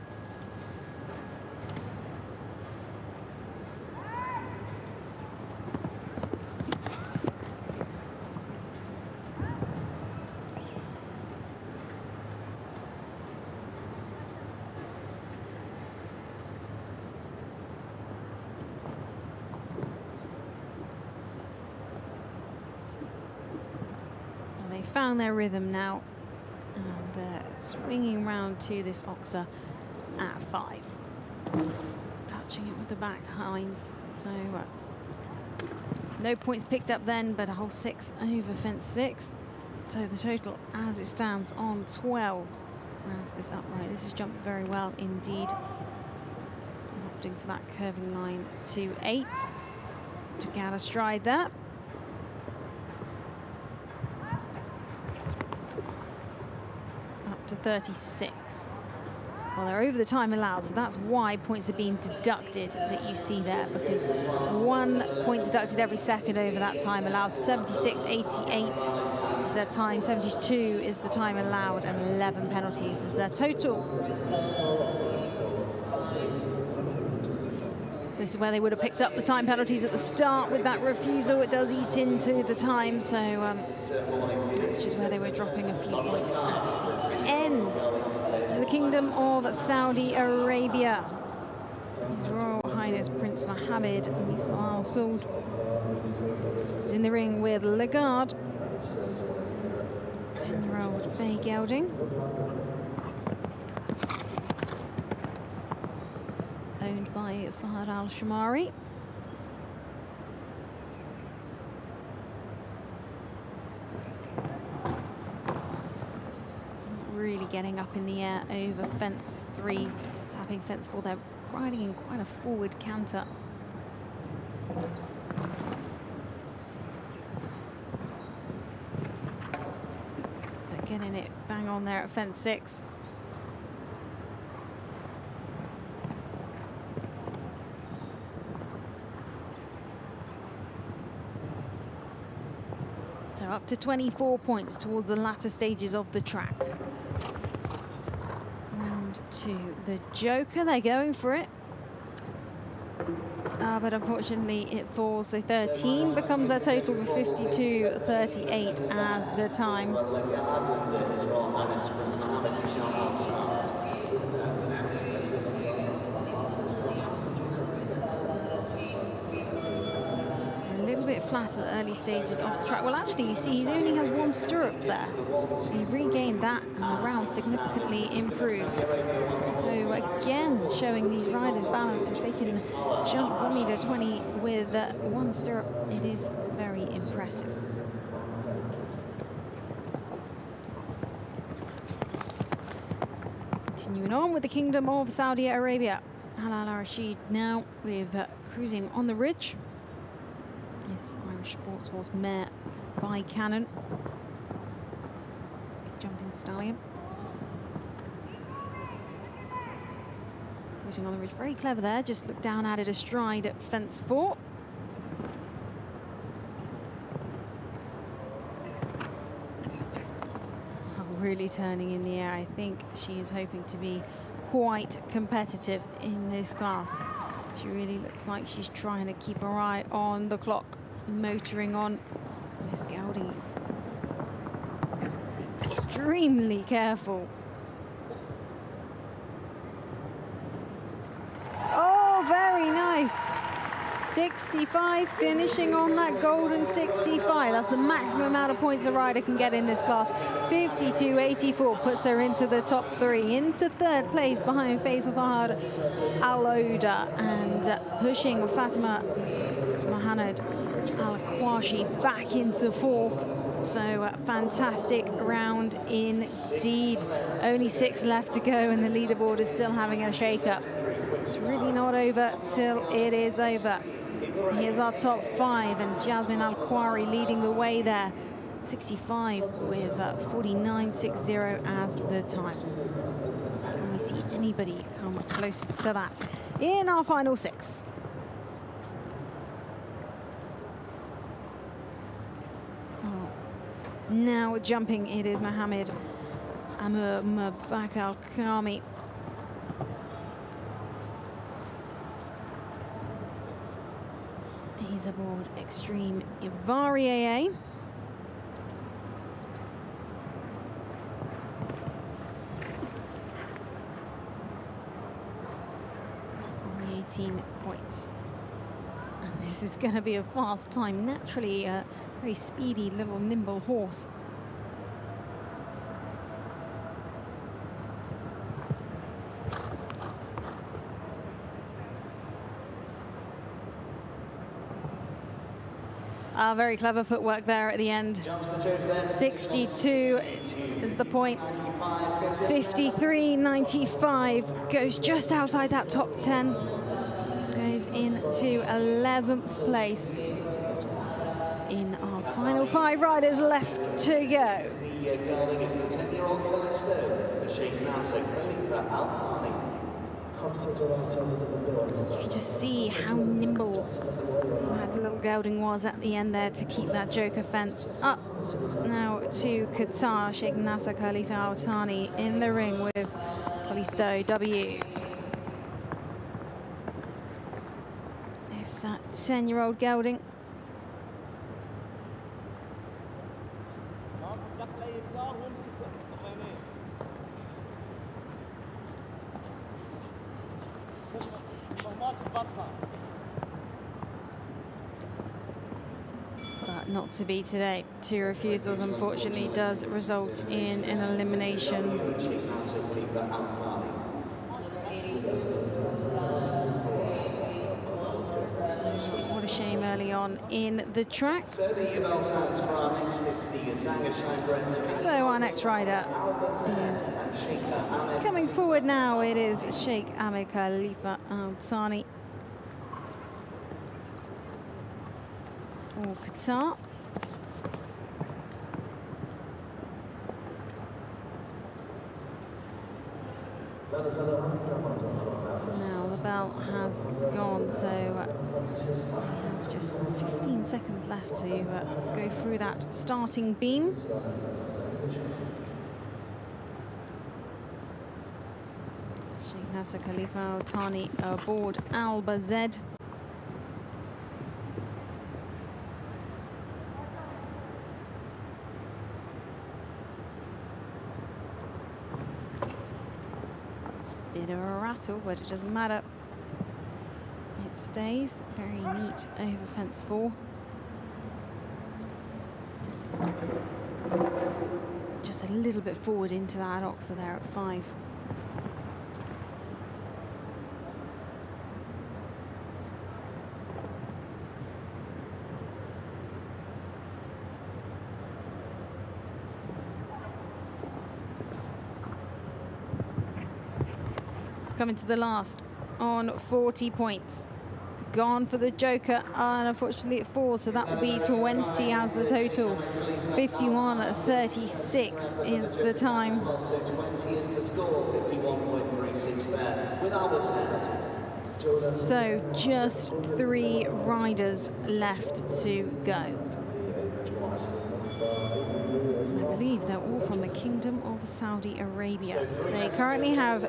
[SPEAKER 3] Well, they found their rhythm now. And they're swinging round to this Oxa at 5. Touching it with the back hinds. So no points picked up then, but a whole 6 over fence 6. So the total as it stands on 12. Round to this upright. This has jumped very well indeed. Opting for that curving line to 8. Took out a stride there. To 36. Well, they're over the time allowed, so that's why points are being deducted that you see there, because 1 point deducted every second over that time allowed. 76.88 is their time, 72 is the time allowed, and 11 penalties is their total. This is where they would have picked up the time penalties at the start with that refusal. It does eat into the time, so that's just where they were dropping a few points at the end. To the Kingdom of Saudi Arabia. His Royal Highness Prince Mohammed bin Al Saud is in the ring with Lagarde. 10-year-old bay gelding. Owned by Fahad Al-Shamari. Really getting up in the air over fence 3, tapping fence 4. They're riding in quite a forward canter. But getting it bang on there at fence 6. So up to 24 points towards the latter stages of the track. the joker. They're going for it. But unfortunately it falls, so 13 becomes their total with 52.38 as the time. A little bit flat at the early stages of the track. Well, actually, you see, he only has one stirrup there. He regained that, and the round significantly improved. So again, showing these riders balance. If they can jump 1 meter 20 with one stirrup, it is very impressive. Continuing on with the Kingdom of Saudi Arabia. Halal Al-Rashid now with cruising on the ridge. This Irish sports horse mare by Cannon. Big jumping stallion. Cruising on the ridge, very clever there. Just looked down at it astride at fence 4. Really turning in the air. I think she is hoping to be quite competitive in this class. She really looks like she's trying to keep her eye on the clock, motoring on. Miss Gowdy, extremely careful. Oh, very nice. 65, finishing on that golden 65. That's the maximum amount of points a rider can get in this class. 52.84 puts her into the top 3, into 3rd place behind Faisal Fahad Al-Oda, and pushing Fatima Mohamed Al-Qawashi back into 4th. So fantastic round indeed. Only 6 left to go, and the leaderboard is still having a shake-up. It's really not over till it is over. Here's our top 5, and Jasmine Al-Khwari leading the way there. 65 with 49.60 as the time. Can we see anybody come close to that in our final 6? Oh. Now jumping, it is Mohamed Amir Mabak Al-Kami. He's aboard Extreme Ivari AA. Only 18 points. And this is going to be a fast time. Naturally, a very speedy, little nimble horse. Very clever footwork there at the end. 62 is the points. 53.95 goes just outside that top 10. Goes into 11th place. In our final 5 riders left to go. You can just see how nimble that little gelding was at the end there to keep that joker fence up. Now to Qatar, Sheikh Nasser Khalifa Al Thani in the ring with Callisto W. It's that 10-year-old gelding. But not to be today. 2 refusals, unfortunately, does result in an elimination. What a shame early on in the track. So our next rider is coming forward now. It is Sheikh Amir Khalifa Al Thani for Qatar. Now the bell has gone, so just 15 seconds left to go through that starting beam. Sheikh Hassan Khalifa Tani aboard Al-Bazed. Bit of a rattle, but it doesn't matter. It stays. Very neat over fence 4. Just a little bit forward into that oxer there at 5. Coming to the last on 40 points. Gone for the joker, and unfortunately it falls, so that will be 20 as the total. 51.36 is the time.
[SPEAKER 5] So 20 is the score, 51.36 there with Albert.
[SPEAKER 3] So just 3 riders left to go. I believe they're all from the Kingdom of Saudi Arabia. They currently have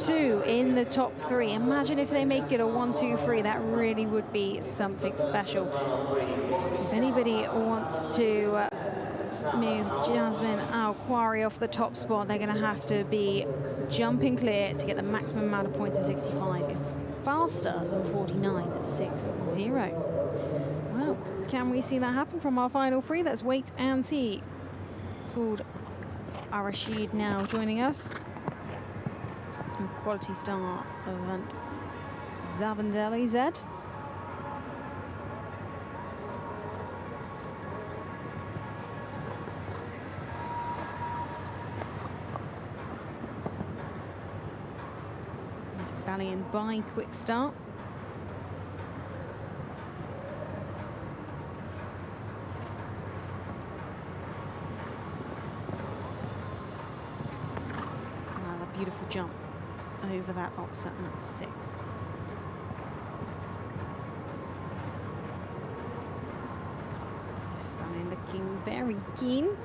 [SPEAKER 3] 2 in the top 3. Imagine if they make it a 1, 2, 3. That really would be something special. If anybody wants to move Jasmine Al-Khwari off the top spot, they're going to have to be jumping clear to get the maximum amount of points at 65. Faster than 49.60. Well, can we see that happen from our final 3? Let's wait and see. Saud Al-Rashid now joining us. And Quality Star event Zavandeli Z. Stallion by Quick Start. Beautiful jump over that oxer at 6. Stallion looking very keen.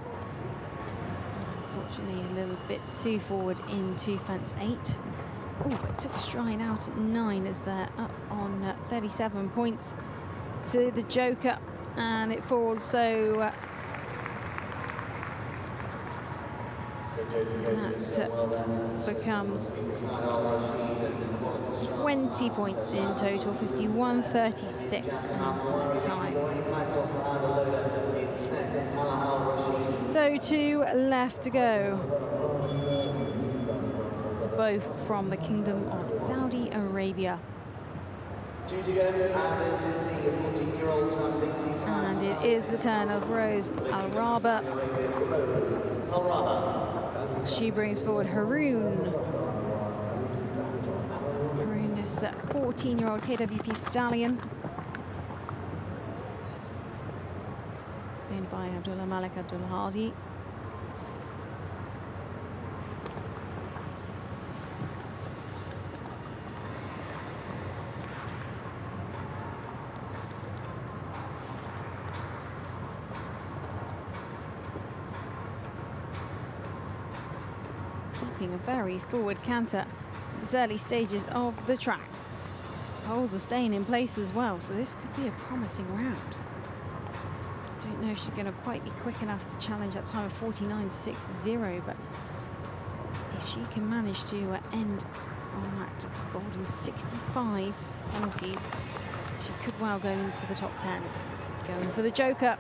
[SPEAKER 3] Unfortunately, a little bit too forward into fence 8. Oh, it took a stride out at 9 as they're up on 37 points to the joker, and it falls. So that becomes 20 points in total, 51.36 time. So 2 left to go, both from the Kingdom of Saudi Arabia.
[SPEAKER 5] 2 to go, and this is the 14-year-old
[SPEAKER 3] and it is the turn of Rose Al-Raba. She brings forward Haroon. Haroon, this 14-year-old KWP stallion. Owned by Abdullah Malik Abdul Hadi. A very forward canter at the early stages of the track. Holds are staying in place as well, so this could be a promising round. Don't know if she's going to quite be quick enough to challenge that time of 49.60, but if she can manage to end on that golden 65 penalties, she could well go into the top 10. Going for the joker.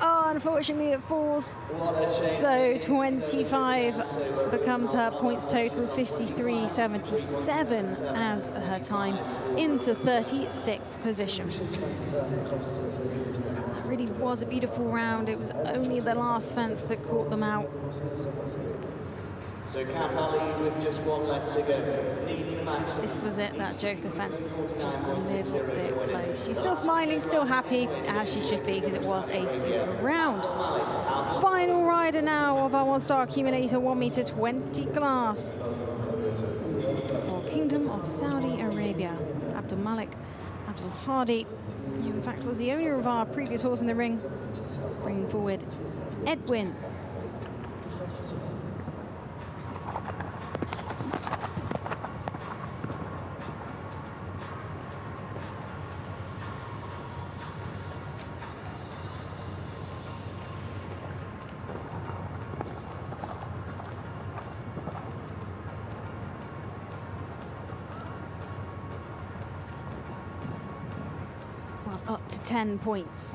[SPEAKER 3] Oh, unfortunately it falls. So 25 becomes her points total, 53.77 as her time, into 36th position. It really was a beautiful round. It was only the last fence that caught them out.
[SPEAKER 5] So Qatar lead with just 1 left to go. Needs a maximum.
[SPEAKER 3] This was it, that joker fence, just a little bit close. She's still smiling, still happy, as she should be, because it was a super round. Final rider now of our 1-star accumulator 1 meter 20 class for Kingdom of Saudi Arabia. Abdul Malik Abdul Hadi, who in fact was the owner of our previous horse in the ring, bringing forward Edwin. up to 10 points.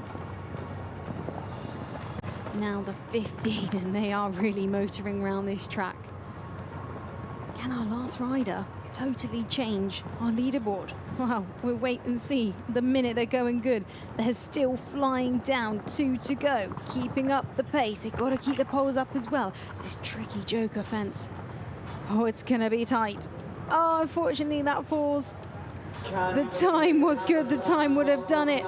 [SPEAKER 3] Now the 15, and they are really motoring around this track. Can our last rider totally change our leaderboard? Well, we'll wait and see. The minute they're going good, they're still flying down, 2 to go, keeping up the pace. They've got to keep the poles up as well. This tricky joker fence. Oh, it's going to be tight. Oh, unfortunately, that falls. The time was good, the time would have done it.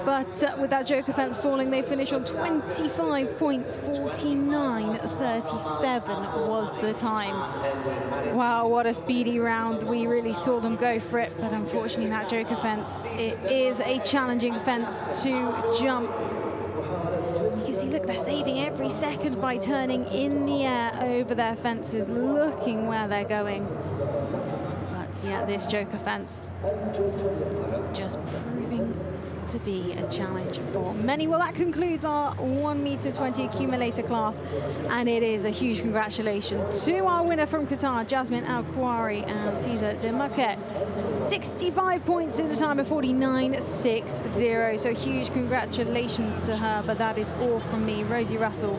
[SPEAKER 3] But with that joker fence falling, they finish on 25 points, 49.37 was the time. Wow, what a speedy round. We really saw them go for it, but unfortunately that joker fence, it is a challenging fence to jump. You can see, look, they're saving every second by turning in the air over their fences, looking where they're going. Yeah, this joker fence just proving to be a challenge for many. Well, that concludes our 1m20 accumulator class, and it is a huge congratulations to our winner from Qatar, Jasmine Al-Khouari and Cesar Demarquet. 65 points in a time of 49.60. So huge congratulations to her. But that is all from me, Rosie Russell,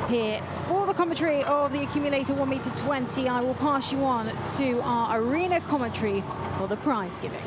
[SPEAKER 3] here for the commentary of the Accumulator 1m20. I will pass you on to our arena commentary for the prize giving.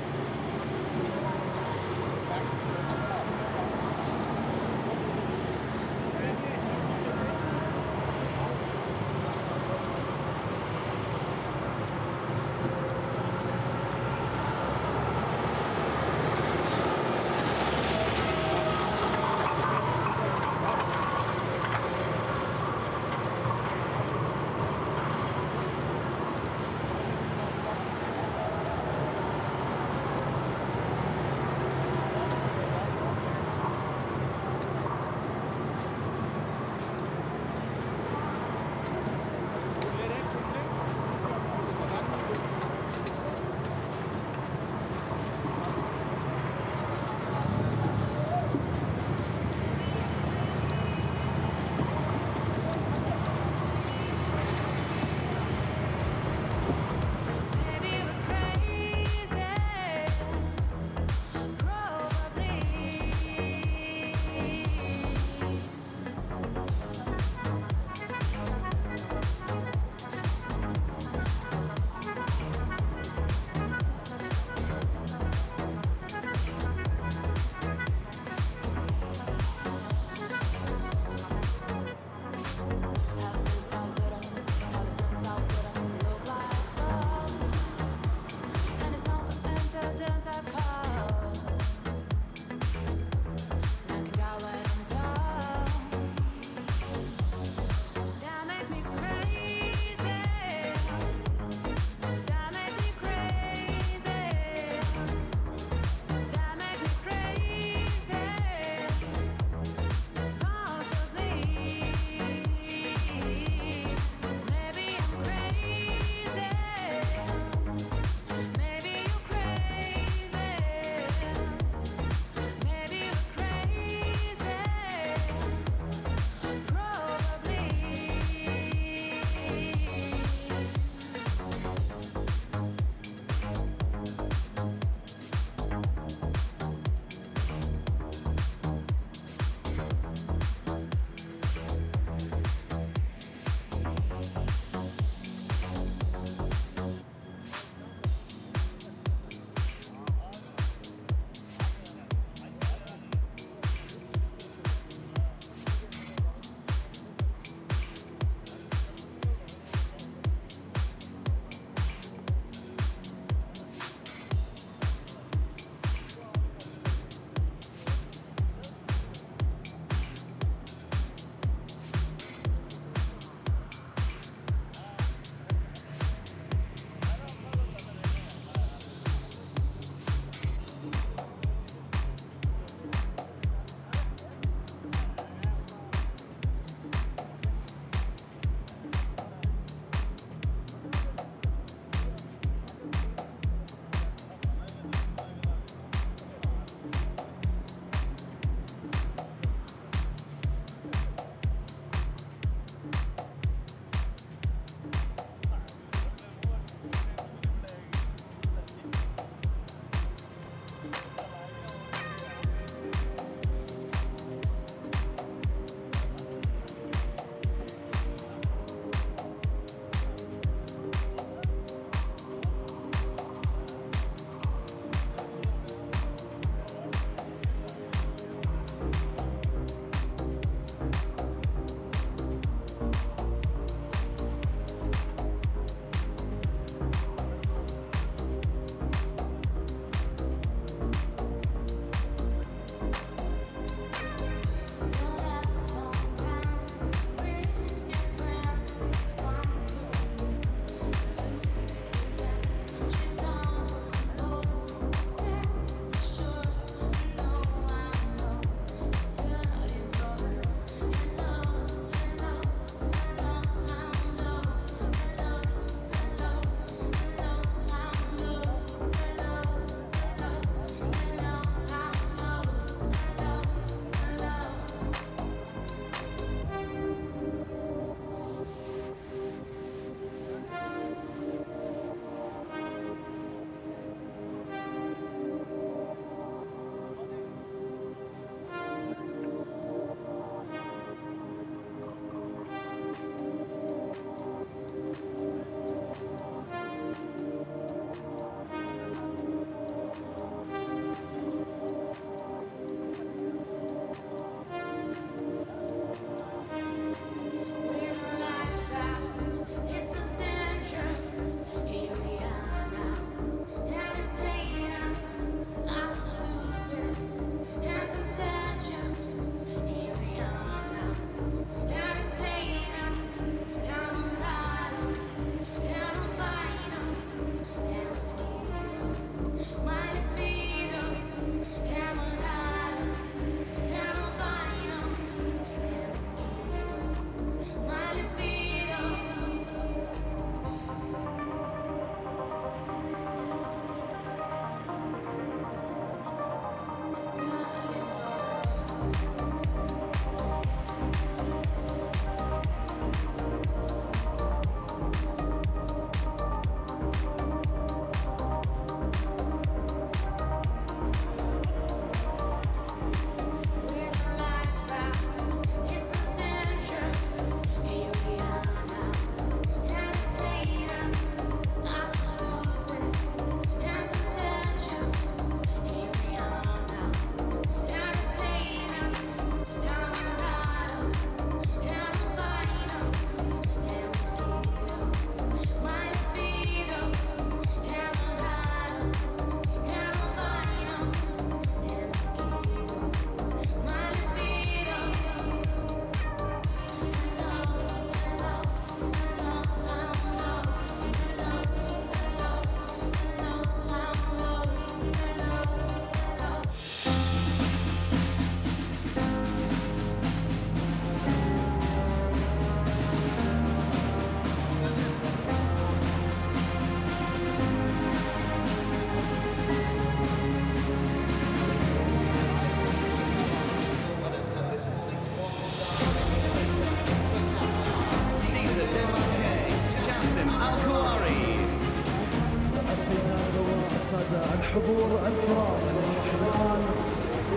[SPEAKER 2] الحضور الكرام المرحبان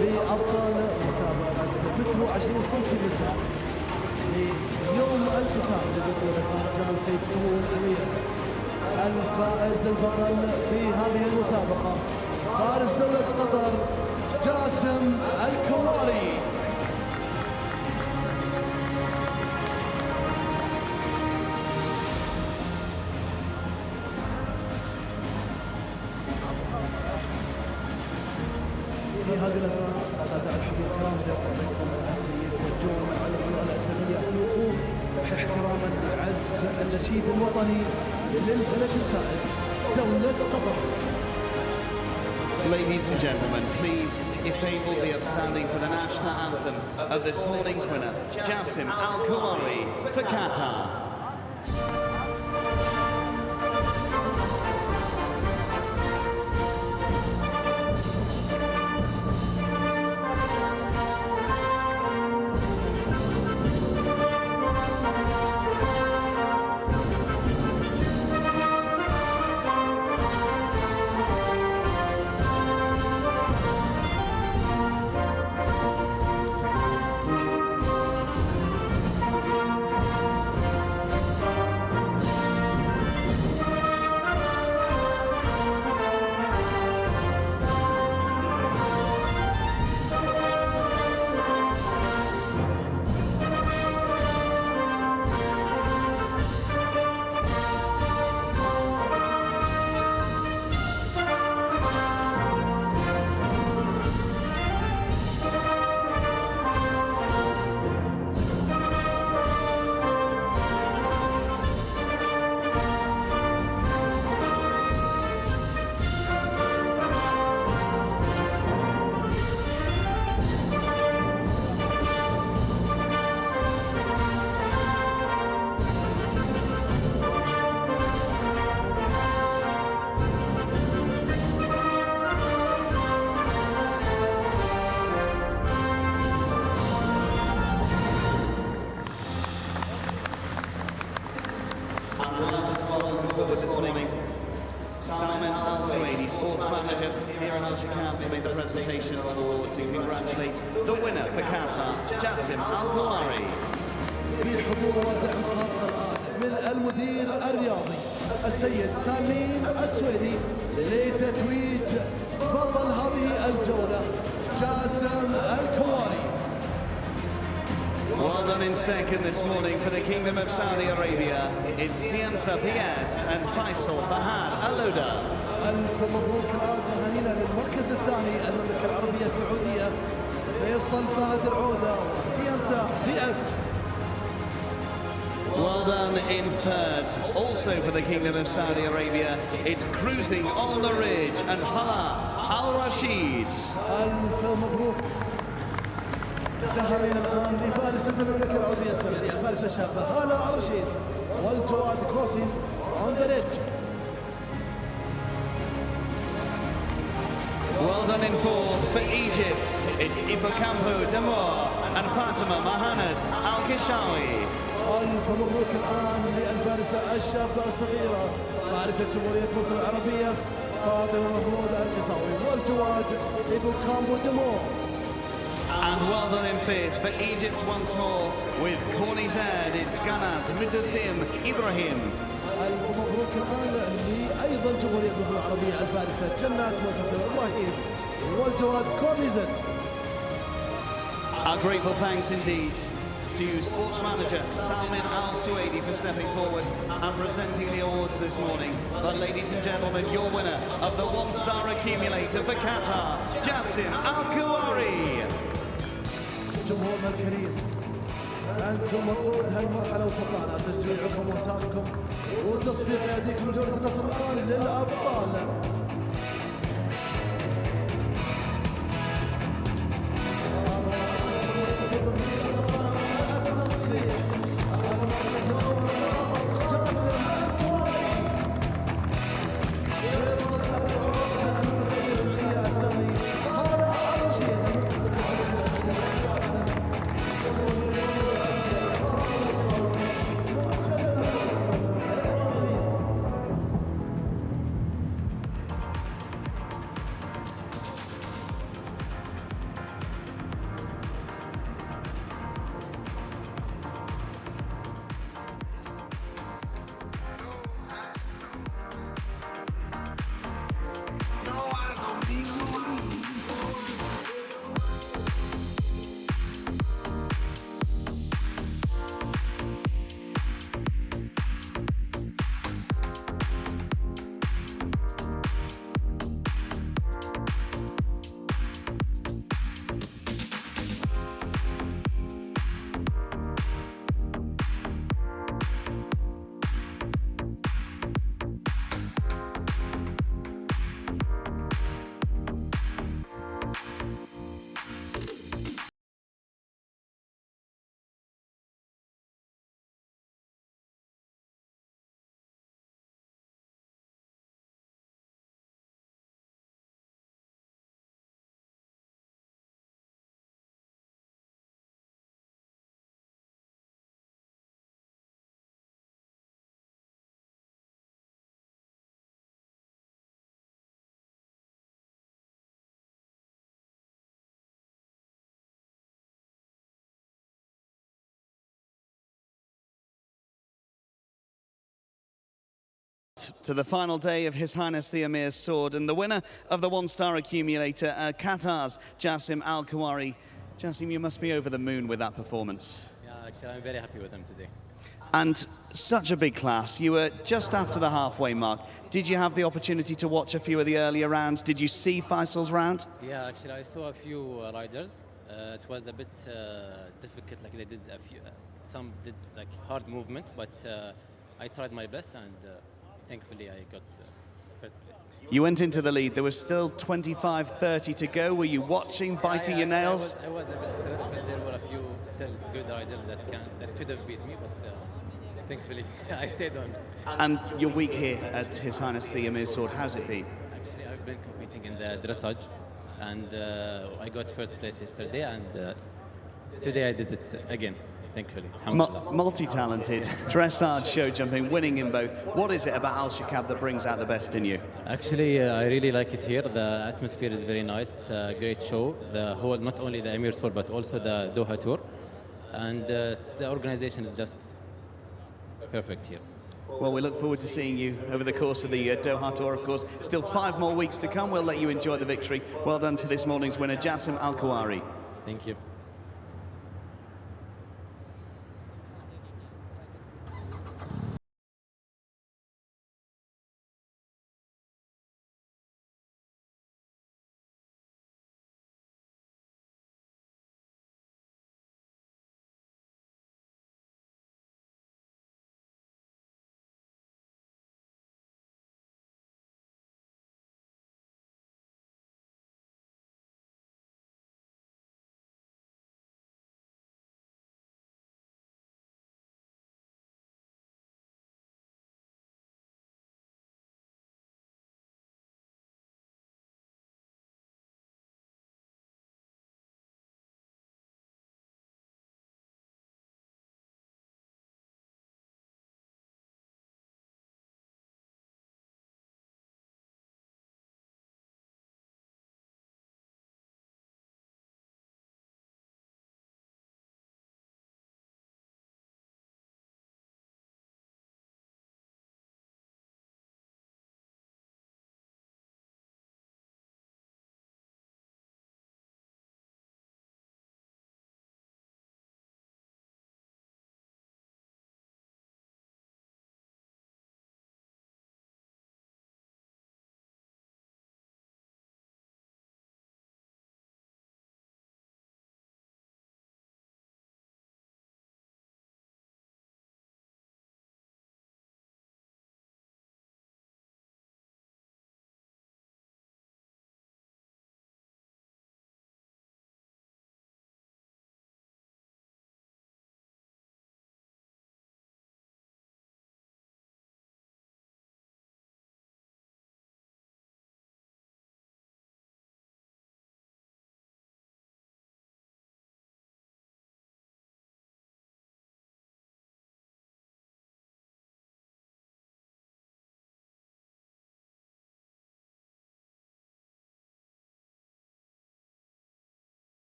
[SPEAKER 2] بأبطال مسابقة مترو 20 سنتيمتر ليوم الختام لبطولة مهرجان سيف سمو الأمير. الفائز البطل بهذه المسابقة فارس دولة قطر جاسم الكواري. في هذه الأثناء السادة الحضور الكرام سيقوم بكم السيد جون العلماء الأجنبية الوقوف احتراما لعزف النشيد الوطني للبلد الفائز دولة قطر.
[SPEAKER 8] Ladies and gentlemen, please, if able, be upstanding for the national anthem of this morning's winner, Jassim Al-Kawari for Qatar. This morning, Salman Al-Suwaidi, sports manager here in Alshaqab, to make the presentation of awards and congratulate the winner for Qatar, Jassim Al-Kawari.
[SPEAKER 2] بحضور ودعم خاص الآن من المدير الرياضي السيد سالمين السويدي لتتويج بطل هذه الجولة جاسم الكواري.
[SPEAKER 8] Well done in second this morning for the Kingdom of Saudi Arabia. It's Siantha Pias and Faisal Fahad Aloda.
[SPEAKER 2] ألف مبروك الآن تهانينا للمركز الثاني المملكة العربية السعودية فيصل فهد العودة وسيانثا بيأس.
[SPEAKER 8] Well done in third, also for the Kingdom of Saudi Arabia. It's Cruising on the Ridge and Hala Al-Rashid.
[SPEAKER 2] ألف مبروك تهانينا الآن لفارسة المملكة العربية السعودية الفارسة الشابة هلا الرشيد والجواد كروسين on the ridge.
[SPEAKER 8] Well done in fourth for Egypt. It's Ibocampo Demor and Fatima Mahanad Al-Kishawi.
[SPEAKER 2] ألف مبروك الآن للفارسة الشابة الصغيرة فارسة جمهورية مصر العربية فاطمة محمود القصاوي والجواد إبو كامبو دمور.
[SPEAKER 8] And well done in fifth for Egypt once more with Corny Zad. It's Ganat Mutasim Ibrahim.
[SPEAKER 2] ألف مبروك الآن لأيضا جمهورية مصر العربية الفارسة جنات منتصر إبراهيم والجواد كورنيزن.
[SPEAKER 8] Our grateful thanks indeed to sports manager Salman Al-Suwaidi for stepping forward and presenting the awards this morning. But ladies and gentlemen, your winner of the one-star accumulator for Qatar, Jassim Al-Kawari.
[SPEAKER 2] جمهورنا الكريم أنتم وقود هالمرحلة وسطعنا تشجيعكم وهتافكم وتصفيق أيديكم جولة النصر الآن للأبطال.
[SPEAKER 8] to the final day of His Highness the Amir's sword, and the winner of the one-star accumulator, Qatar's Jassim Al-Khawari. Jassim, you must be over the moon with that performance.
[SPEAKER 9] Yeah, actually, I'm very happy with them today.
[SPEAKER 8] And such a big class. You were just after the halfway mark. Did you have the opportunity to watch a few of the earlier rounds? Did you see Faisal's round?
[SPEAKER 9] Yeah, actually, I saw a few riders. It was a bit difficult. Like they did a few, some did like hard movements, but I tried my best, and thankfully I got first place.
[SPEAKER 8] You went into the lead. There was still 25-30 to go. Were you watching, biting your nails?
[SPEAKER 9] I was a bit stressed, but there were a few still good riders that could have beat me, but thankfully I stayed on.
[SPEAKER 8] And your week here at His Highness the Amir's sword, how's it been?
[SPEAKER 9] Actually, I've been competing in the dressage, and I got first place yesterday, and today I did it again. Thankfully.
[SPEAKER 8] Multi-talented, dressage, show jumping, winning in both. What is it about Alshaqab that brings out the best in you?
[SPEAKER 9] Actually, I really like it here. The atmosphere is very nice. It's a great show. The whole, not only the Amir Tour, but also the Doha Tour. And the organization is just perfect here.
[SPEAKER 8] Well, we look forward to seeing you over the course of the Doha Tour, of course. Still 5 more weeks to come. We'll let you enjoy the victory. Well done to this morning's winner, Jassim Al-Khawari.
[SPEAKER 9] Thank you.